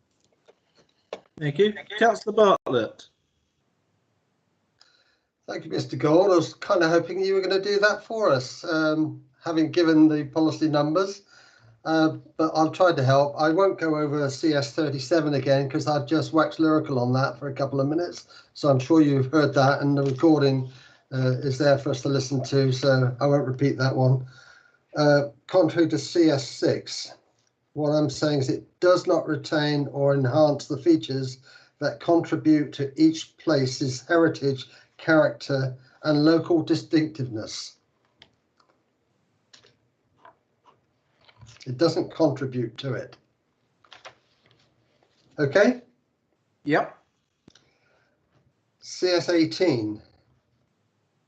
Thank you. Councillor Bartlett. Thank you, Mr. Gould. I was kind of hoping you were going to do that for us, having given the policy numbers, but I'll try to help. I won't go over CS37 again because I just waxed lyrical on that for a couple of minutes. So I'm sure you've heard that, and the recording is there for us to listen to, so I won't repeat that one. Contrary to CS6, what I'm saying is it does not retain or enhance the features that contribute to each place's heritage, character and local distinctiveness. It doesn't contribute to it. Okay? Yep. CS18.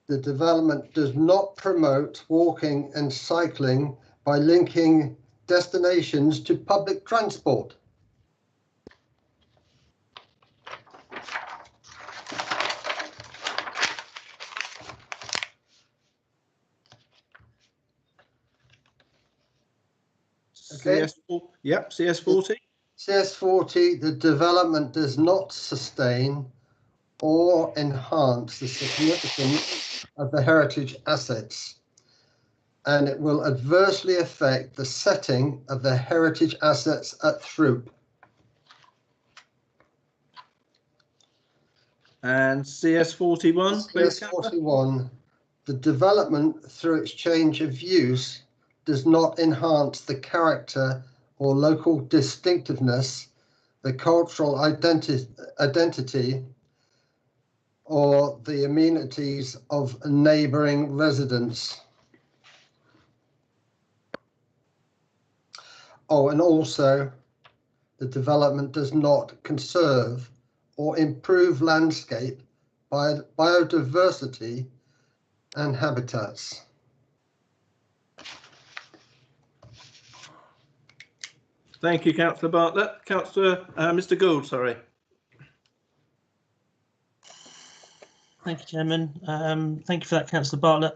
The development does not promote walking and cycling by linking destinations to public transport. Okay. Yep, CS40. CS40, the development does not sustain or enhance the significance of the heritage assets, and it will adversely affect the setting of the heritage assets at Throop. And CS41, please. CS41, the development through its change of use does not enhance the character or local distinctiveness, the cultural identity, or the amenities of neighbouring residents. Oh, and also the development does not conserve or improve landscape, biodiversity and habitats. Thank you, Councillor Bartlett. Mr. Gould, sorry. Thank you, Chairman. Thank you for that, Councillor Bartlett.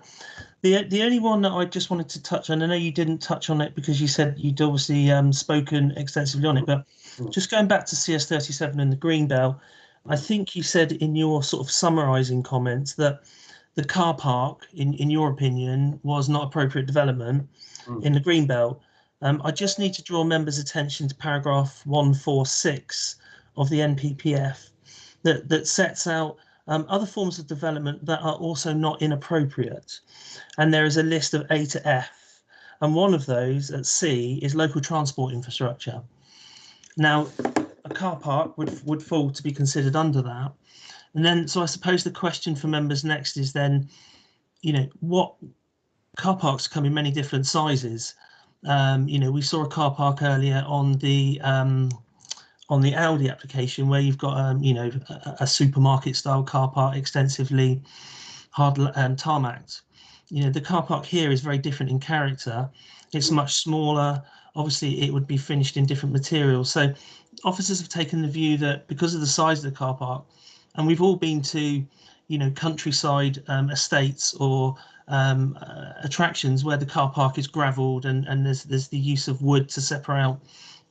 The only one that I just wanted to touch on, I know you didn't touch on it because you said you'd obviously spoken extensively on it, but just going back to CS37 and the Greenbelt, I think you said in your sort of summarising comments that the car park, in your opinion, was not appropriate development in the Greenbelt. I just need to draw members' attention to paragraph 146 of the NPPF that sets out other forms of development that are also not inappropriate. And there is a list of A to F. And one of those at C is local transport infrastructure. Now, a car park would fall to be considered under that. And then, so I suppose the question for members next is then, you know, what car parks come in many different sizes. You know, we saw a car park earlier on the Audi application where you've got, you know, a supermarket style car park extensively hard tarmacked. You know, the car park here is very different in character. It's much smaller. Obviously, it would be finished in different materials. So officers have taken the view that because of the size of the car park, and we've all been to, you know, countryside estates or attractions where the car park is gravelled and there's the use of wood to separate out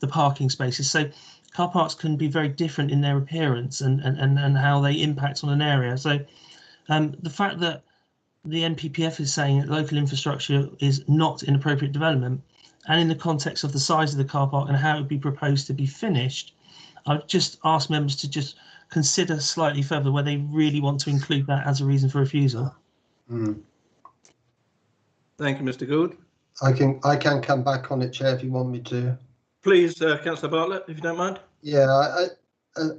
the parking spaces. So car parks can be very different in their appearance and how they impact on an area. So the fact that the NPPF is saying that local infrastructure is not inappropriate development, and in the context of the size of the car park and how it would be proposed to be finished, I'd just ask members to just consider slightly further whether they really want to include that as a reason for refusal. Thank you, Mr. Gould. I can come back on it, Chair, if you want me to. Please, Councillor Bartlett, if you don't mind. Yeah,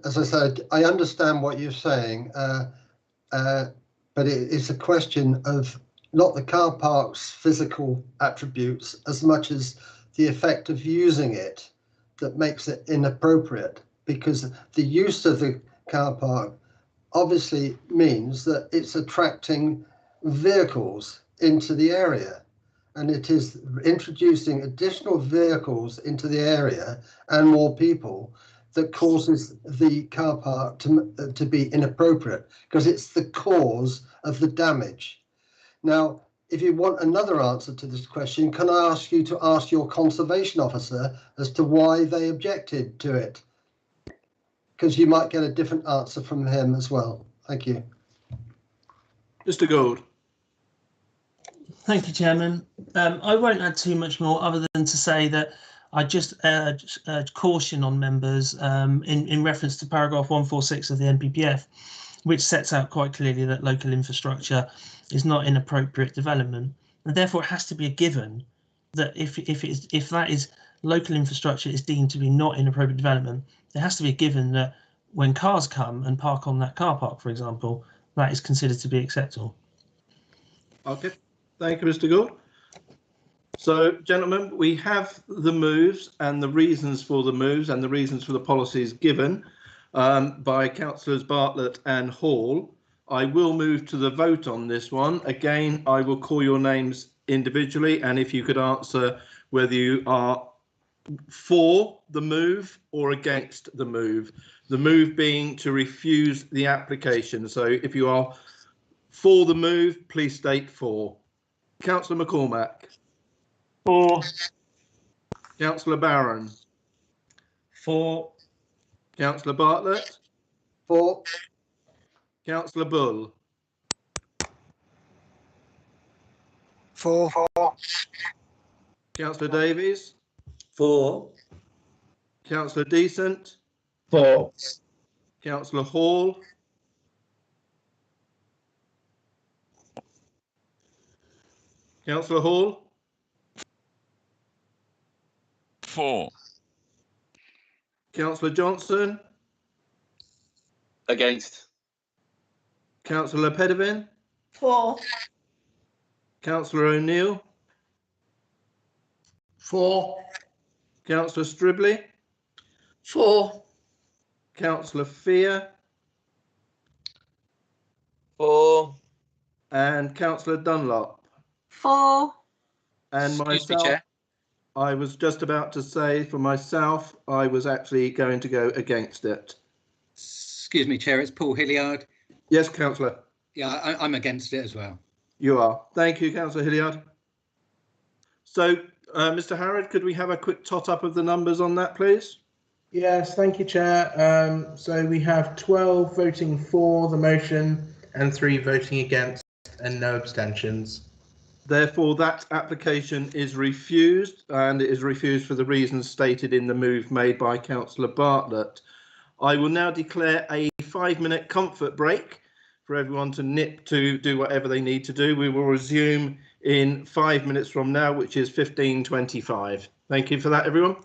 as I said, I understand what you're saying, but it's a question of not the car park's physical attributes as much as the effect of using it that makes it inappropriate, because the use of the car park obviously means that it's attracting vehicles into the area, and it is introducing additional vehicles into the area and more people that causes the car park to be inappropriate, because it's the cause of the damage. Now, if you want another answer to this question, can I ask you to ask your conservation officer as to why they objected to it? Because you might get a different answer from him as well. Thank you. Mr. Gould. Thank you, Chairman. I won't add too much more other than to say that I just urge caution on members in reference to paragraph 146 of the NPPF, which sets out quite clearly that local infrastructure is not inappropriate development, and therefore it has to be a given that if that is local infrastructure is deemed to be not inappropriate development, there has to be a given that when cars come and park on that car park, for example, that is considered to be acceptable. Okay, thank you, Mr. Gould. So, gentlemen, we have the moves and the reasons for the moves and the reasons for the policies given by Councillors Bartlett and Hall. I will move to the vote on this one. Again, I will call your names individually, and if you could answer whether you are for the move or against the move being to refuse the application. So if you are for the move, please state for. Councillor McCormack. For. Councillor Barron. For. Councillor Bartlett. For. Councillor Bull. For. Councillor Davies. For. Councillor Decent. For. Councillor Hall. Councillor Hall. For. Councillor Johnson. Against. Councillor Pedivin. For. Councillor O'Neill. For. Councillor Stribley. For. Councillor Fear. For. And Councillor Dunlop. For. And Excuse me, myself, Chair. I was just about to say for myself, I was actually going to go against it. Excuse me, Chair, it's Paul Hilliard. Yes, Councillor. Yeah, I'm against it as well. You are. Thank you, Councillor Hilliard. So, Mr. Harrod, could we have a quick tot up of the numbers on that, please? Yes, thank you, Chair. So we have 12 voting for the motion and 3 voting against and no abstentions. Therefore, that application is refused, and it is refused for the reasons stated in the move made by Councillor Bartlett. I will now declare a 5-minute comfort break for everyone to nip to do whatever they need to do. We will resume in 5 minutes from now, which is 15:25. Thank you for that, everyone.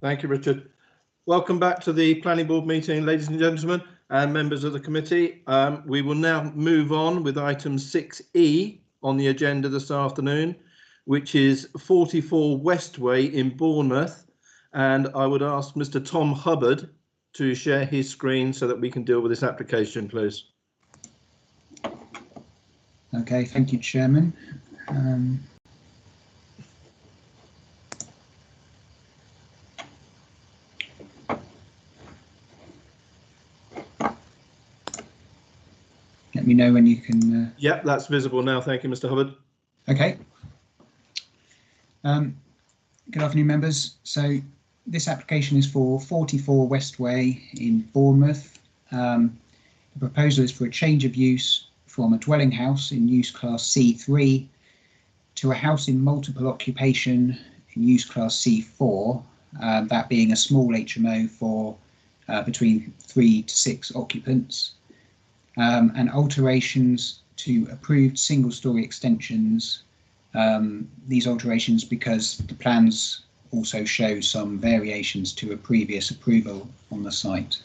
Thank you, Richard. Welcome back to the Planning Board meeting, ladies and gentlemen, and members of the committee. We will now move on with item 6E on the agenda this afternoon, which is 44 Westway in Bournemouth. And I would ask Mr. Tom Hubbard to share his screen so that we can deal with this application, please. Okay, thank you, Chairman. Let me know when you can. Yep, that's visible now. Thank you, Mr. Hubbard. Okay. Good afternoon, members. So this application is for 44 Westway in Bournemouth. The proposal is for a change of use from a dwelling house in use class C3 to a house in multiple occupation in use class C4, that being a small HMO for between 3 to 6 occupants. And alterations to approved single-storey extensions. These alterations because the plans also show some variations to a previous approval on the site.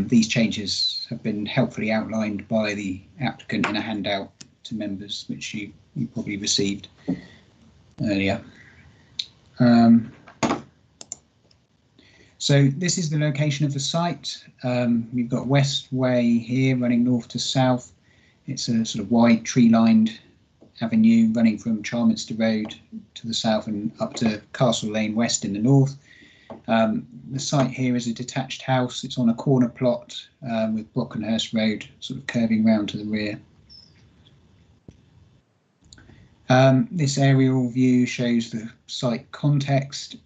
These changes have been helpfully outlined by the applicant in a handout to members, which you probably received earlier. So this is the location of the site. We've got Westway here running north to south. It's a sort of wide tree-lined avenue running from Charminster Road to the south and up to Castle Lane West in the north. The site here is a detached house. It's on a corner plot with Brockenhurst Road sort of curving round to the rear. This aerial view shows the site context.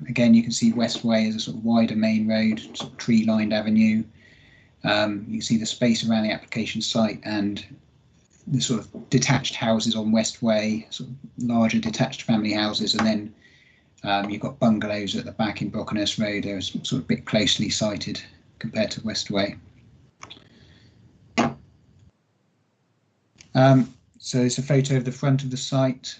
Again, you can see Westway as a sort of wider main road, sort of tree-lined avenue. You can see the space around the application site and the sort of detached houses on Westway, sort of larger detached family houses, and then you've got bungalows at the back in Brockenhurst Road. They're sort of a bit closely sited compared to Westway. So it's a photo of the front of the site.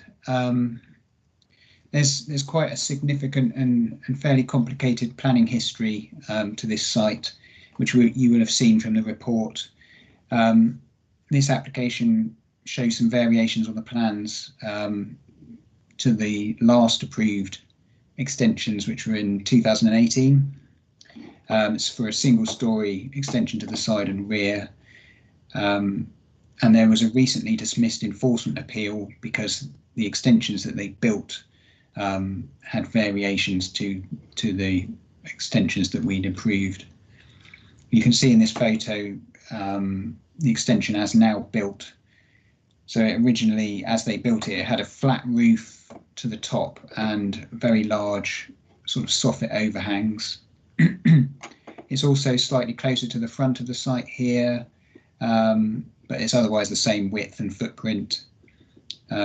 There's quite a significant and fairly complicated planning history to this site, which you will have seen from the report. This application shows some variations on the plans to the last approved extensions, which were in 2018. It's for a single-storey extension to the side and rear. And there was a recently dismissed enforcement appeal because the extensions that they built had variations to the extensions that we'd approved. You can see in this photo the extension as now built. So originally, as they built it, it had a flat roof to the top and very large sort of soffit overhangs. It's also slightly closer to the front of the site here, but it's otherwise the same width and footprint.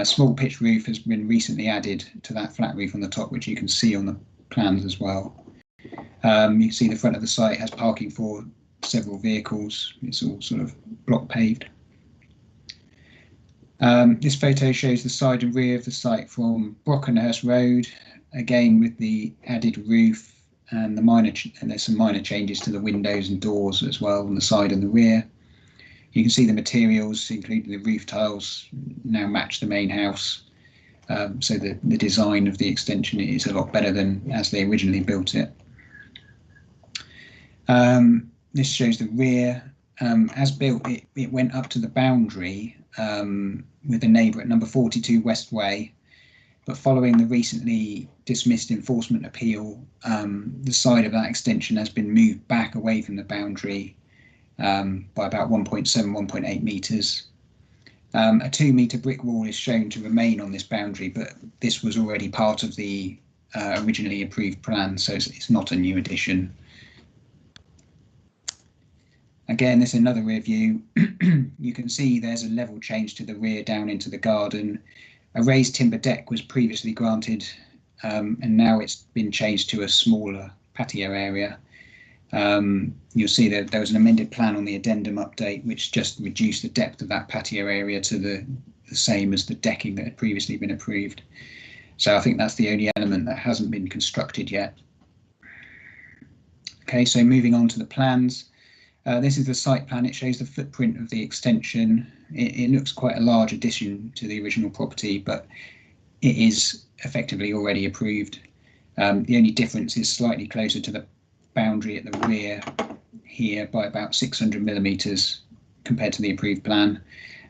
Small pitch roof has been recently added to that flat roof on the top, which you can see on the plans as well. You can see the front of the site has parking for several vehicles. It's all sort of block paved. This photo shows the side and rear of the site from Brockenhurst Road, again with the added roof and there's some minor changes to the windows and doors as well on the side and the rear. You can see the materials, including the roof tiles, now match the main house. So the design of the extension is a lot better than as they originally built it. This shows the rear. As built, it went up to the boundary with a neighbour at number 42 Westway, but following the recently dismissed enforcement appeal, the side of that extension has been moved back away from the boundary by about 1.7, 1.8 metres. A 2 metre brick wall is shown to remain on this boundary, but this was already part of the originally approved plan, so it's not a new addition. Again, there's another rear view. You can see there's a level change to the rear down into the garden. A raised timber deck was previously granted, and now it's been changed to a smaller patio area. You'll see that there was an amended plan on the addendum update, which just reduced the depth of that patio area to the same as the decking that had previously been approved. So I think that's the only element that hasn't been constructed yet. Okay, so moving on to the plans. This is the site plan. It shows the footprint of the extension. It looks quite a large addition to the original property, but it is effectively already approved. The only difference is slightly closer to the boundary at the rear here by about 600 millimetres compared to the approved plan,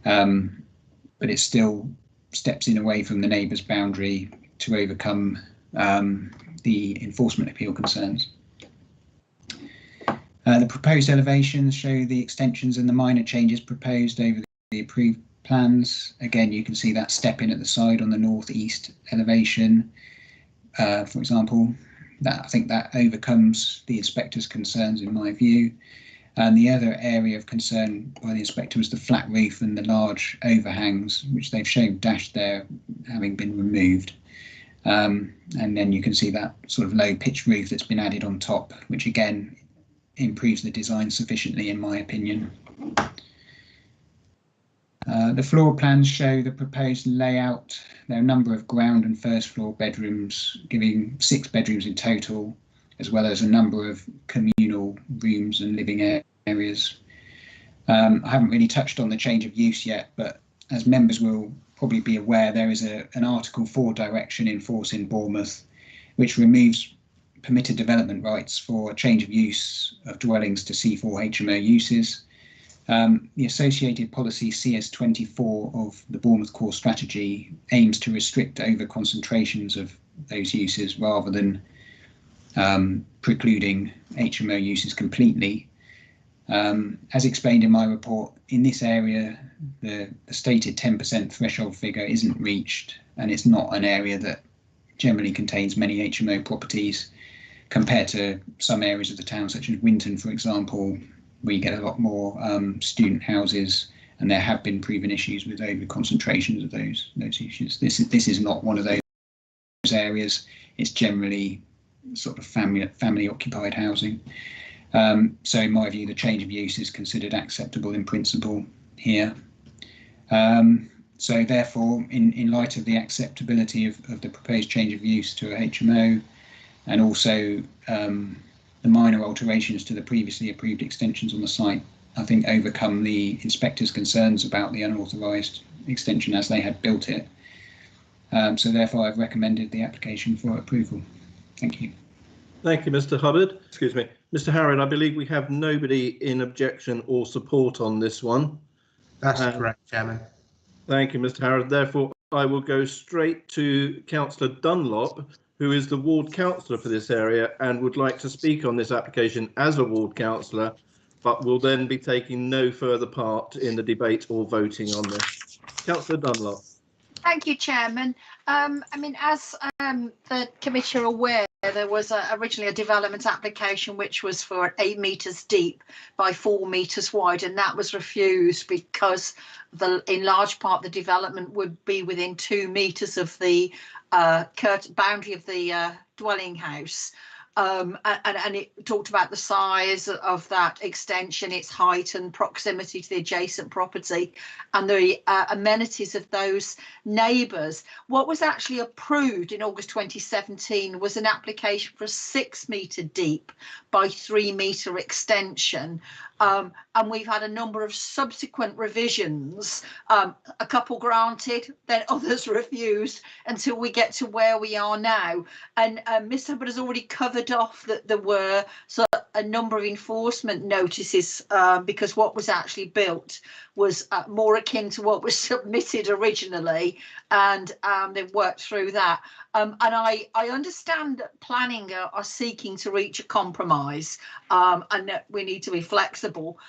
but it still steps in away from the neighbour's boundary to overcome the enforcement appeal concerns. The proposed elevations show the extensions and the minor changes proposed over the approved plans. Again, you can see that step in at the side on the northeast elevation, for example. I think that overcomes the inspector's concerns in my view. And the other area of concern by the inspector was the flat roof and the large overhangs, which they've shown dashed there having been removed. And then you can see that sort of low pitch roof that's been added on top, which again improves the design sufficiently in my opinion. The floor plans show the proposed layout. There are a number of ground and first floor bedrooms, giving 6 bedrooms in total, as well as a number of communal rooms and living areas. I haven't really touched on the change of use yet, but as members will probably be aware, there is an Article 4 direction in force in Bournemouth, which removes permitted development rights for a change of use of dwellings to C4 HMO uses. The associated policy CS24 of the Bournemouth Core Strategy aims to restrict over concentrations of those uses rather than precluding HMO uses completely. As explained in my report, in this area, the stated 10% threshold figure isn't reached, and it's not an area that generally contains many HMO properties compared to some areas of the town, such as Winton, for example, where you get a lot more student houses, and there have been proven issues with over concentrations of those issues. This is not one of those areas. It's generally sort of family occupied housing. So in my view, the change of use is considered acceptable in principle here. So therefore, in light of the acceptability of the proposed change of use to a HMO, and also the minor alterations to the previously approved extensions on the site, I think overcome the inspector's concerns about the unauthorised extension as they had built it. So therefore, I've recommended the application for approval. Thank you. Thank you, Mr. Hubbard. Excuse me. Mr. Harrod, I believe we have nobody in objection or support on this one. That's correct, Chairman. Thank you, Mr. Harrod. Therefore, I will go straight to Councillor Dunlop, who is the ward councillor for this area and would like to speak on this application as a ward councillor, but will then be taking no further part in the debate or voting on this. Councillor Dunlop. Thank you, Chairman. I mean, as the committee are aware, there was originally a development application which was for 8 metres deep by 4 metres wide, and that was refused because in large part the development would be within 2 metres of the boundary of the dwelling house. And it talked about the size of that extension, its height and proximity to the adjacent property and the amenities of those neighbours. What was actually approved in August 2017 was an application for a 6 metre deep by 3 metre extension. And we've had a number of subsequent revisions, a couple granted, then others refused, until we get to where we are now. And Mr. Hubbard has already covered off that there were a number of enforcement notices because what was actually built was more akin to what was submitted originally, and they've worked through that. And I understand that planning are seeking to reach a compromise, and that we need to be flexible.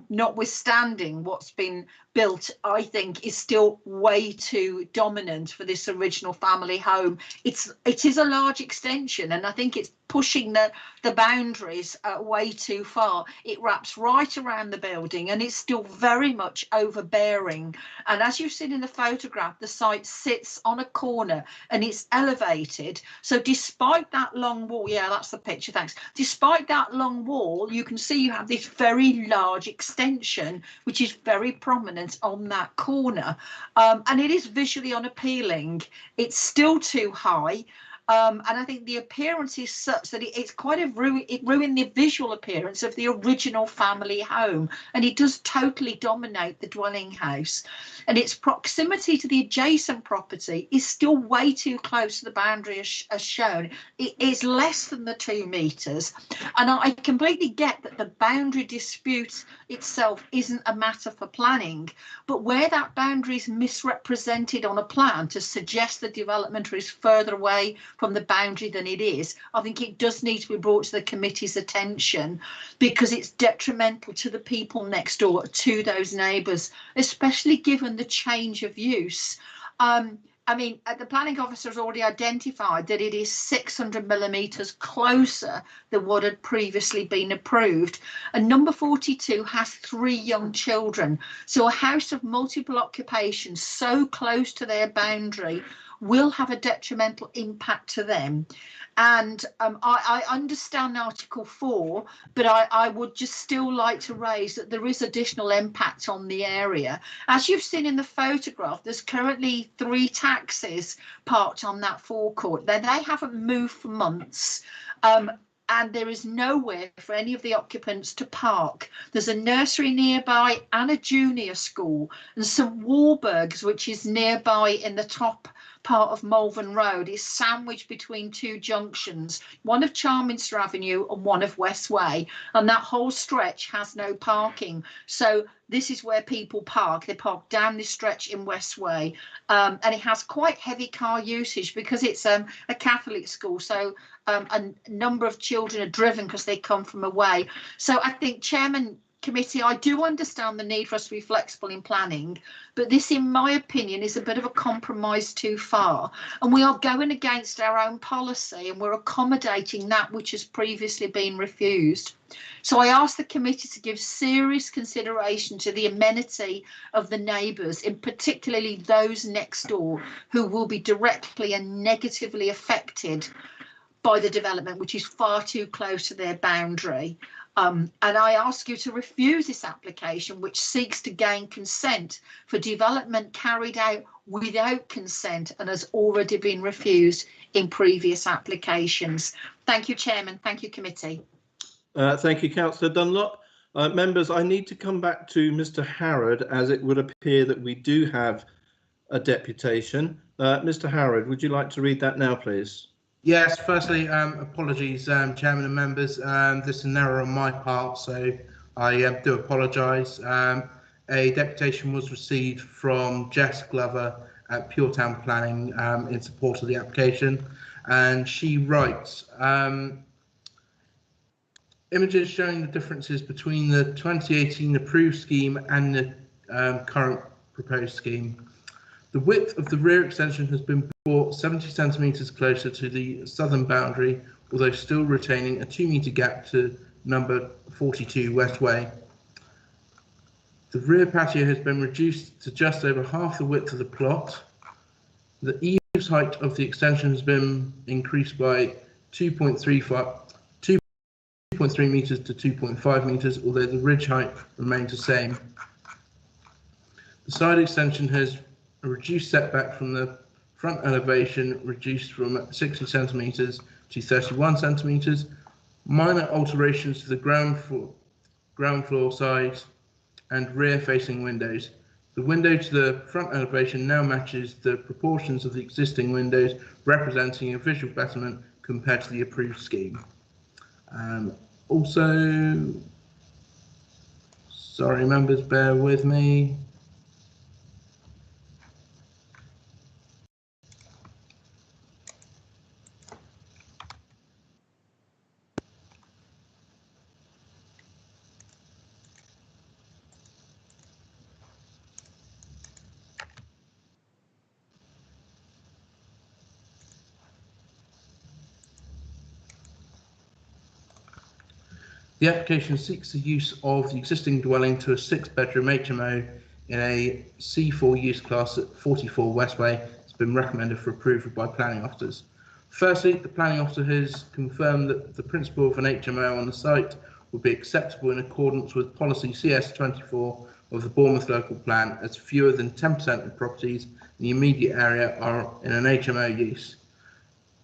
Notwithstanding what's been built, I think is still way too dominant for this original family home. It is a large extension, and I think it's pushing the boundaries way too far. It wraps right around the building, and it's still very much overbearing. And as you've seen in the photograph, the site sits on a corner and it's elevated. So despite that long wall, yeah, that's the picture, thanks. Despite that long wall, you can see you have this very large extension, which is very prominent on that corner. And it is visually unappealing. It's still too high. And I think the appearance is such that it's quite it ruined the visual appearance of the original family home, and it does totally dominate the dwelling house. And its proximity to the adjacent property is still way too close to the boundary as shown. It is less than the 2 metres, and I completely get that the boundary dispute itself isn't a matter for planning, but where that boundary is misrepresented on a plan to suggest the development is further away from the boundary than it is, I think it does need to be brought to the committee's attention, because it's detrimental to the people next door, to those neighbours, especially given the change of use. I mean, the planning officer has already identified that it is 600 millimetres closer than what had previously been approved. And number 42 has 3 young children. So a house of multiple occupations so close to their boundary will have a detrimental impact to them. And I understand Article 4, but I would just still like to raise that there is additional impact on the area. As you've seen in the photograph, there's currently 3 taxis parked on that forecourt. They haven't moved for months. And there is nowhere for any of the occupants to park. There's a nursery nearby and a junior school, and St Warburg's, which is nearby in the top part of Malvern Road, is sandwiched between 2 junctions, one of Charminster Avenue and one of Westway, and that whole stretch has no parking. So this is where people park. They park down this stretch in Westway, and it has quite heavy car usage because it's a Catholic school, so a number of children are driven because they come from away. So I think, Chairman, Committee, I do understand the need for us to be flexible in planning, but this, in my opinion, is a bit of a compromise too far, and we are going against our own policy, and we're accommodating that which has previously been refused. So I ask the committee to give serious consideration to the amenity of the neighbours, in particularly those next door, who will be directly and negatively affected by the development, which is far too close to their boundary. And I ask you to refuse this application, which seeks to gain consent for development carried out without consent and has already been refused in previous applications. Thank you, Chairman. Thank you, Committee. Thank you, Councillor Dunlop. Members, I need to come back to Mr. Harrod, as it would appear that we do have a deputation. Mr. Harrod, would you like to read that now, please? Yes, firstly, apologies, Chairman and members. This is an error on my part, so I do apologise. A deputation was received from Jess Glover at Pure Town Planning in support of the application, and she writes, images showing the differences between the 2018 approved scheme and the current proposed scheme. The width of the rear extension has been brought 70 centimetres closer to the southern boundary, although still retaining a 2-metre gap to number 42 Westway. The rear patio has been reduced to just over half the width of the plot. The eaves height of the extension has been increased by 2.3 metres to 2.5 metres, although the ridge height remains the same. The side extension has a reduced setback from the front elevation, reduced from 60 centimetres to 31 centimetres. Minor alterations to the ground floor sides and rear facing windows. The window to the front elevation now matches the proportions of the existing windows, representing a visual betterment compared to the approved scheme. Also, sorry members, bear with me. The application seeks the use of the existing dwelling to a 6-bedroom HMO in a C4 use class at 44 Westway. It's been recommended for approval by planning officers. Firstly, the planning officer has confirmed that the principle of an HMO on the site would be acceptable in accordance with policy CS24 of the Bournemouth local plan, as fewer than 10% of properties in the immediate area are in an HMO use.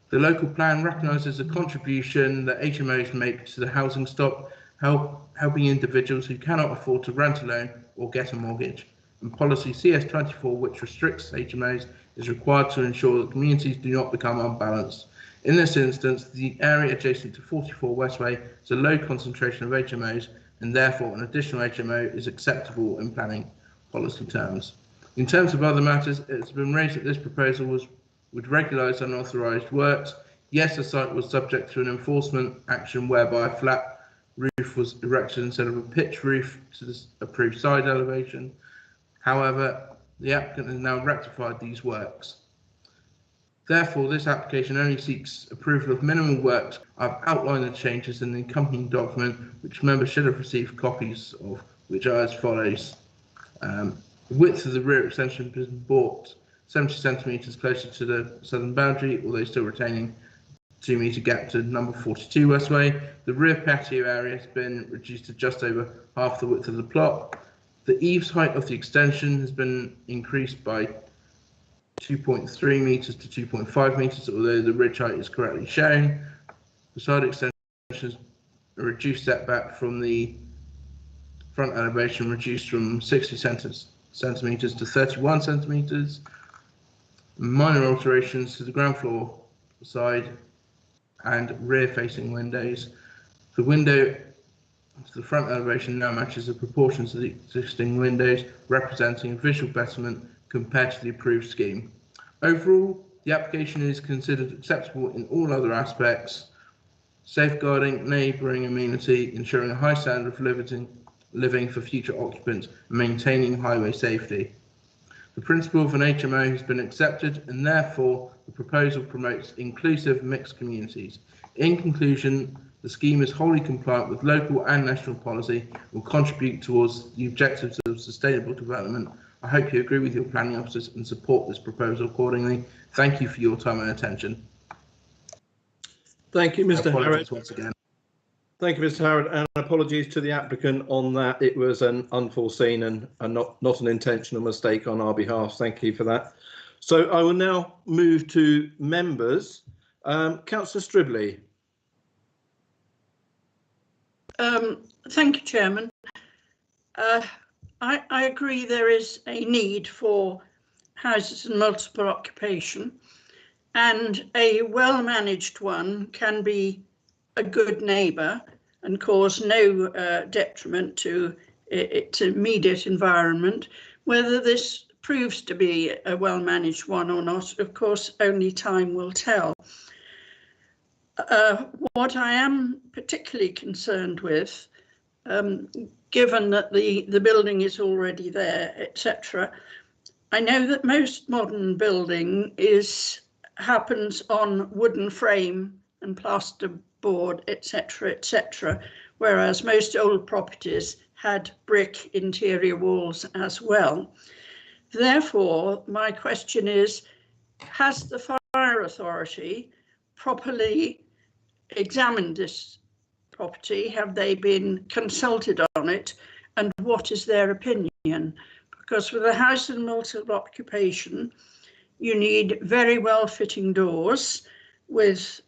The local plan recognises the contribution that HMOs make to the housing stock, helping individuals who cannot afford to rent a loan or get a mortgage. And policy CS24, which restricts HMOs, is required to ensure that communities do not become unbalanced. In this instance, the area adjacent to 44 Westway is a low concentration of HMOs, and therefore an additional HMO is acceptable in planning policy terms. In terms of other matters, it's been raised that this proposal would regulise unauthorised works. Yes, the site was subject to an enforcement action whereby a flat roof was erected instead of a pitch roof to the approved side elevation. However, the applicant has now rectified these works. Therefore, this application only seeks approval of minimal works. I've outlined the changes in the accompanying document, which members should have received copies of, which are as follows. The width of the rear extension has been brought 70 centimetres closer to the southern boundary, although still retaining 2 metre gap to number 42 Westway. The rear patio area has been reduced to just over half the width of the plot. The eaves height of the extension has been increased by 2.3 metres to 2.5 metres, although the ridge height is correctly shown. The side extensions a reduced setback from the front elevation, reduced from 60 centimetres to 31 centimetres. Minor alterations to the ground floor side and rear facing windows. The window to the front elevation now matches the proportions of the existing windows, representing a visual betterment compared to the approved scheme. Overall, the application is considered acceptable in all other aspects, safeguarding neighbouring amenity, ensuring a high standard of living for future occupants, and maintaining highway safety. The principle of an HMO has been accepted, and therefore the proposal promotes inclusive mixed communities. In conclusion, the scheme is wholly compliant with local and national policy, will contribute towards the objectives of sustainable development. I hope you agree with your planning officers and support this proposal accordingly. Thank you for your time and attention. Thank you, Mr. Harrod. Once again. Thank you, Mr. Harrod, and apologies to the applicant on that. It was an unforeseen and not an intentional mistake on our behalf. Thank you for that. So I will now move to members. Councillor Stribley. Thank you, Chairman. I agree there is a need for houses in multiple occupation, and a well-managed one can be a good neighbour and cause no detriment to its immediate environment. Whether this proves to be a well-managed one or not, of course, only time will tell. What I am particularly concerned with, given that the building is already there, etc., I know that most modern building happens on wooden frame and plaster board, etc., etc., whereas most old properties had brick interior walls as well. Therefore, my question is, has the fire authority properly examined this property? Have they been consulted on it, and what is their opinion? Because with a house in multiple occupation, you need very well fitting doors with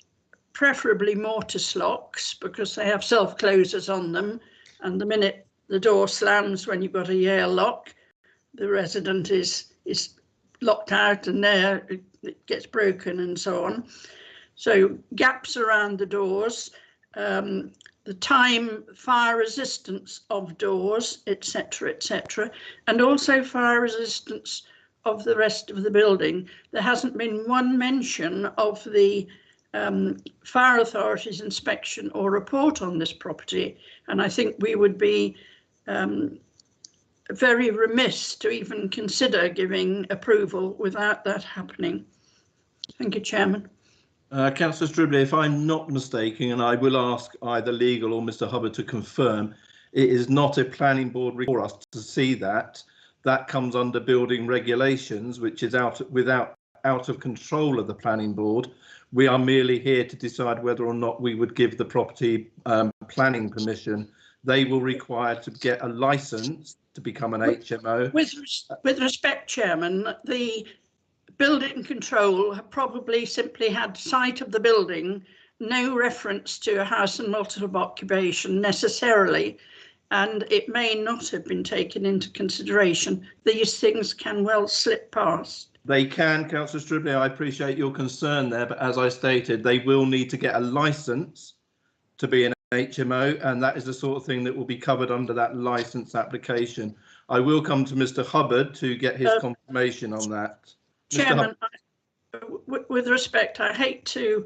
preferably mortise locks, because they have self-closers on them, and the minute the door slams when you've got a Yale lock, the resident is locked out, and there it gets broken and so on. So gaps around the doors, the time fire resistance of doors, etc., etc., and also fire resistance of the rest of the building. There hasn't been one mention of the fire authority's inspection or report on this property, and I think we would be very remiss to even consider giving approval without that happening. Thank you, Chairman. Councillor Stribley, if I'm not mistaken, and I will ask either legal or Mr. Hubbard to confirm, it is not a planning board for us to see that. That comes under building regulations, which is out of control of the planning board. We are merely here to decide whether or not we would give the property planning permission. They will require to get a licence to become an HMO. With respect, Chairman, the building control have probably simply had sight of the building, no reference to a house and multiple occupation necessarily, and it may not have been taken into consideration. These things can well slip past. They can, Councillor Stribley. I appreciate your concern there, but as I stated, they will need to get a licence to be an HMO, and that is the sort of thing that will be covered under that licence application. I will come to Mr. Hubbard to get his confirmation on that. Chairman, with respect, I hate to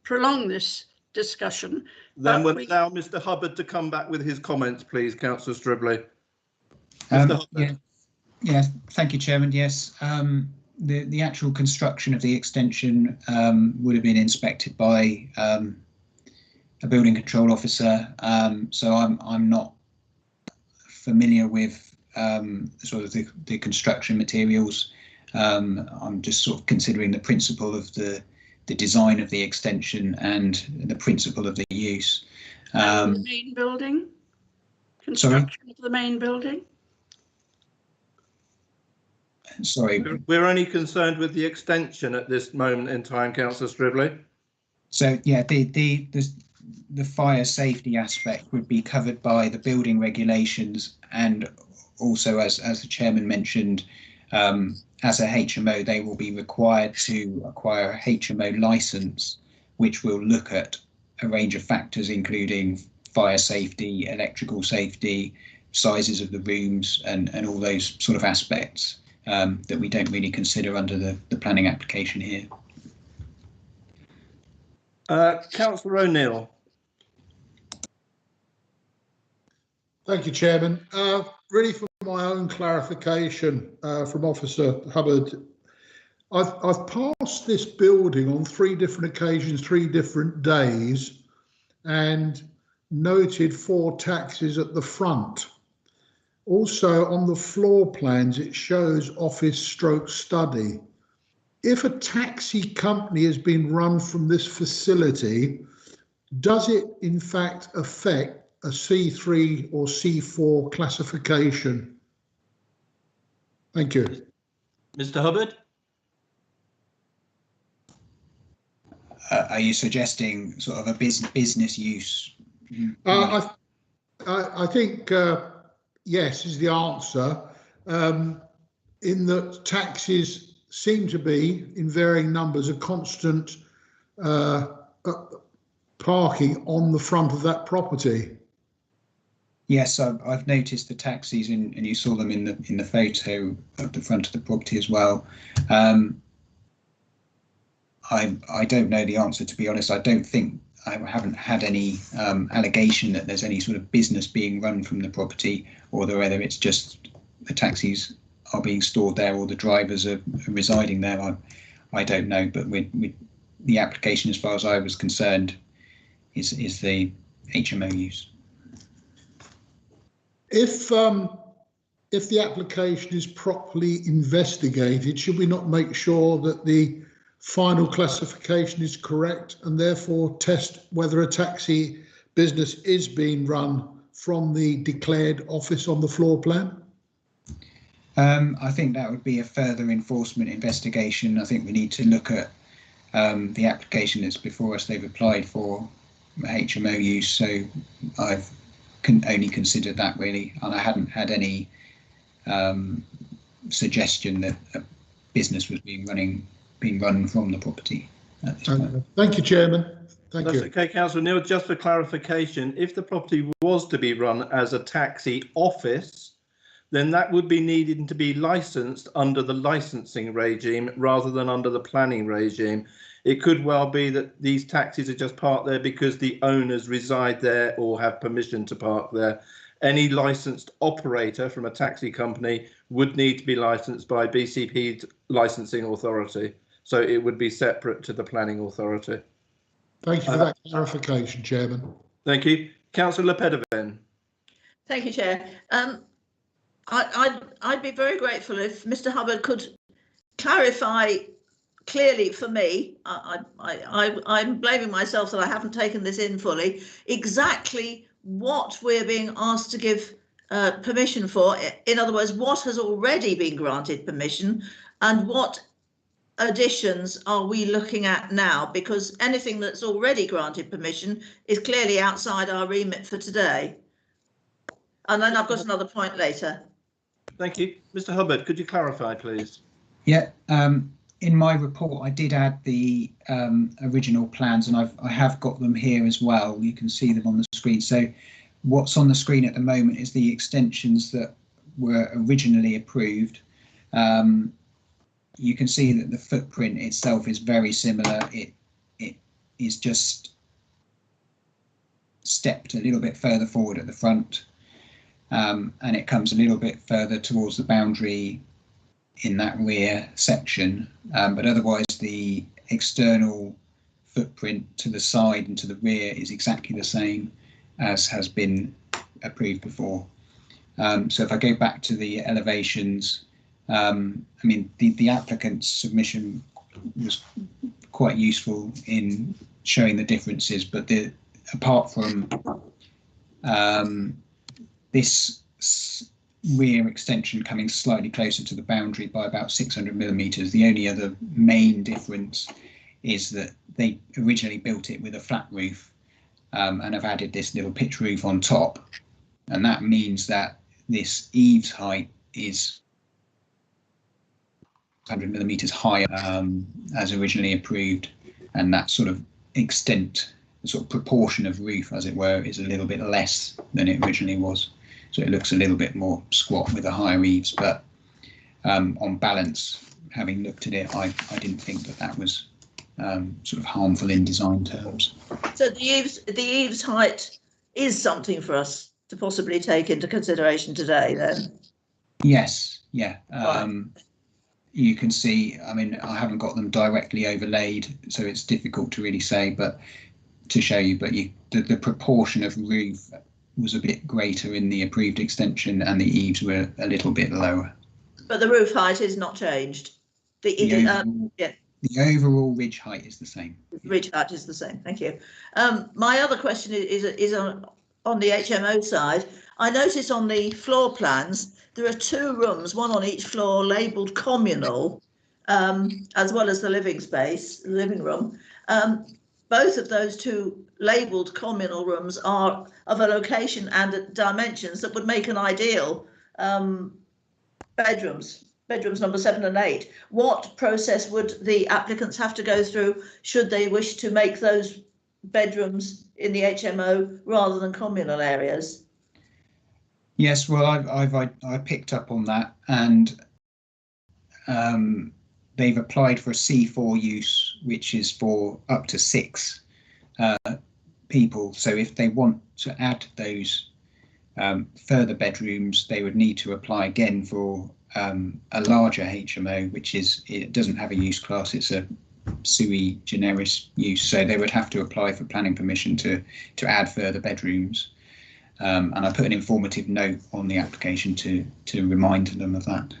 prolong this discussion. Then we'll allow Mr. Hubbard to come back with his comments, please, Councillor Stribley. Yeah, thank you, Chairman. Yes, the actual construction of the extension would have been inspected by a building control officer. So I'm not familiar with sort of the construction materials. I'm just sort of considering the principle of the design of the extension and the principle of the use. The main building? Construction of the main building? Sorry. We're only concerned with the extension at this moment in time, Councillor Stribley. So yeah, the fire safety aspect would be covered by the building regulations, and also, as the chairman mentioned, as a HMO, they will be required to acquire a HMO license, which will look at a range of factors, including fire safety, electrical safety, sizes of the rooms, and all those sort of aspects that we don't really consider under the planning application here. Councillor O'Neill. Thank you, Chairman. Really, for my own clarification from Officer Hubbard, I've passed this building on 3 different occasions, 3 different days, and noted 4 taxis at the front. Also, on the floor plans, it shows office stroke study. If a taxi company has been run from this facility, does it in fact affect a C3 or C4 classification? Thank you. Mr. Hubbard? Are you suggesting sort of a business use? I think yes is the answer, in that taxis seem to be, in varying numbers, a constant parking on the front of that property. Yes, I've noticed the taxis, and you saw them in the photo of the front of the property as well. I don't know the answer, to be honest. I haven't had any allegation that there's any sort of business being run from the property, or whether it's just the taxis are being stored there or the drivers are residing there. I don't know, but the application, as far as I was concerned, is the HMO use. If the application is properly investigated, should we not make sure that the final classification is correct, and therefore test whether a taxi business is being run from the declared office on the floor plan? I think that would be a further enforcement investigation. I think we need to look at the application that's before us. They've applied for HMO use, so I've only considered that really, and I hadn't had any suggestion that a business was being run from the property at this point. Thank you, Chairman. Thank you. Okay, Councillor Neil, just for clarification, if the property was to be run as a taxi office, then that would be needing to be licensed under the licensing regime rather than under the planning regime. It could well be that these taxis are just parked there because the owners reside there or have permission to park there. Any licensed operator from a taxi company would need to be licensed by BCP licensing authority. So it would be separate to the planning authority. Thank you for that clarification, Chairman. Thank you. Councillor Pedevin. Thank you, Chair. I'd be very grateful if Mr. Hubbard could clarify clearly for me. I'm blaming myself that I haven't taken this in fully. Exactly what we're being asked to give permission for. In other words, what has already been granted permission, And what additions are we looking at now? Because anything that's already granted permission is clearly outside our remit for today. And then I've got another point later. Thank you. Mr. Hubbard, could you clarify, please? Yeah, in my report, I did add the original plans, and I have got them here as well. You can see them on the screen. So what's on the screen at the moment is the extensions that were originally approved. You can see that the footprint itself is very similar. It is just stepped a little bit further forward at the front, and it comes a little bit further towards the boundary in that rear section, but otherwise the external footprint to the side and to the rear is exactly the same as has been approved before. So if I go back to the elevations, I mean, the applicant's submission was quite useful in showing the differences, but apart from this rear extension coming slightly closer to the boundary by about 600 millimetres, the only other main difference is that they originally built it with a flat roof and have added this little pitch roof on top, and that means that this eaves height is 100 millimetres higher as originally approved, and that sort of extent, the sort of proportion of roof, as it were, is a little bit less than it originally was. So it looks a little bit more squat with the higher eaves, but on balance, having looked at it, I didn't think that was sort of harmful in design terms. So the eaves height is something for us to possibly take into consideration today, then? Yes, yeah. You can see, I mean, I haven't got them directly overlaid, so it's difficult to really say, but to show you, but the proportion of roof was a bit greater in the approved extension, and the eaves were a little bit lower. But the roof height is not changed. The overall ridge height is the same. Ridge height is the same. Thank you. My other question is on the HMO side. I notice on the floor plans there are 2 rooms, one on each floor, labelled communal, as well as the living space, the living room. Both of those 2 labelled communal rooms are of a location and dimensions that would make an ideal bedrooms number 7 and 8. What process would the applicants have to go through should they wish to make those bedrooms in the HMO rather than communal areas? Yes, well, I picked up on that, and they've applied for a C4 use, which is for up to 6 people. So if they want to add those further bedrooms, they would need to apply again for a larger HMO, which it doesn't have a use class. It's a sui generis use, so they would have to apply for planning permission to add further bedrooms. And I put an informative note on the application to remind them of that.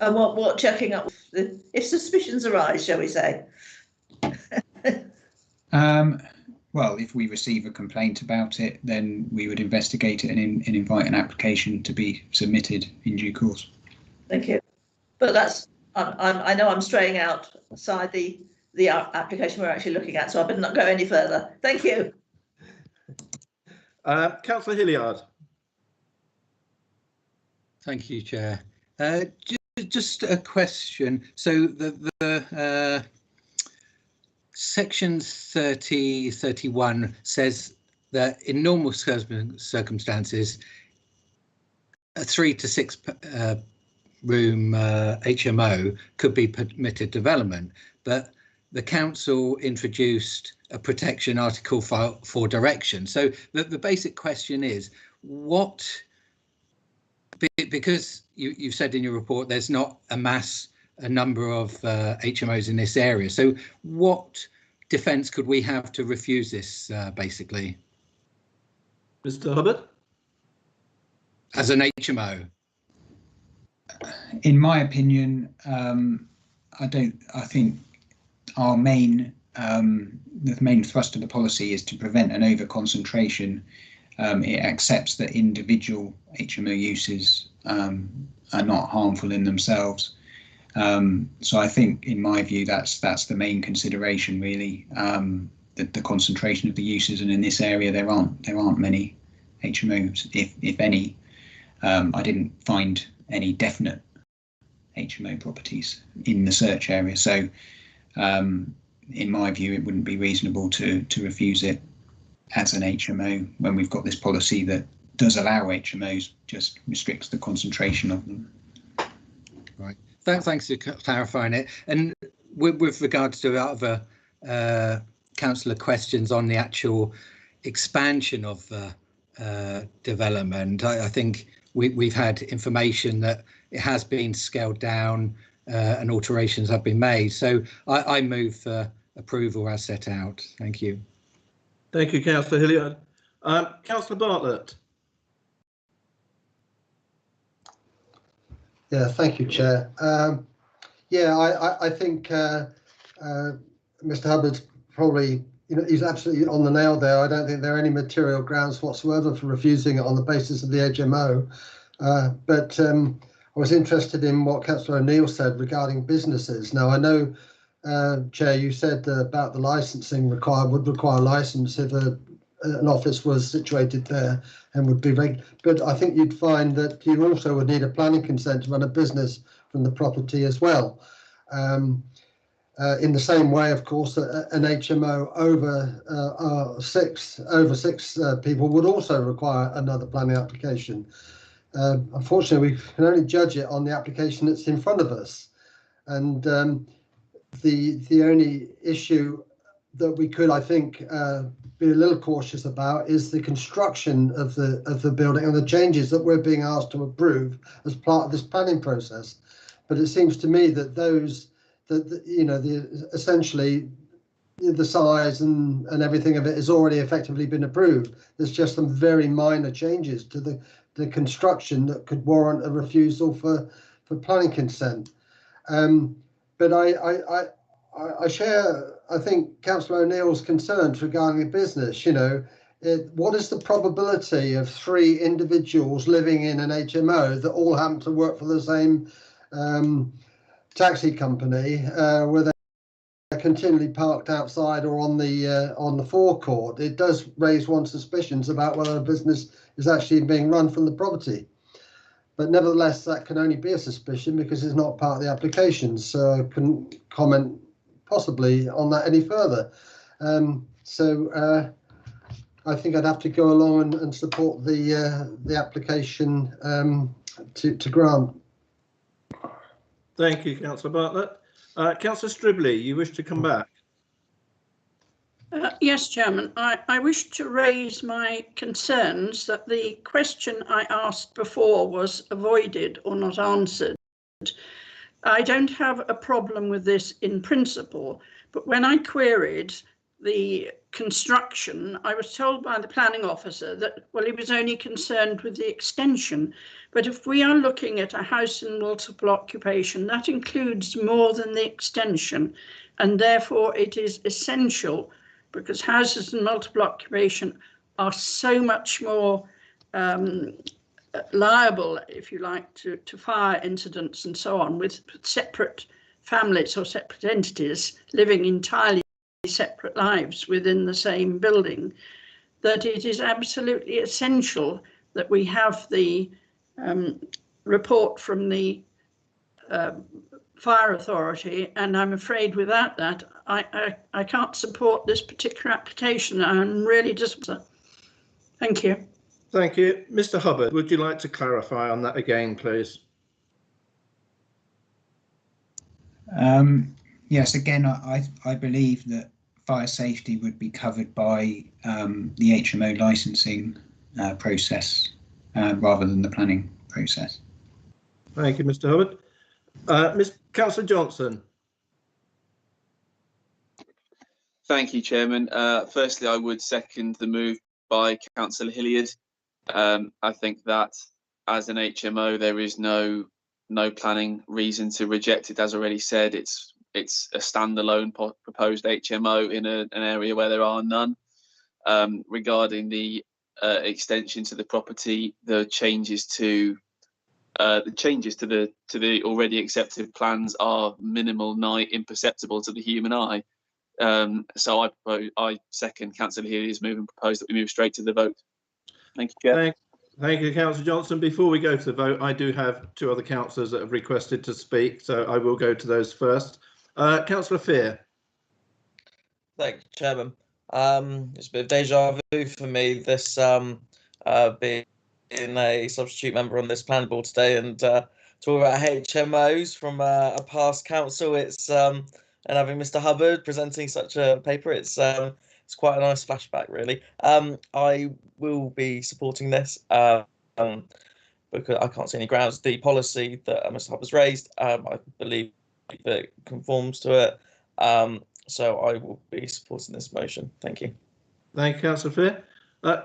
And what checking up if suspicions arise, shall we say? Well, if we receive a complaint about it, then we would investigate it and invite an application to be submitted in due course. Thank you. But that's I know I'm straying outside the application we're actually looking at, so I better not go any further. Thank you. Councillor Hilliard. Thank you, Chair. Just a question. So the section 3031 says that in normal circumstances, a 3 to 6 room HMO could be permitted development, but the council introduced a protection article for direction. So the basic question is, what, because you've said in your report there's not a number of HMOs in this area, so what defence could we have to refuse this, basically? Mr. Hubbard? As an HMO? In my opinion, I think our the main thrust of the policy is to prevent an over-concentration. It accepts that individual HMO uses are not harmful in themselves. So I think, in my view, that's the main consideration, really, the concentration of the uses. And in this area, there aren't many HMOs, if any. I didn't find any definite HMO properties in the search area. So in my view, it wouldn't be reasonable to refuse it as an HMO when we've got this policy that does allow HMOs, just restricts the concentration of them. Right. Thanks for clarifying it. And with regards to other councillor questions on the actual expansion of development, I think we've had information that it has been scaled down and alterations have been made. So I move for approval as set out. Thank you. Thank you, Councillor Hilliard. Councillor Bartlett. Yeah, thank you, Chair. I think Mr. Hubbard's probably, he's absolutely on the nail there. I don't think there are any material grounds whatsoever for refusing it on the basis of the HMO. But I was interested in what Councillor O'Neill said regarding businesses. Now, I know, Chair, you said about the licensing would require a license if an office was situated there and would be but I think you'd find that you also would need a planning consent to run a business from the property as well. In the same way, of course, an HMO over six people would also require another planning application. Unfortunately, we can only judge it on the application that's in front of us, and the only issue that we could, I think, be a little cautious about is the construction of the building and the changes that we're being asked to approve as part of this planning process. But it seems to me that essentially the size and everything of it has already effectively been approved. There's just some very minor changes to the construction that could warrant a refusal for planning consent. But I share, I think, Councillor O'Neill's concerns regarding a business. What is the probability of 3 individuals living in an HMO that all happen to work for the same taxi company, where they're continually parked outside or on the forecourt? It does raise one's suspicions about whether a business is actually being run from the property. But nevertheless, that can only be a suspicion because it's not part of the application. So I couldn't comment possibly on that any further. I think I'd have to go along and support the application to grant. Thank you, Councillor Bartlett. Councillor Stribley, you wish to come back? Yes, Chairman. I wish to raise my concerns that the question I asked before was avoided or not answered. I don't have a problem with this in principle, but when I queried the construction, I was told by the planning officer that, well, he was only concerned with the extension. But if we are looking at a house in multiple occupation, that includes more than the extension, and therefore it is essential, because houses in multiple occupation are so much more liable, if you like, to fire incidents and so on, with separate families or separate entities living entirely separate lives within the same building, that it is absolutely essential that we have the report from the fire authority, and I'm afraid without that I can't support this particular application. I'm really disappointed. Thank you. Thank you. Mr. Hubbard, would you like to clarify on that again, please? Yes, again, I believe that fire safety would be covered by the HMO licensing process rather than the planning process. Thank you, Mr. Hubbard. Councillor Johnson. Thank you, Chairman. Firstly, I would second the move by Councillor Hilliard. I think that as an HMO, there is no planning reason to reject it. As already said, it's a standalone proposed HMO in an area where there are none. Regarding the extension to the property, the changes to the changes to the already accepted plans are minimal, nigh imperceptible to the human eye. So I second Councillor Healy's move and propose that we move straight to the vote. Thank you, Chair. Thank you, Councillor Johnson. Before we go to the vote, I do have two other councillors that have requested to speak, so I will go to those first. Councillor Fear. Thank you, Chairman. It's a bit of deja vu for me, this being a substitute member on this planning board today and talk about HMOs from a past council. It's and having Mr. Hubbard presenting such a paper, it's quite a nice flashback, really. I will be supporting this because I can't see any grounds. The policy that Mr. Hubbard's raised, I believe it conforms to it. So I will be supporting this motion. Thank you. Thank you, Councillor Fear.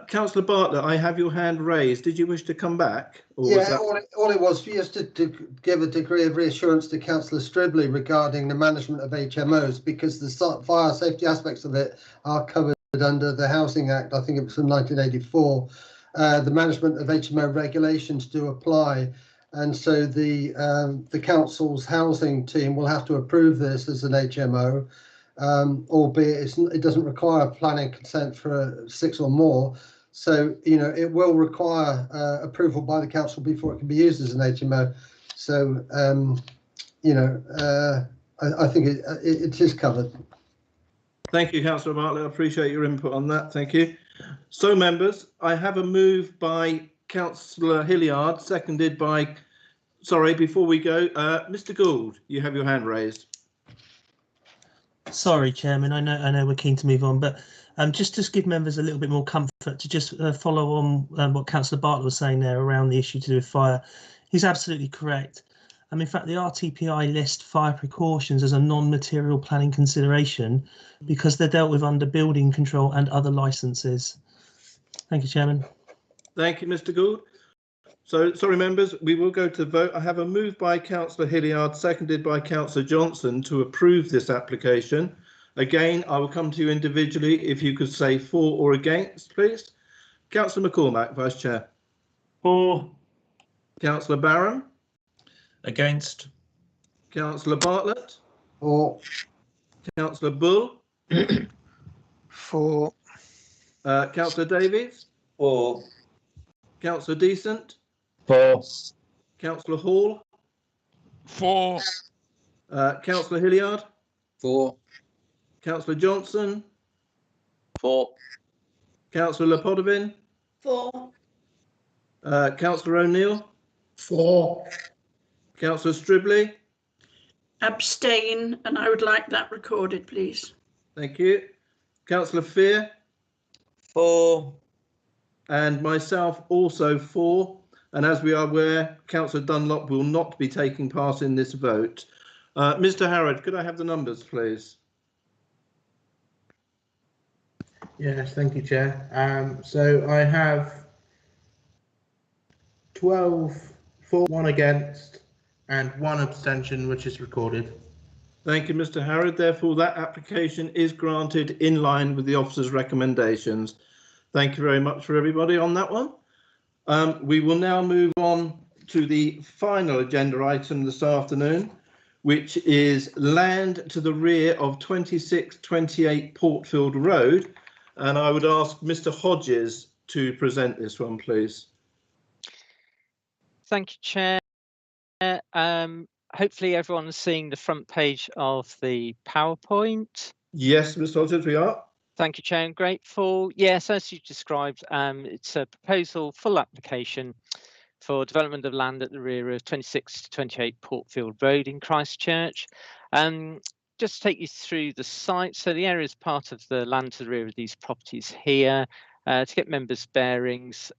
Councillor Bartlett, I have your hand raised. Did you wish to come back? Or Yeah, was that... all it was just to give a degree of reassurance to Councillor Stribley regarding the management of HMOs, because the fire safety aspects of it are covered under the Housing Act. I think it was from 1984. The management of HMO regulations do apply, and so the council's housing team will have to approve this as an HMO. Albeit it doesn't require planning consent for 6 or more. So, you know, it will require approval by the council before it can be used as an HMO. So, you know, I think it is covered. Thank you, Councillor Bartlett. I appreciate your input on that. Thank you. So, members, I have a move by Councillor Hilliard, seconded by, sorry, before we go, Mr. Gould, you have your hand raised. Sorry, Chairman, I know we're keen to move on, but just to give members a little bit more comfort, to just follow on what Councillor Bartlett was saying there around the issue to do with fire. He's absolutely correct. In fact, the RTPI list fire precautions as a non-material planning consideration because they're dealt with under building control and other licences. Thank you, Chairman. Thank you, Mr. Gould. So, sorry, members, we will go to vote. I have a move by Councillor Hilliard, seconded by Councillor Johnson to approve this application. Again, I will come to you individually. If you could say for or against, please. Councillor McCormack, Vice Chair. For. Councillor Barron. Against. Councillor Bartlett. For. Councillor Bull. For. Councillor Davies. For. Councillor Decent. For. Councillor Hall. For. Councillor Hilliard. For. Councillor Johnson. For. Councillor Lepodovin. For. Councillor O'Neill. For. Councillor Stribley. Abstain, and I would like that recorded, please. Thank you. Councillor Fear. For. And myself also for. And as we are aware, Councillor Dunlop will not be taking part in this vote. Mr. Harrod, could I have the numbers, please? Yes, thank you, Chair. So I have 12 for, 1 against, and 1 abstention, which is recorded. Thank you, Mr. Harrod. Therefore, that application is granted in line with the officer's recommendations. Thank you very much for everybody on that one. We will now move on to the final agenda item this afternoon, which is land to the rear of 2628 Portfield Road. And I would ask Mr. Hodges to present this one, please. Thank you, Chair. Hopefully everyone's seeing the front page of the PowerPoint. Yes, Mr. Hodges, we are. Thank you, Chair. I'm grateful. Yes, as you described, it's a proposal, full application for development of land at the rear of 26 to 28 Portfield Road in Christchurch. Just to take you through the site. So the area is part of the land to the rear of these properties here. To get members' bearings,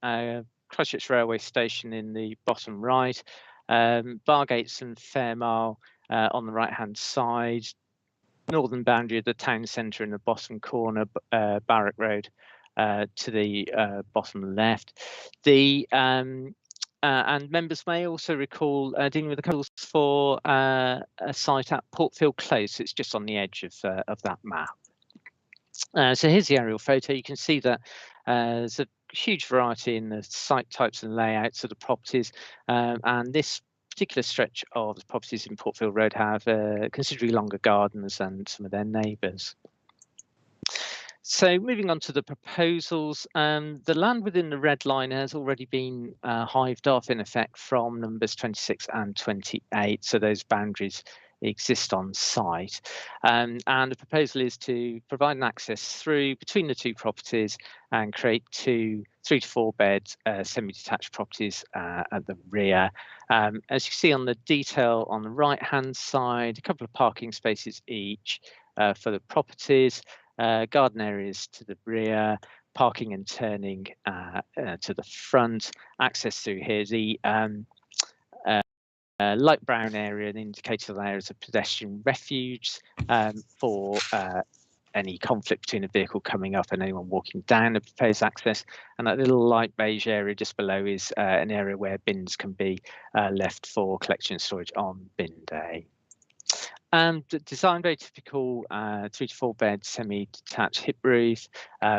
Christchurch Railway Station in the bottom right, Bargates and Fairmile on the right-hand side, northern boundary of the town centre in the bottom corner, Barrack Road to the bottom left. And members may also recall dealing with the calls for a site at Portfield Close. It's just on the edge of that map. So here's the aerial photo. You can see that there's a huge variety in the site types and layouts of the properties, and this particular stretch of the properties in Portfield Road have considerably longer gardens than some of their neighbours. So moving on to the proposals, the land within the red line has already been hived off in effect from numbers 26 and 28, so those boundaries exist on site, and the proposal is to provide an access through between the two properties and create 2 3 to 4 bed semi-detached properties at the rear. As you see on the detail on the right hand side, a couple of parking spaces each for the properties, garden areas to the rear, parking and turning to the front, access through here. The light brown area indicated there as a pedestrian refuge for any conflict between a vehicle coming up and anyone walking down the proposed access. And that little light beige area just below is an area where bins can be left for collection and storage on bin day. Design very typical 3 to 4 bed semi-detached hip roof,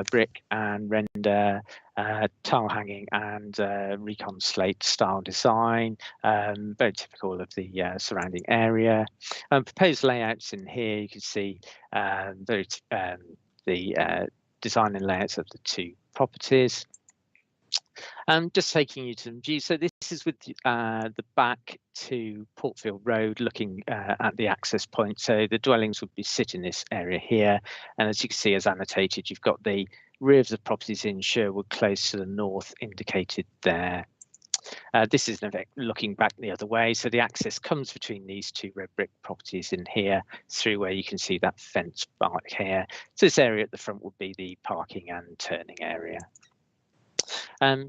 brick and render, tile hanging and recon slate style design, very typical of the surrounding area. Proposed layouts in here, you can see the design and layouts of the two properties. Just taking you to the view. So this is with the back to Portfield Road, looking at the access point. So the dwellings would be sit in this area here. And as you can see, as annotated, you've got the rear of the properties in Sherwood Close to the north indicated there. This is in effect looking back the other way. So the access comes between these two red brick properties in here through where you can see that fence back here. So this area at the front would be the parking and turning area.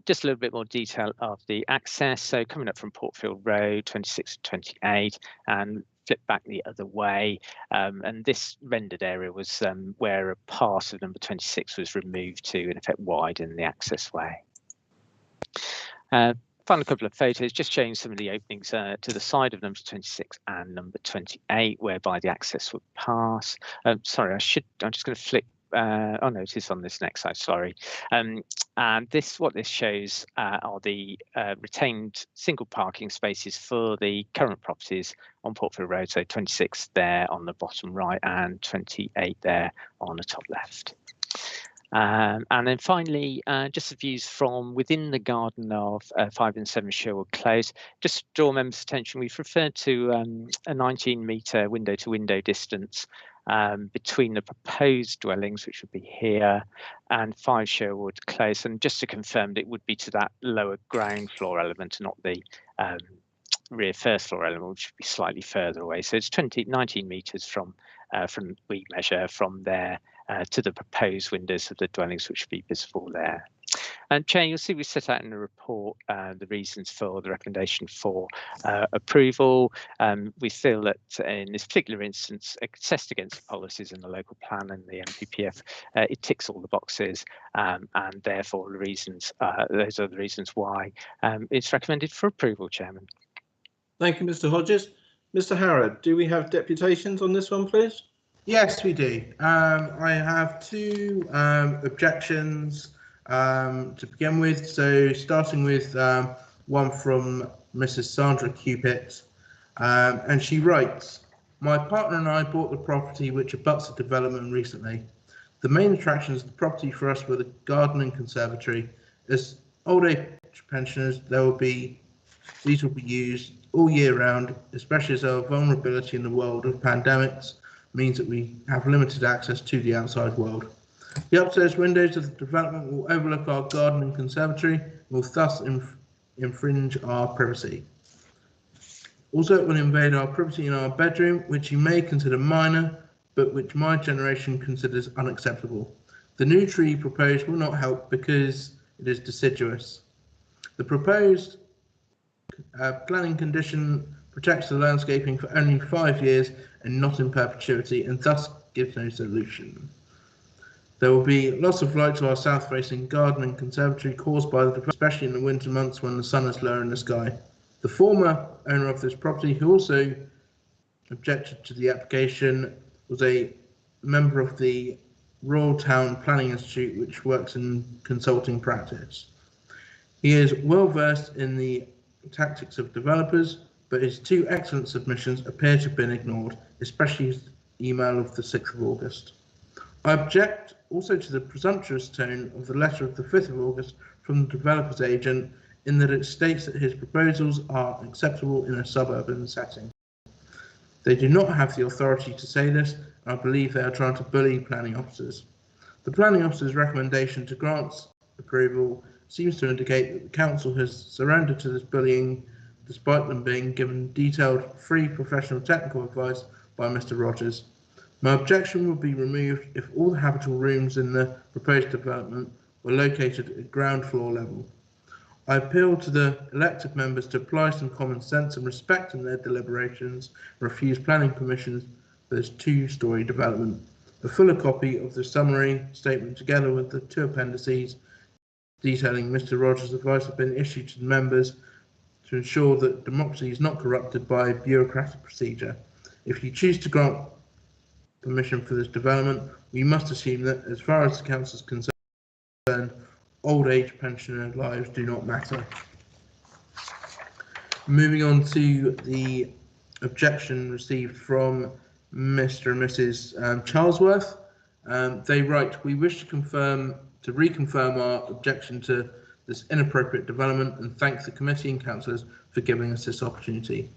Just a little bit more detail of the access. So coming up from Portfield Road, 26 to 28, and flip back the other way. And this rendered area was where a part of number 26 was removed to, in effect, widen the access way. Found a couple of photos just showing some of the openings to the side of number 26 and number 28, whereby the access would pass. Sorry, I'm just going to flip. Oh no, it is on this next slide, sorry. And what this shows are the retained single parking spaces for the current properties on Portfield Road, so 26 there on the bottom right and 28 there on the top left. And then finally, just the views from within the garden of 5 and 7 Sherwood Close. Just to draw members' attention, we've referred to a 19-metre window-to-window distance between the proposed dwellings, which would be here, and 5 Sherwood Close. And just to confirm, it would be to that lower ground floor element and not the rear first floor element, which would be slightly further away. So it's 19 metres from we measure from there to the proposed windows of the dwellings, which would be visible there. And Chair, you'll see we set out in the report the reasons for the recommendation for approval. We feel that in this particular instance, assessed against the policies in the local plan and the MPPF, it ticks all the boxes, and therefore the reasons, those are the reasons why it's recommended for approval, Chairman. Thank you, Mr. Hodges. Mr. Harrod, do we have deputations on this one, please? Yes, we do. I have 2 objections to begin with. So starting with one from Mrs. Sandra Cupit, and she writes, "My partner and I bought the property which abuts the development recently. The main attractions of the property for us were the garden and conservatory. As old age pensioners, these will be used all year round, especially as our vulnerability in the world of pandemics means that we have limited access to the outside world. The upstairs windows of the development will overlook our garden and conservatory and will thus infringe our privacy. Also, it will invade our privacy in our bedroom, which you may consider minor, but which my generation considers unacceptable. The new tree proposed will not help because it is deciduous. The proposed planning condition protects the landscaping for only 5 years and not in perpetuity, and thus gives no solution. There will be loss of light to our south-facing garden and conservatory caused by the, especially in the winter months when the sun is lower in the sky. The former owner of this property, who also objected to the application, was a member of the Royal Town Planning Institute, which works in consulting practice. He is well versed in the tactics of developers, but his two excellent submissions appear to have been ignored, especially his email of the 6th of August. I object also to the presumptuous tone of the letter of the 5th of August from the developer's agent, in that it states that his proposals are acceptable in a suburban setting. They do not have the authority to say this, and I believe they are trying to bully planning officers. The planning officer's recommendation to grant approval seems to indicate that the council has surrendered to this bullying, despite them being given detailed, free professional technical advice by Mr. Rogers. My objection would be removed if all the habitable rooms in the proposed development were located at ground floor level. I appeal to the elected members to apply some common sense and respect in their deliberations and refuse planning permissions for this two-storey development. A fuller copy of the summary statement, together with the 2 appendices detailing Mr. Rogers' advice, have been issued to the members to ensure that democracy is not corrupted by bureaucratic procedure. If you choose to grant permission for this development, we must assume that, as far as the council is concerned, old age pensioner lives do not matter. Moving on to the objection received from Mr. and Mrs. Charlesworth. They write, "We wish to reconfirm our objection to this inappropriate development and thank the committee and councillors for giving us this opportunity."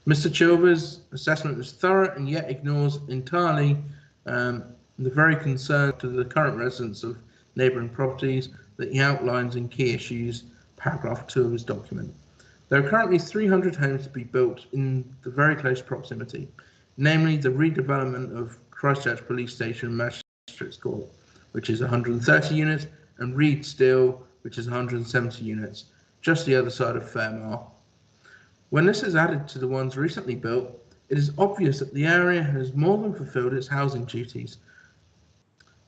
Mr. Chilver's assessment is thorough and yet ignores entirely the very concern to the current residents of neighbouring properties that he outlines in key issues, paragraph 2 of his document. There are currently 300 homes to be built in the very close proximity, namely the redevelopment of Christchurch Police Station and Magistrates Court, which is 130 units, and Reed Steel, which is 170 units, just the other side of Fairmar. When this is added to the ones recently built, it is obvious that the area has more than fulfilled its housing duties.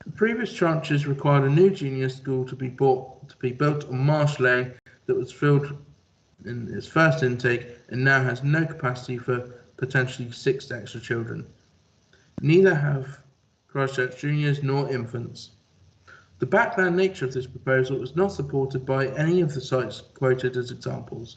The previous tranches required a new junior school to be built on Marsh Lane that was filled in its first intake and now has no capacity for potentially 6 extra children. Neither have Christchurch juniors nor infants. The backland nature of this proposal is not supported by any of the sites quoted as examples.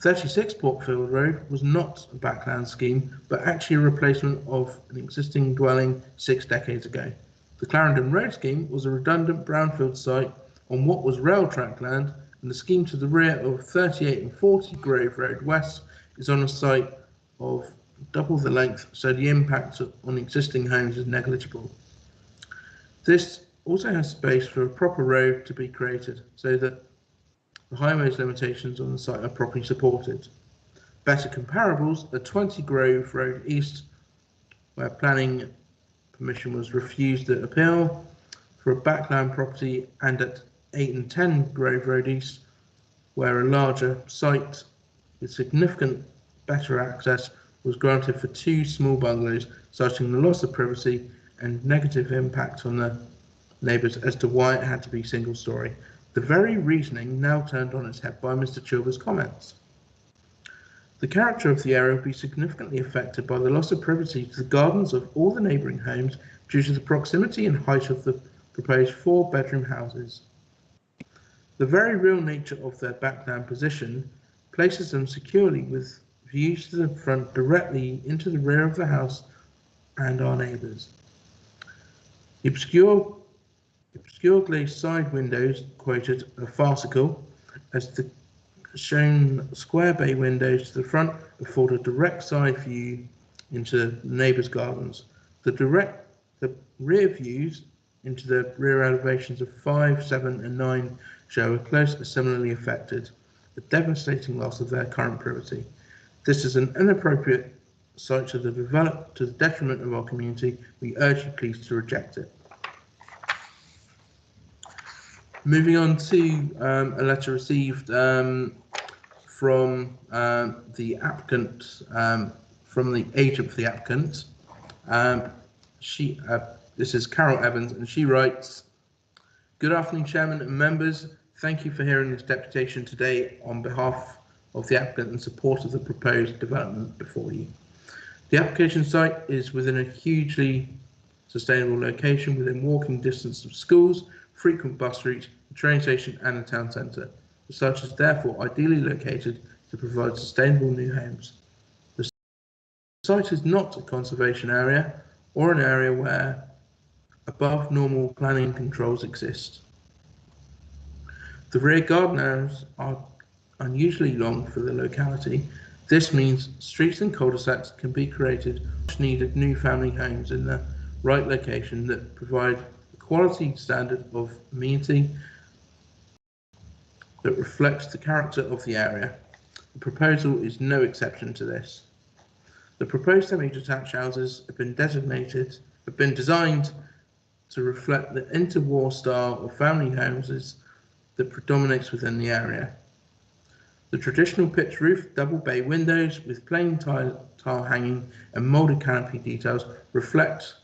36 Portfield Road was not a backland scheme, but actually a replacement of an existing dwelling 6 decades ago. The Clarendon Road scheme was a redundant brownfield site on what was rail track land, and the scheme to the rear of 38 and 40 Grove Road West is on a site of double the length, so the impact on existing homes is negligible. This also has space for a proper road to be created, so that the highways limitations on the site are properly supported. Better comparables are 20 Grove Road East, where planning permission was refused at appeal for a backland property, and at 8 and 10 Grove Road East, where a larger site with significant better access was granted for 2 small bungalows, citing the loss of privacy and negative impact on the neighbours as to why it had to be single storey. The very reasoning now turned on its head by Mr. Chilver's comments. The character of the area will be significantly affected by the loss of privacy to the gardens of all the neighbouring homes due to the proximity and height of the proposed 4-bedroom houses. The very real nature of their backland position places them securely with views to the front directly into the rear of the house and our neighbours. The obscure glazed side windows quoted are farcical, as the shown square bay windows to the front afford a direct side view into the neighbours' gardens. The rear views into the rear elevations of 5, 7 and 9 show a close are similarly affected, a devastating loss of their current privacy. This is an inappropriate site to the detriment of our community. We urge you please to reject it. Moving on to a letter received from the applicant, from the agent for the applicant. This is Carol Evans, and she writes, "Good afternoon, Chairman and members. Thank you for hearing this deputation today on behalf of the applicant in support of the proposed development before you. The application site is within a hugely sustainable location within walking distance of schools, frequent bus routes, the train station and the town centre. The site is therefore ideally located to provide sustainable new homes. The site is not a conservation area or an area where above normal planning controls exist. The rear garden areas are unusually long for the locality. This means streets and cul-de-sacs can be created much needed new family homes in the right location that provide a quality standard of amenity that reflects the character of the area. The proposal is no exception to this. The proposed semi-detached houses have been designed to reflect the interwar style of family houses that predominates within the area. The traditional pitched roof, double bay windows with plain tile hanging and moulded canopy details reflect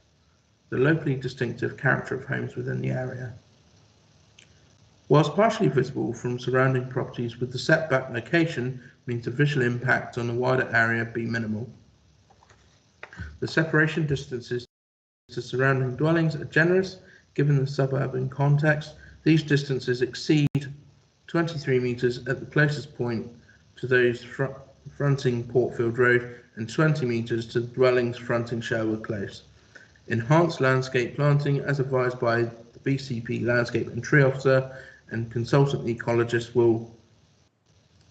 the locally distinctive character of homes within the area. Whilst partially visible from surrounding properties, with the setback location means the visual impact on the wider area be minimal. The separation distances to surrounding dwellings are generous given the suburban context. These distances exceed 23 metres at the closest point to those fronting Portfield Road and 20 metres to dwellings fronting Sherwood Close. Enhanced landscape planting, as advised by the BCP Landscape and Tree Officer and consultant ecologist, will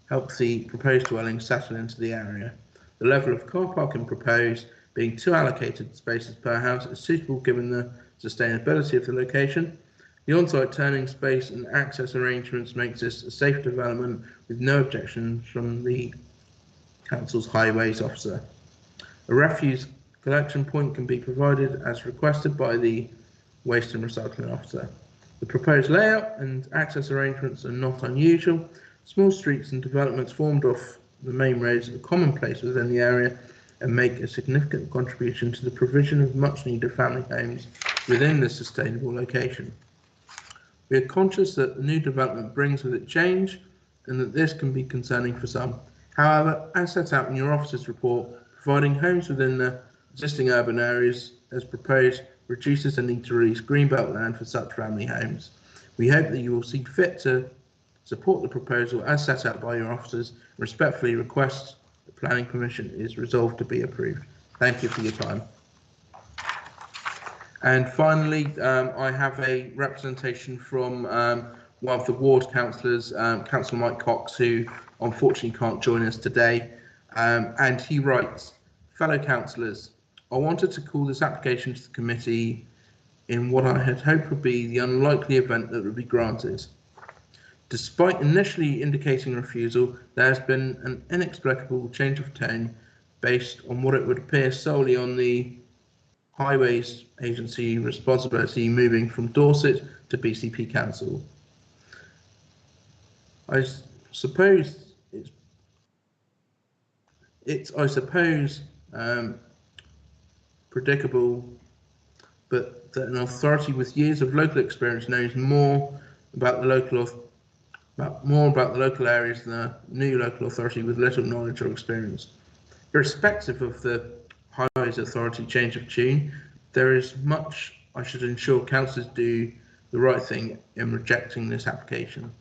help the proposed dwellings settle into the area. The level of car parking proposed, being 2 allocated spaces per house, is suitable given the sustainability of the location. The on-site turning space and access arrangements makes this a safe development with no objections from the Council's Highways Officer. A refuse collection point can be provided as requested by the Waste and Recycling Officer. The proposed layout and access arrangements are not unusual. Small streets and developments formed off the main roads are commonplace within the area and make a significant contribution to the provision of much needed family homes within this sustainable location. We are conscious that the new development brings with it change and that this can be concerning for some. However, as set out in your officer's report, providing homes within the existing urban areas as proposed reduces the need to release greenbelt land for such family homes. We hope that you will see fit to support the proposal as set out by your officers and respectfully request the planning permission is resolved to be approved. Thank you for your time. And finally, I have a representation from one of the ward councillors, Councillor Mike Cox, who unfortunately can't join us today. And he writes, fellow councillors, I wanted to call this application to the committee in what I had hoped would be the unlikely event that would be granted. Despite initially indicating refusal, there has been an inexplicable change of tone based on what it would appear solely on the Highways Agency responsibility moving from Dorset to BCP Council. I suppose it's predictable, but that an authority with years of local experience knows more about the local areas than a new local authority with little knowledge or experience. Irrespective of the Highways Authority change of tune, there is much I should ensure councillors do the right thing in rejecting this application.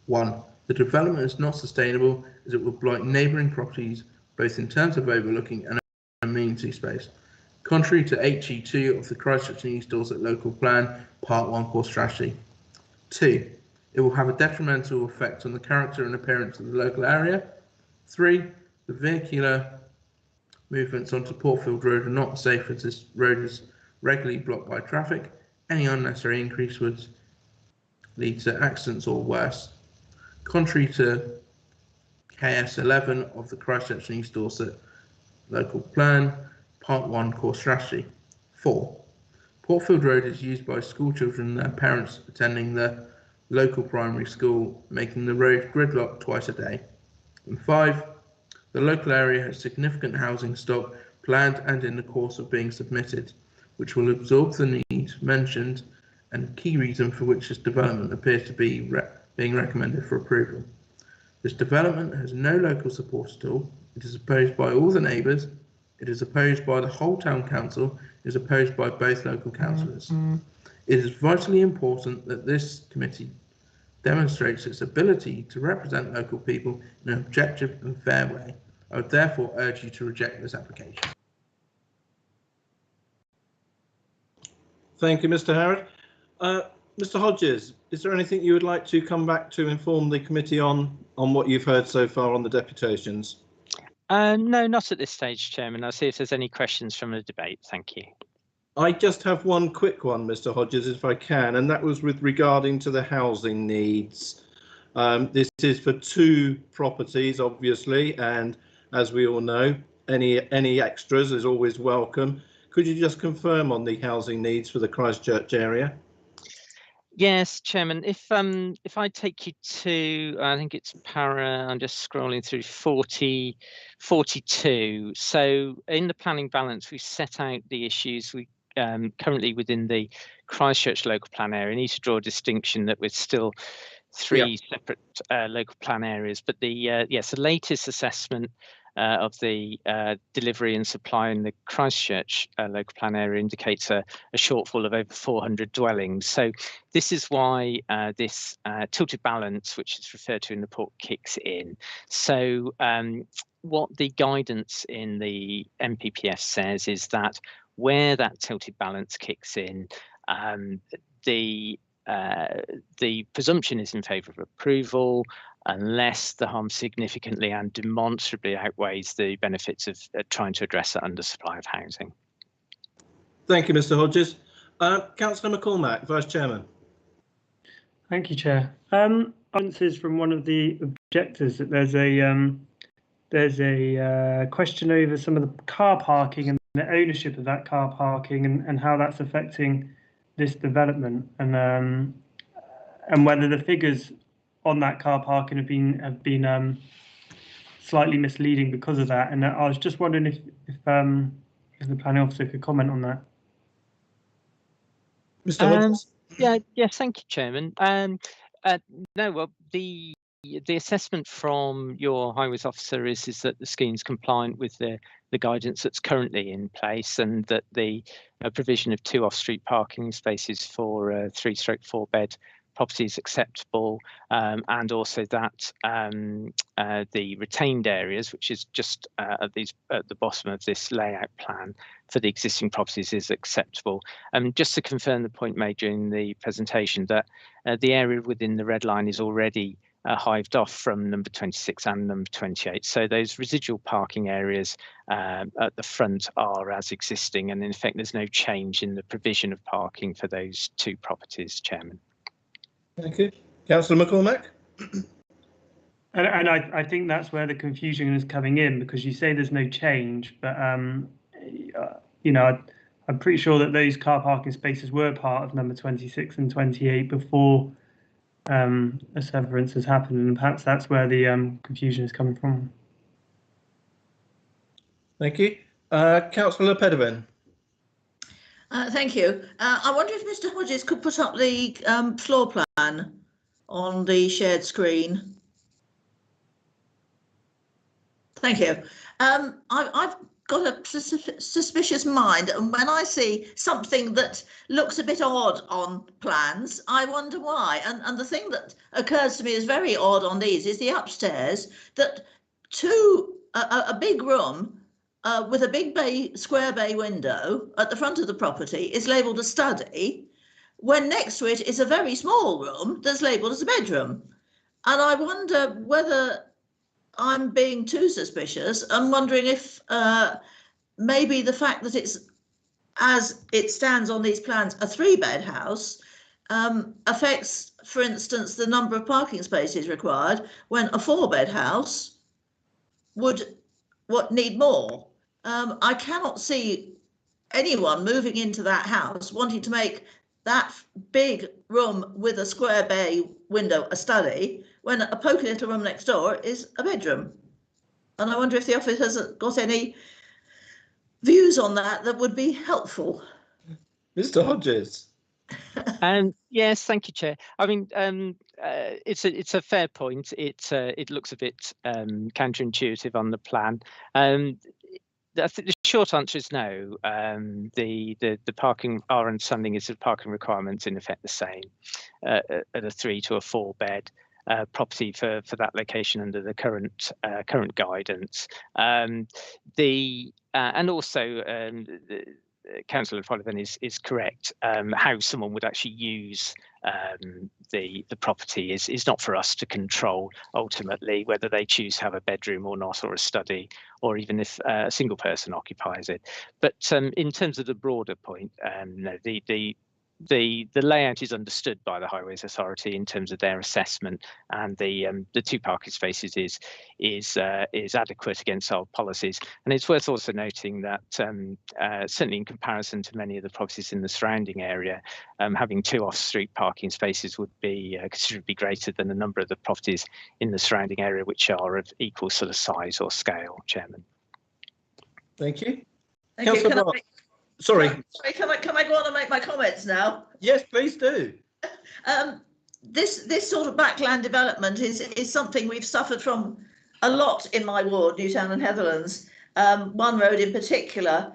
1. The development is not sustainable as it will blight neighbouring properties both in terms of overlooking and amenity space. Contrary to HE2 of the Christchurch and East Dorset Local Plan, Part 1 Core Strategy. 2. It will have a detrimental effect on the character and appearance of the local area. 3. The vehicular movements onto Portfield Road are not safe as this road is regularly blocked by traffic. Any unnecessary increase would lead to accidents or worse. Contrary to KS11 of the Christchurch and East Dorset Local Plan, Part 1 Core Strategy. 4. Portfield Road is used by school children and their parents attending the local primary school, making the road gridlocked twice a day. And 5. The local area has significant housing stock planned and in the course of being submitted, which will absorb the need mentioned and a key reason for which this development appears to be being recommended for approval. This development has no local support at all. It is opposed by all the neighbours. It is opposed by the whole town council is opposed by both local councillors. It is vitally important that this committee demonstrates its ability to represent local people in an objective and fair way. I would therefore urge you to reject this application. Thank you, Mr. Harrod. Mr. Hodges, is there anything you would like to come back to inform the committee on what you've heard so far on the deputations? No, not at this stage, Chairman. I'll see if there's any questions from the debate. Thank you. I just have one quick one, Mr. Hodges, if I can, and that was with regarding to the housing needs. This is for 2 properties, obviously, and as we all know, any extras is always welcome. Could you just confirm on the housing needs for the Christchurch area? Yes, Chairman. If I take you to, I think it's I'm just scrolling through 42. So in the planning balance, we set out the issues we currently within the Christchurch local plan area. I need to draw a distinction that we're still 3 separate local plan areas, but the the latest assessment of the delivery and supply in the Christchurch local plan area indicates a shortfall of over 400 dwellings. So this is why this tilted balance, which is referred to in the report, kicks in. So what the guidance in the MPPF says is that where that tilted balance kicks in, the presumption is in favour of approval unless the harm significantly and demonstrably outweighs the benefits of trying to address that undersupply of housing. Thank you, Mr. Hodges. Councillor McCormack, Vice Chairman. Thank you, Chair. Answers from one of the objectors that there's a question over some of the car parking and the ownership of that car parking and how that's affecting this development, and whether the figures on that car parking have been slightly misleading because of that. And I was just wondering if the planning officer could comment on that. Mr. Hodges? Yes, thank you, Chairman. No, well, the assessment from your highways officer is that the scheme's compliant with the guidance that's currently in place, and that the provision of 2 off-street parking spaces for 3/4 bed properties acceptable, and also that the retained areas, which is just at the bottom of this layout plan for the existing properties, is acceptable. Just to confirm the point made during the presentation, that the area within the red line is already hived off from number 26 and number 28. So those residual parking areas at the front are as existing, and in effect there's no change in the provision of parking for those 2 properties, Chairman. Thank you. Councillor McCormack? And I think that's where the confusion is coming in, because you say there's no change, but you know, I'm pretty sure that those car parking spaces were part of number 26 and 28 before a severance has happened, and perhaps that's where the confusion is coming from. Thank you. Councillor Pedevin. Thank you. I wonder if Mr. Hodges could put up the floor plan on the shared screen. Thank you. I've got a suspicious mind, and when I see something that looks a bit odd on plans, I wonder why. And the thing that occurs to me is very odd on these is the upstairs, that a big room with a big square bay window at the front of the property is labelled a study, when next to it is a very small room that's labelled as a bedroom. And I wonder whether I'm being too suspicious. I'm wondering if maybe the fact that it's, as it stands on these plans, a 3-bed house affects, for instance, the number of parking spaces required, when a 4-bed house would need more. I cannot see anyone moving into that house wanting to make that big room with a square bay window a study, when a poky little room next door is a bedroom. And I wonder if the office has got any views on that would be helpful. Mr. Hodges. Yes, thank you, Chair. I mean, it's a fair point. It looks a bit counterintuitive on the plan. I think the short answer is no. The parking, our understanding is the parking requirements in effect the same at a 3 to a 4 bed property for that location under the current guidance. And also Councillor Sullivan is correct. How someone would actually use the property is not for us to control. Ultimately, whether they choose to have a bedroom or not, or a study, or even if a single person occupies it. But in terms of the broader point, no, the layout is understood by the Highways Authority in terms of their assessment, and the 2 parking spaces is adequate against our policies. And it's worth also noting that certainly in comparison to many of the properties in the surrounding area, having 2 off-street parking spaces would be considerably greater than a number of the properties in the surrounding area, which are of equal sort of size or scale. Chairman. Thank you. Thank you. Sorry, can I go on and make my comments now? Yes, please do. This sort of backland development is something we've suffered from a lot in my ward, Newtown and Heatherlands. One road in particular,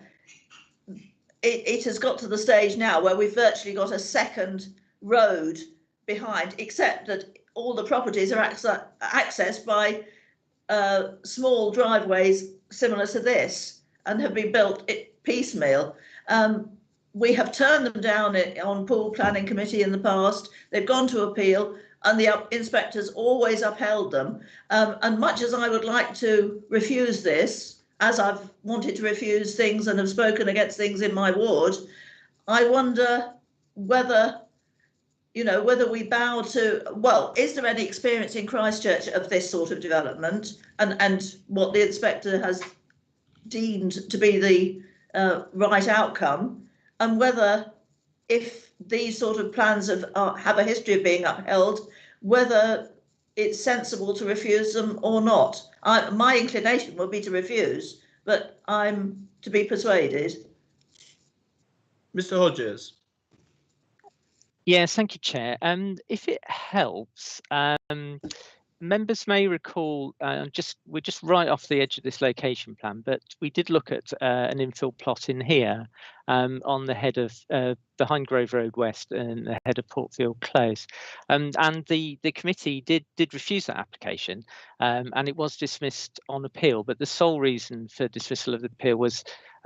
it has got to the stage now where we've virtually got a second road behind, except that all the properties are accessed by small driveways similar to this and have been built piecemeal. We have turned them down on Pool Planning Committee in the past. They've gone to appeal and the inspectors always upheld them. And much as I would like to refuse this, as I've wanted to refuse things and have spoken against things in my ward, I wonder whether, whether we bow to, well, is there any experience in Christchurch of this sort of development and what the inspector has deemed to be the right outcome, and whether, if these sort of plans have a history of being upheld, whether it's sensible to refuse them or not. My inclination would be to refuse, but I'm to be persuaded. Mr. Hodges. Yes, thank you, Chair. If it helps, members may recall, we're just right off the edge of this location plan, but we did look at an infill plot in here on the head of behind Grove Road West and the head of Portfield Close, and the committee did refuse that application, and it was dismissed on appeal. But the sole reason for dismissal of the appeal was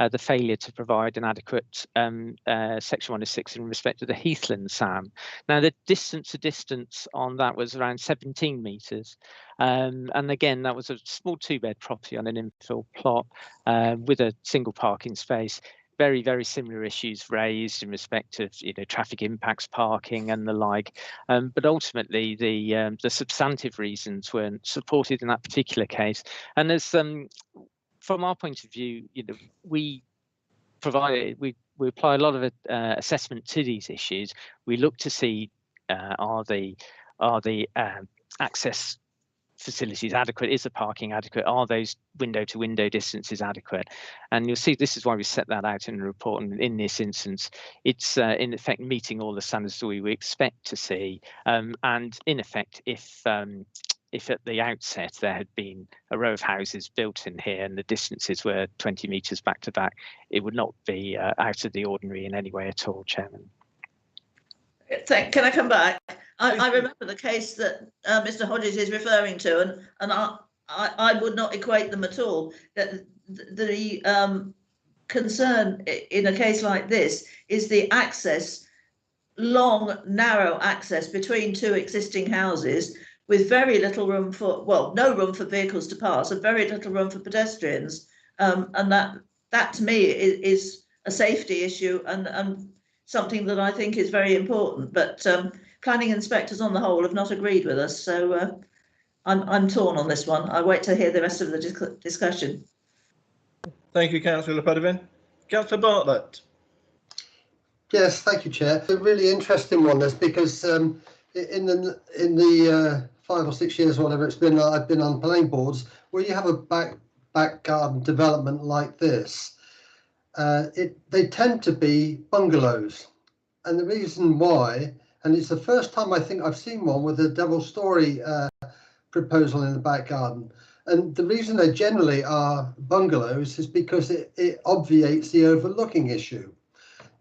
the failure to provide an adequate section 106 in respect of the Heathland SAM. Now, the distance to distance on that was around 17 metres. And again, that was a small 2-bed property on an infill plot with a single parking space. Very, very similar issues raised in respect of traffic impacts, parking and the like. But ultimately, the substantive reasons weren't supported in that particular case. And as from our point of view, we apply a lot of assessment to these issues. We look to see are the access facilities adequate? Is the parking adequate? Are those window to window distances adequate? And you'll see this is why we set that out in the report. And in this instance, it's in effect meeting all the standards that we would expect to see. And in effect, if at the outset there had been a row of houses built in here and the distances were 20 metres back to back, it would not be out of the ordinary in any way at all, Chairman. Can I come back? I remember the case that Mr. Hodges is referring to, and I would not equate them at all. That the concern in a case like this is the access, long, narrow access between 2 existing houses with very little room for, well, no room for vehicles to pass and very little room for pedestrians. And that to me is a safety issue and something that I think is very important. But planning inspectors on the whole have not agreed with us. So I'm torn on this one. I wait to hear the rest of the discussion. Thank you, Councillor Sullivan. Councillor Bartlett. Yes, thank you, Chair. It's a really interesting one, this, because in the 5 or 6 years, or whatever it's been, I've been on planning boards where you have a back garden development like this. They tend to be bungalows, and the reason why, and it's the first time I think I've seen one with a double-storey proposal in the back garden. And the reason they generally are bungalows is because it obviates the overlooking issue.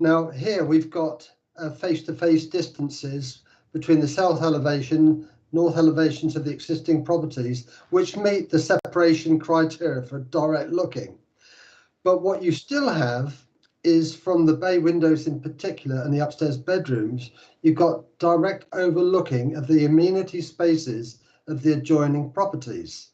Now here we've got face-to-face distances between the south elevation, north elevations of the existing properties, which meet the separation criteria for direct looking. But what you still have is, from the bay windows in particular and the upstairs bedrooms, you've got direct overlooking of the amenity spaces of the adjoining properties.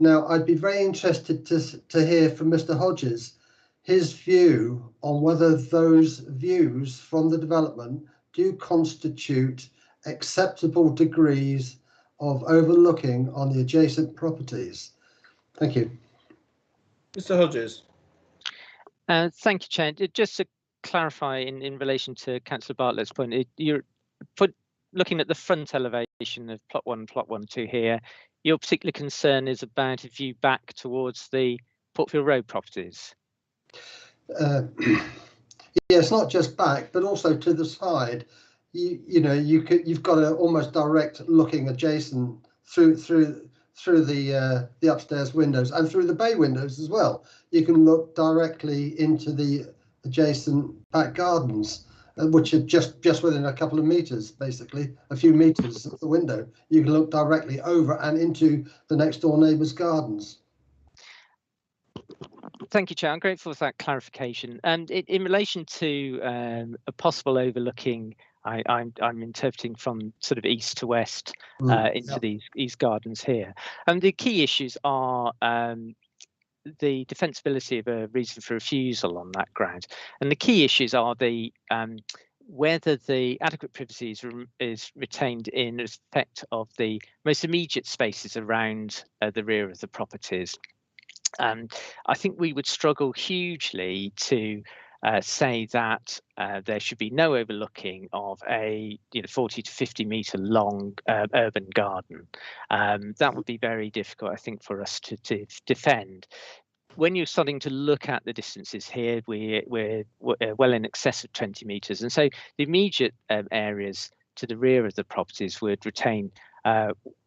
Now, I'd be very interested to hear from Mr. Hodges his view on whether those views from the development do constitute acceptable degrees of overlooking on the adjacent properties. Thank you. Mr. Hodges. Thank you, Chair. Just to clarify in relation to Councillor Bartlett's point, you're looking at the front elevation of plot 1 and plot 1-2 here. Your particular concern is about a view back towards the Portfield Road properties. Yeah, it's not just back, but also to the side. You've got an almost direct looking adjacent through the upstairs windows and through the bay windows as well. You can look directly into the adjacent back gardens, which are just within a couple of meters, basically a few meters of the window. You can look directly over and into the next door neighbour's gardens. Thank you, Chair. I'm grateful for that clarification. And in relation to a possible overlooking, I'm interpreting from sort of east to west into these gardens here. And the key issues are the defensibility of a reason for refusal on that ground. And the key issues are the whether the adequate privacy is retained in respect of the most immediate spaces around the rear of the properties. I think we would struggle hugely to say that there should be no overlooking of a 40 to 50 metre long urban garden. That would be very difficult, I think, for us to defend. When you're starting to look at the distances here, we're well in excess of 20 metres, and so the immediate areas to the rear of the properties would retain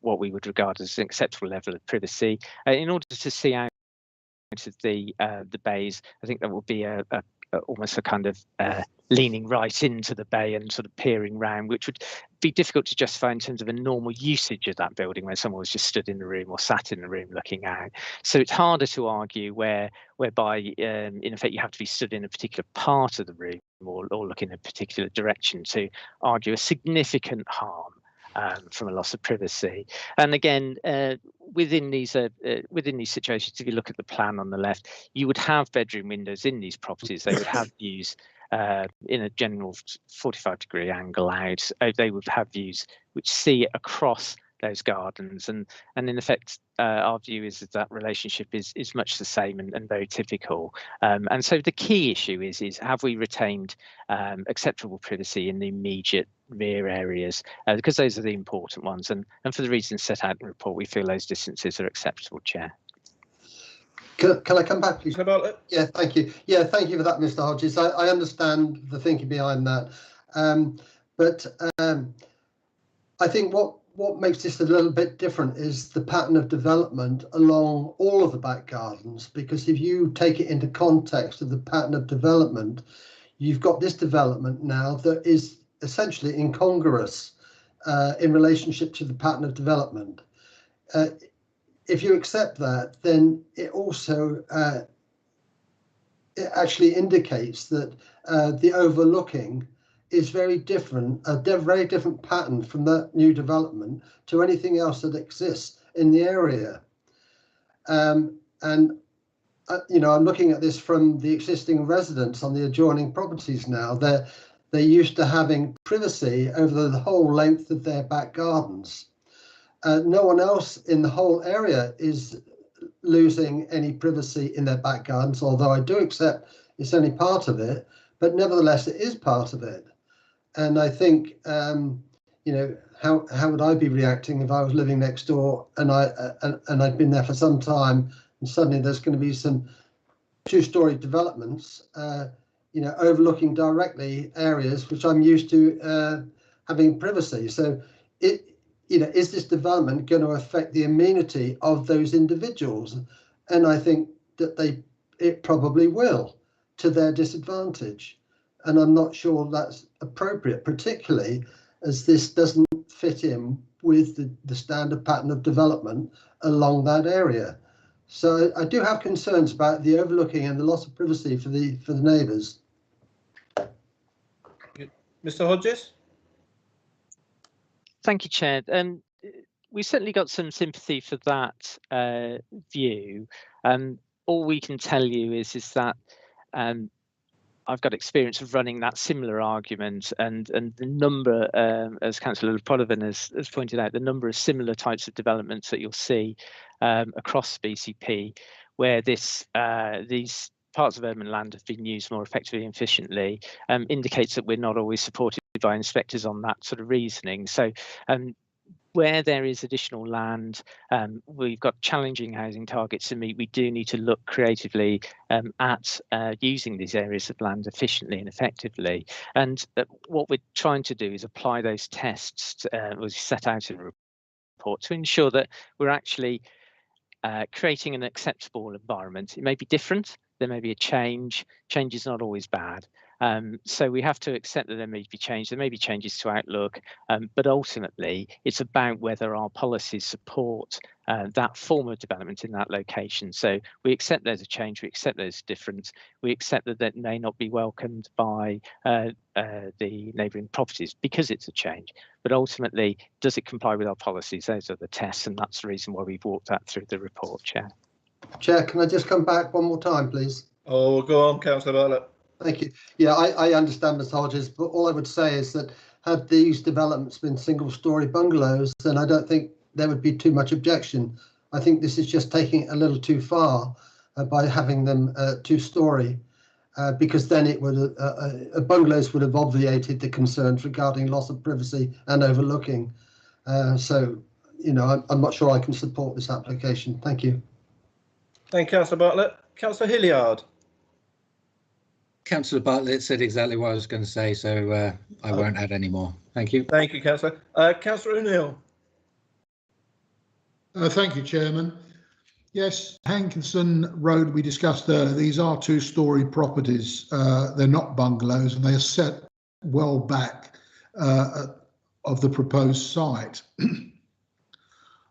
what we would regard as an acceptable level of privacy. In order to see out of the bays, I think that will be almost a kind of leaning right into the bay and sort of peering round, which would be difficult to justify in terms of a normal usage of that building where someone was just stood in the room or sat in the room looking out. So it's harder to argue whereby in effect you have to be stood in a particular part of the room or look in a particular direction to argue a significant harm from a loss of privacy. And again, within these situations, if you look at the plan on the left, you would have bedroom windows in these properties. They would have views in a general 45-degree angle out. They would have views which see across those gardens, and in effect our view is that relationship is much the same and very typical. And so the key issue is have we retained acceptable privacy in the immediate rear areas, because those are the important ones, and for the reasons set out in the report, we feel those distances are acceptable, Chair. Can I come back, please? Yeah, thank you. Yeah, thank you for that, Mr. Hodges. I understand the thinking behind that, but I think what makes this a little bit different is the pattern of development along all of the back gardens, because if you take it into context of the pattern of development, you've got this development now that is essentially incongruous in relationship to the pattern of development. If you accept that, then it also it actually indicates that the overlooking is very different, a very different pattern from that new development to anything else that exists in the area. I'm looking at this from the existing residents on the adjoining properties now. They're used to having privacy over the whole length of their back gardens. No one else in the whole area is losing any privacy in their back gardens, although I do accept it's only part of it, but nevertheless it is part of it. And I think, how would I be reacting if I was living next door and I'd been there for some time, and suddenly there's going to be some two-story developments, overlooking directly areas which I'm used to having privacy. So is this development going to affect the amenity of those individuals? And I think that it probably will, to their disadvantage. And I'm not sure that's appropriate, particularly as this doesn't fit in with the standard pattern of development along that area. So I do have concerns about the overlooking and the loss of privacy for the neighbours. Mr. Hodges? Thank you, Chair. We certainly got some sympathy for that view. All we can tell you is that I've got experience of running that similar argument, and the number, as Councillor Ponovan has pointed out, the number of similar types of developments that you'll see across BCP, where these parts of urban land have been used more effectively and efficiently, indicates that we're not always supported by inspectors on that sort of reasoning. So where there is additional land, we've got challenging housing targets to meet. We do need to look creatively at using these areas of land efficiently and effectively. And what we're trying to do is apply those tests we set out in the report to ensure that we're actually creating an acceptable environment. It may be different, there may be a change. Change is not always bad. So we have to accept that there may be change, there may be changes to outlook, but ultimately it's about whether our policies support that form of development in that location. So we accept there's a change, we accept there's a difference, we accept that that may not be welcomed by the neighbouring properties because it's a change, but ultimately does it comply with our policies? Those are the tests, and that's the reason why we've walked that through the report, Chair. Chair, can I just come back one more time, please? Oh, go on, Councillor Bartlett. Thank you. Yeah, I understand, Mr. Hodges, but all I would say is that had these developments been single-storey bungalows, then I don't think there would be too much objection. I think this is just taking it a little too far by having them two-storey, because then it would bungalows would have obviated the concerns regarding loss of privacy and overlooking. So, I'm not sure I can support this application. Thank you. Thank you, Councillor Bartlett. Councillor Hilliard. Councillor Bartlett said exactly what I was going to say, so I won't add any more. Thank you. Thank you, Councillor. Councillor O'Neill. Thank you, Chairman. Yes, Hankinson Road we discussed earlier. These are two-storey properties. They're not bungalows, and they are set well back of the proposed site.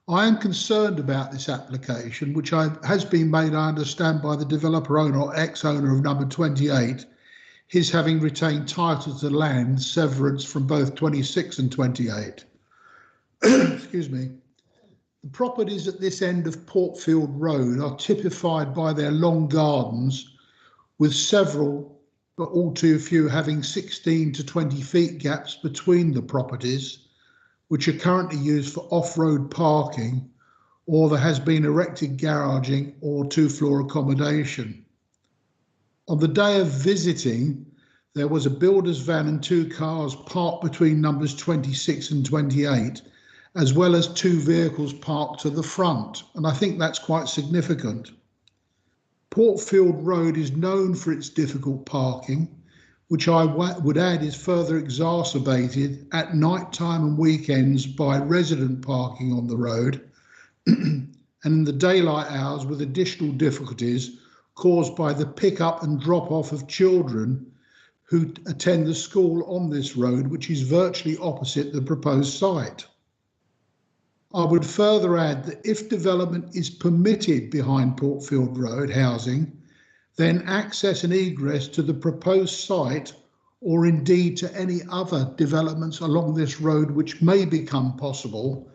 I am concerned about this application, which has been made, I understand, by the developer owner or ex-owner of number 28, his having retained title to land severance from both 26 and 28. Excuse me. The properties at this end of Portfield Road are typified by their long gardens, with several, but all too few, having 16 to 20 feet gaps between the properties, which are currently used for off-road parking, or there has been erected garaging or two-floor accommodation. On the day of visiting, there was a builder's van and two cars parked between numbers 26 and 28, as well as two vehicles parked to the front, and I think that's quite significant. Portfield Road is known for its difficult parking, which I would add is further exacerbated at night time and weekends by resident parking on the road, and in the daylight hours with additional difficulties caused by the pick-up and drop-off of children who attend the school on this road, which is virtually opposite the proposed site. I would further add that if development is permitted behind Portfield Road housing, then access and egress to the proposed site, or indeed to any other developments along this road which may become possible,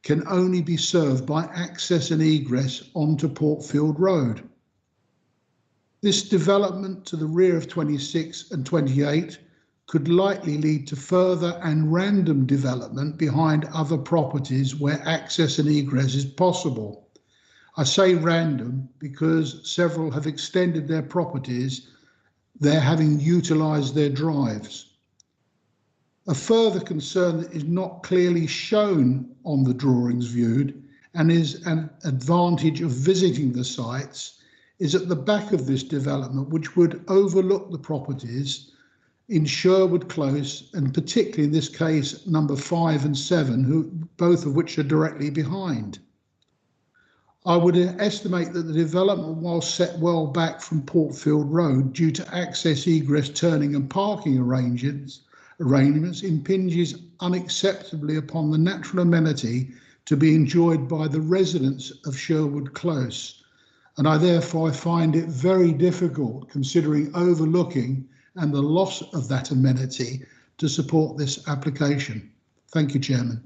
can only be served by access and egress onto Portfield Road. This development to the rear of 26 and 28 could likely lead to further and random development behind other properties where access and egress is possible. I say random because several have extended their properties there having utilised their drives. A further concern that is not clearly shown on the drawings viewed and is an advantage of visiting the sites is at the back of this development, which would overlook the properties, in Sherwood Close, and particularly in this case, number 5 and 7, both of which are directly behind. I would estimate that the development, while set well back from Portfield Road due to access, egress, turning and parking arrangements, impinges unacceptably upon the natural amenity to be enjoyed by the residents of Sherwood Close. And I therefore find it very difficult, considering overlooking and the loss of that amenity, to support this application. Thank you, Chairman.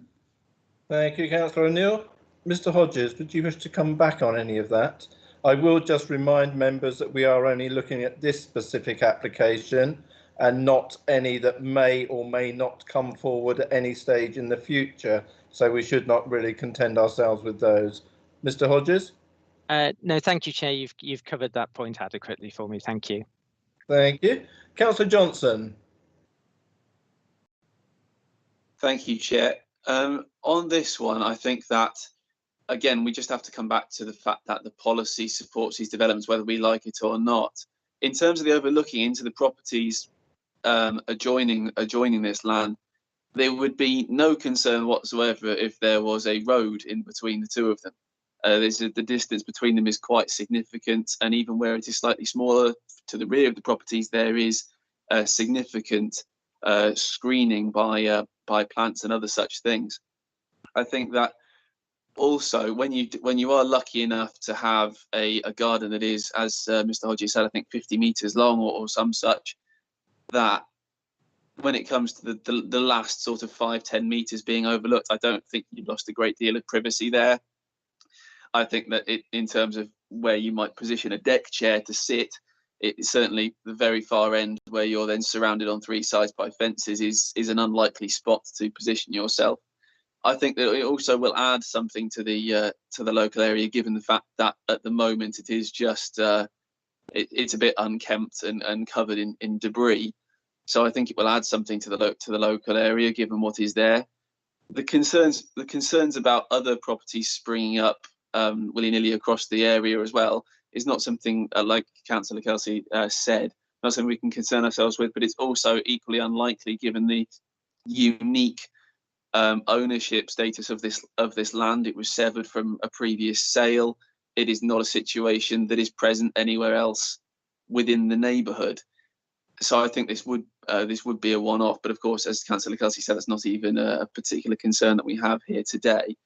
Thank you, Councillor O'Neill. Mr. Hodges, would you wish to come back on any of that? I will just remind members that we are only looking at this specific application and not any that may or may not come forward at any stage in the future. So we should not really contend ourselves with those. Mr. Hodges? No, thank you, Chair. You've covered that point adequately for me. Thank you. Thank you. Councillor Johnson. Thank you, Chair. On this one, I think that, again, we just have to come back to the fact that the policy supports these developments, whether we like it or not. In terms of the overlooking into the properties adjoining this land, there would be no concern whatsoever if there was a road in between the two of them. The distance between them is quite significant, and even where it is slightly smaller to the rear of the properties, there is significant screening by plants and other such things. I think that also when you are lucky enough to have a garden that is, as Mr. Hodges said, I think 50 meters long or some such, that when it comes to the last sort of 5-10 meters being overlooked, I don't think you've lost a great deal of privacy there. I think that in terms of where you might position a deck chair to sit, it's certainly the very far end where you're then surrounded on 3 sides by fences is an unlikely spot to position yourself. I think that it also will add something to the local area, given the fact that at the moment it is just it's a bit unkempt and covered in debris. So I think it will add something to the local area, given what is there. The concerns about other properties springing up willy-nilly across the area as well is not something, like Councillor Kelsey said, not something we can concern ourselves with, but it's also equally unlikely given the unique ownership status of this land. It was severed from a previous sale. It is not a situation that is present anywhere else within the neighbourhood. So I think this would be a one-off, but of course, as Councillor Kelsey said, that's not even a particular concern that we have here today.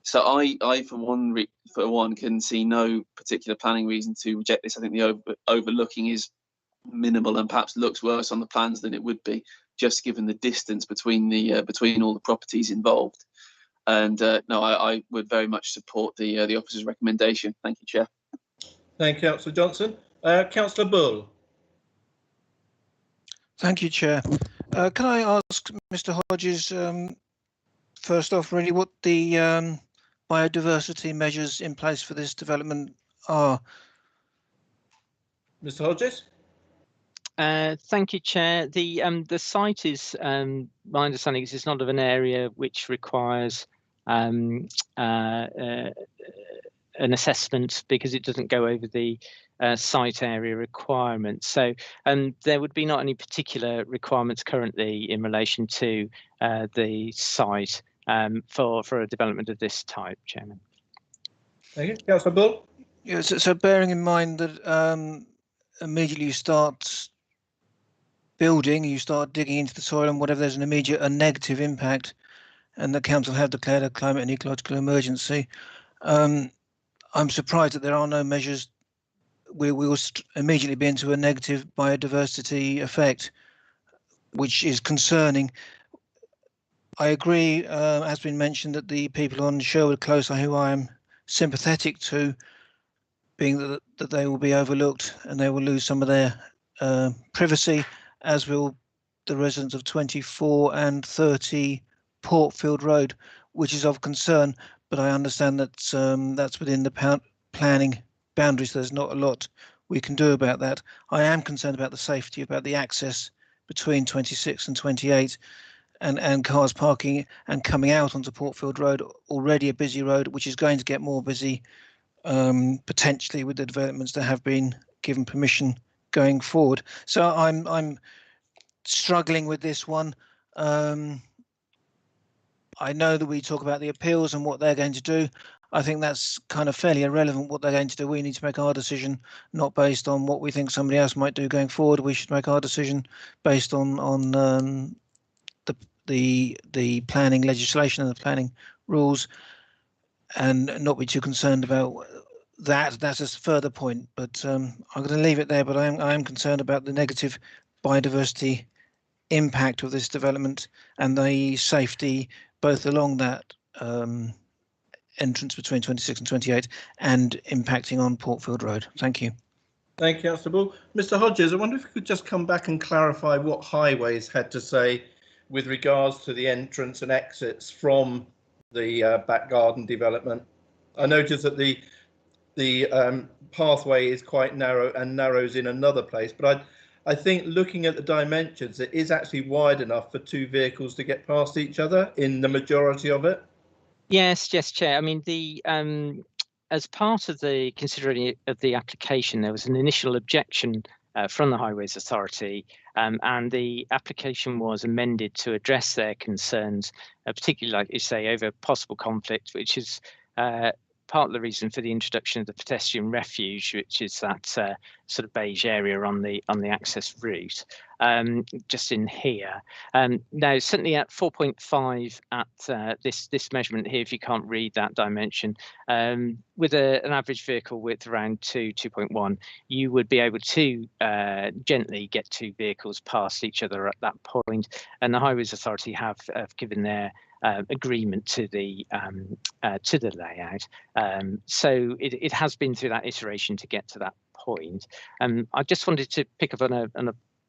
So I for one can see no particular planning reason to reject this. I think the overlooking is minimal and perhaps looks worse on the plans than it would be, just given the distance between all the properties involved. And no, I would very much support the officer's recommendation. Thank you, Chair. Thank you, Councillor Johnson. Councillor Bull. Thank you, Chair. Can I ask Mr. Hodges, first off, really what the biodiversity measures in place for this development are? Mr. Hodges? Thank you, Chair. The site is, my understanding is it's not of an area which requires an assessment because it doesn't go over the site area requirements. So there would be not any particular requirements currently in relation to the site for a development of this type, Chairman. Thank you. Councillor Bull? Yes, so bearing in mind that immediately you start building, you start digging into the soil and whatever, there's an immediate negative impact, and the council have declared a climate and ecological emergency. I'm surprised that there are no measures. We will immediately be into a negative biodiversity effect, which is concerning. I agree, has been mentioned, that the people on Sherwood Close, who I am sympathetic to, being that they will be overlooked and they will lose some of their privacy, as will the residents of 24 and 30 Portfield Road, which is of concern. But I understand that that's within the planning boundaries. There's not a lot we can do about that. I am concerned about the safety, about the access between 26 and 28, and cars parking and coming out onto Portfield Road, already a busy road, which is going to get more busy potentially with the developments that have been given permission going forward. So I'm struggling with this one. I know that we talk about the appeals and what they're going to do. I think that's kind of fairly irrelevant what they're going to do. We need to make our decision not based on what we think somebody else might do going forward. We should make our decision based on the planning legislation and the planning rules, and not be too concerned about that. That's a further point, but I'm going to leave it there. But I am concerned about the negative biodiversity impact of this development and the safety both along that entrance between 26 and 28 and impacting on Portfield Road. Thank you. Thank you, Councillor Bull. Mr. Hodges, I wonder if you could just come back and clarify what Highways had to say with regards to the entrance and exits from the back garden development. I noticed that the pathway is quite narrow and narrows in another place, but I think looking at the dimensions, it is actually wide enough for two vehicles to get past each other in the majority of it. Yes, Chair. I mean, as part of the considering of the application, there was an initial objection from the Highways Authority, and the application was amended to address their concerns, particularly, like you say, over possible conflict, which is part of the reason for the introduction of the pedestrian refuge, which is that sort of beige area on the access route, just in here. Now, certainly at 4.5 at this measurement here, if you can't read that dimension, with an average vehicle width around 2.1, you would be able to gently get two vehicles past each other at that point. And the Highways Authority have given their agreement to the layout. So it has been through that iteration to get to that point. I just wanted to pick up on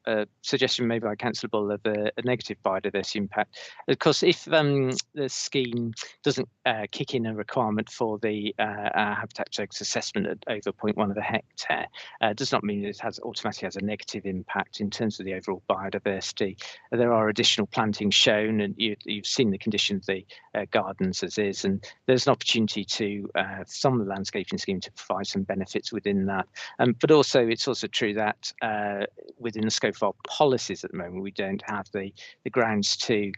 a suggestion made by Councillor Bull of a negative biodiversity impact. Of course, if the scheme doesn't kick in a requirement for the habitat regs assessment at over 0.1 of a hectare, does not mean that it automatically has a negative impact in terms of the overall biodiversity. There are additional plantings shown, and you've seen the condition of the gardens as is, and there's an opportunity to some of the landscaping scheme to provide some benefits within that. But also, it's also true that within the scope of our policies at the moment, we don't have the grounds to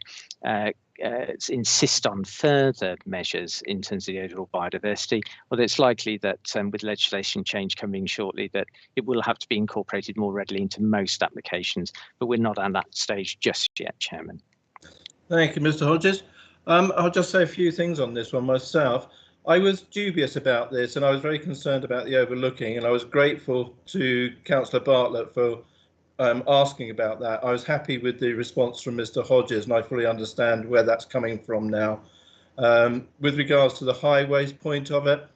insist on further measures in terms of the overall biodiversity, although it's likely that with legislation change coming shortly, that it will have to be incorporated more readily into most applications, but we're not at that stage just yet, Chairman. Thank you, Mr. Hodges. I'll just say a few things on this one myself. I was dubious about this, and I was very concerned about the overlooking, and I was grateful to Councillor Bartlett for asking about that. I was happy with the response from Mr. Hodges, and I fully understand where that's coming from now. With regards to the Highways point of it,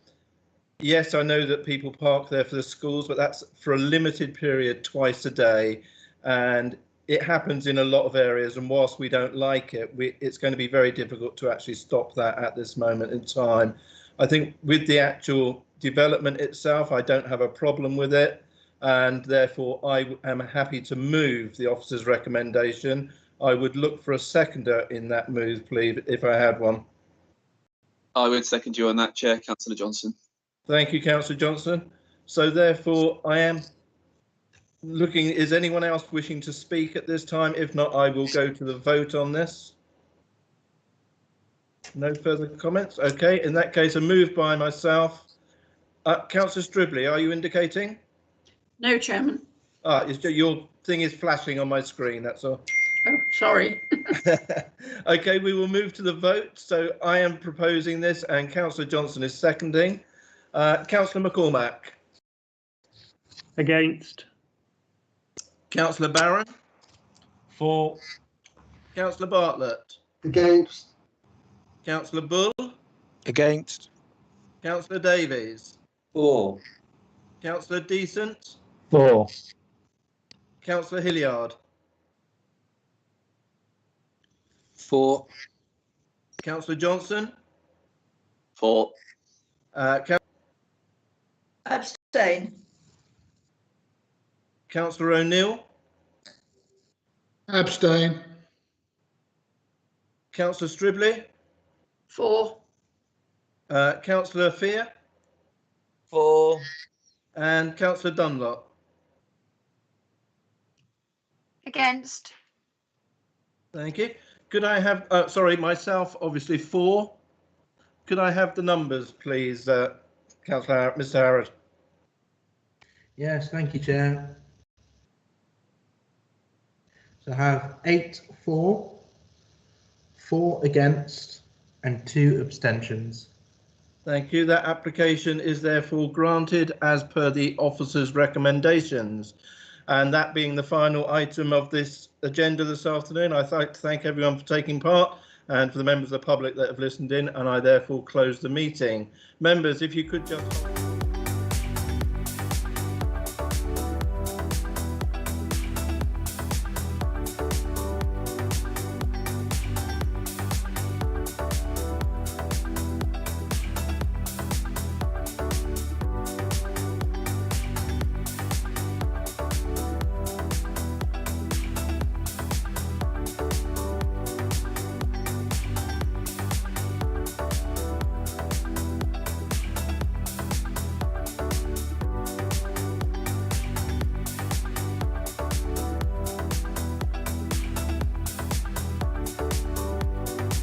yes, I know that people park there for the schools, but that's for a limited period twice a day, and it happens in a lot of areas, and whilst we don't like it, it's going to be very difficult to actually stop that at this moment in time. I think with the actual development itself, I don't have a problem with it, and therefore I am happy to move the officer's recommendation. I would look for a seconder in that move, please, if I had one. I would second you on that, Chair. Councillor Johnson. Thank you, Councillor Johnson. So therefore I am looking, is anyone else wishing to speak at this time? If not, I will go to the vote on this. No further comments? Okay, in that case, a move by myself. Councillor Stribley, are you indicating? No, Chairman. Your thing is flashing on my screen, that's all. Oh, sorry. Okay, we will move to the vote. So I am proposing this and Councillor Johnson is seconding. Councillor McCormack. Against. Councillor Barron. For. Councillor Bartlett. Against. Councillor Bull. Against. Councillor Davies. For. Councillor Decent. For. Councillor Hilliard. For. Councillor Johnson. For. Abstain. Councillor O'Neill. Abstain. Councillor Stribley. For. Councillor Fear. For. And Councillor Dunlop. Against. Thank you. Could I have, sorry, myself, obviously 4. Could I have the numbers, please, Councillor, Mr. Harrod? Yes, thank you, Chair. So I have 8 for, 4 against, and 2 abstentions. Thank you. That application is therefore granted as per the officer's recommendations. And that being the final item of this agenda this afternoon, I'd like to thank everyone for taking part and for the members of the public that have listened in, and I therefore close the meeting. Members, if you could just...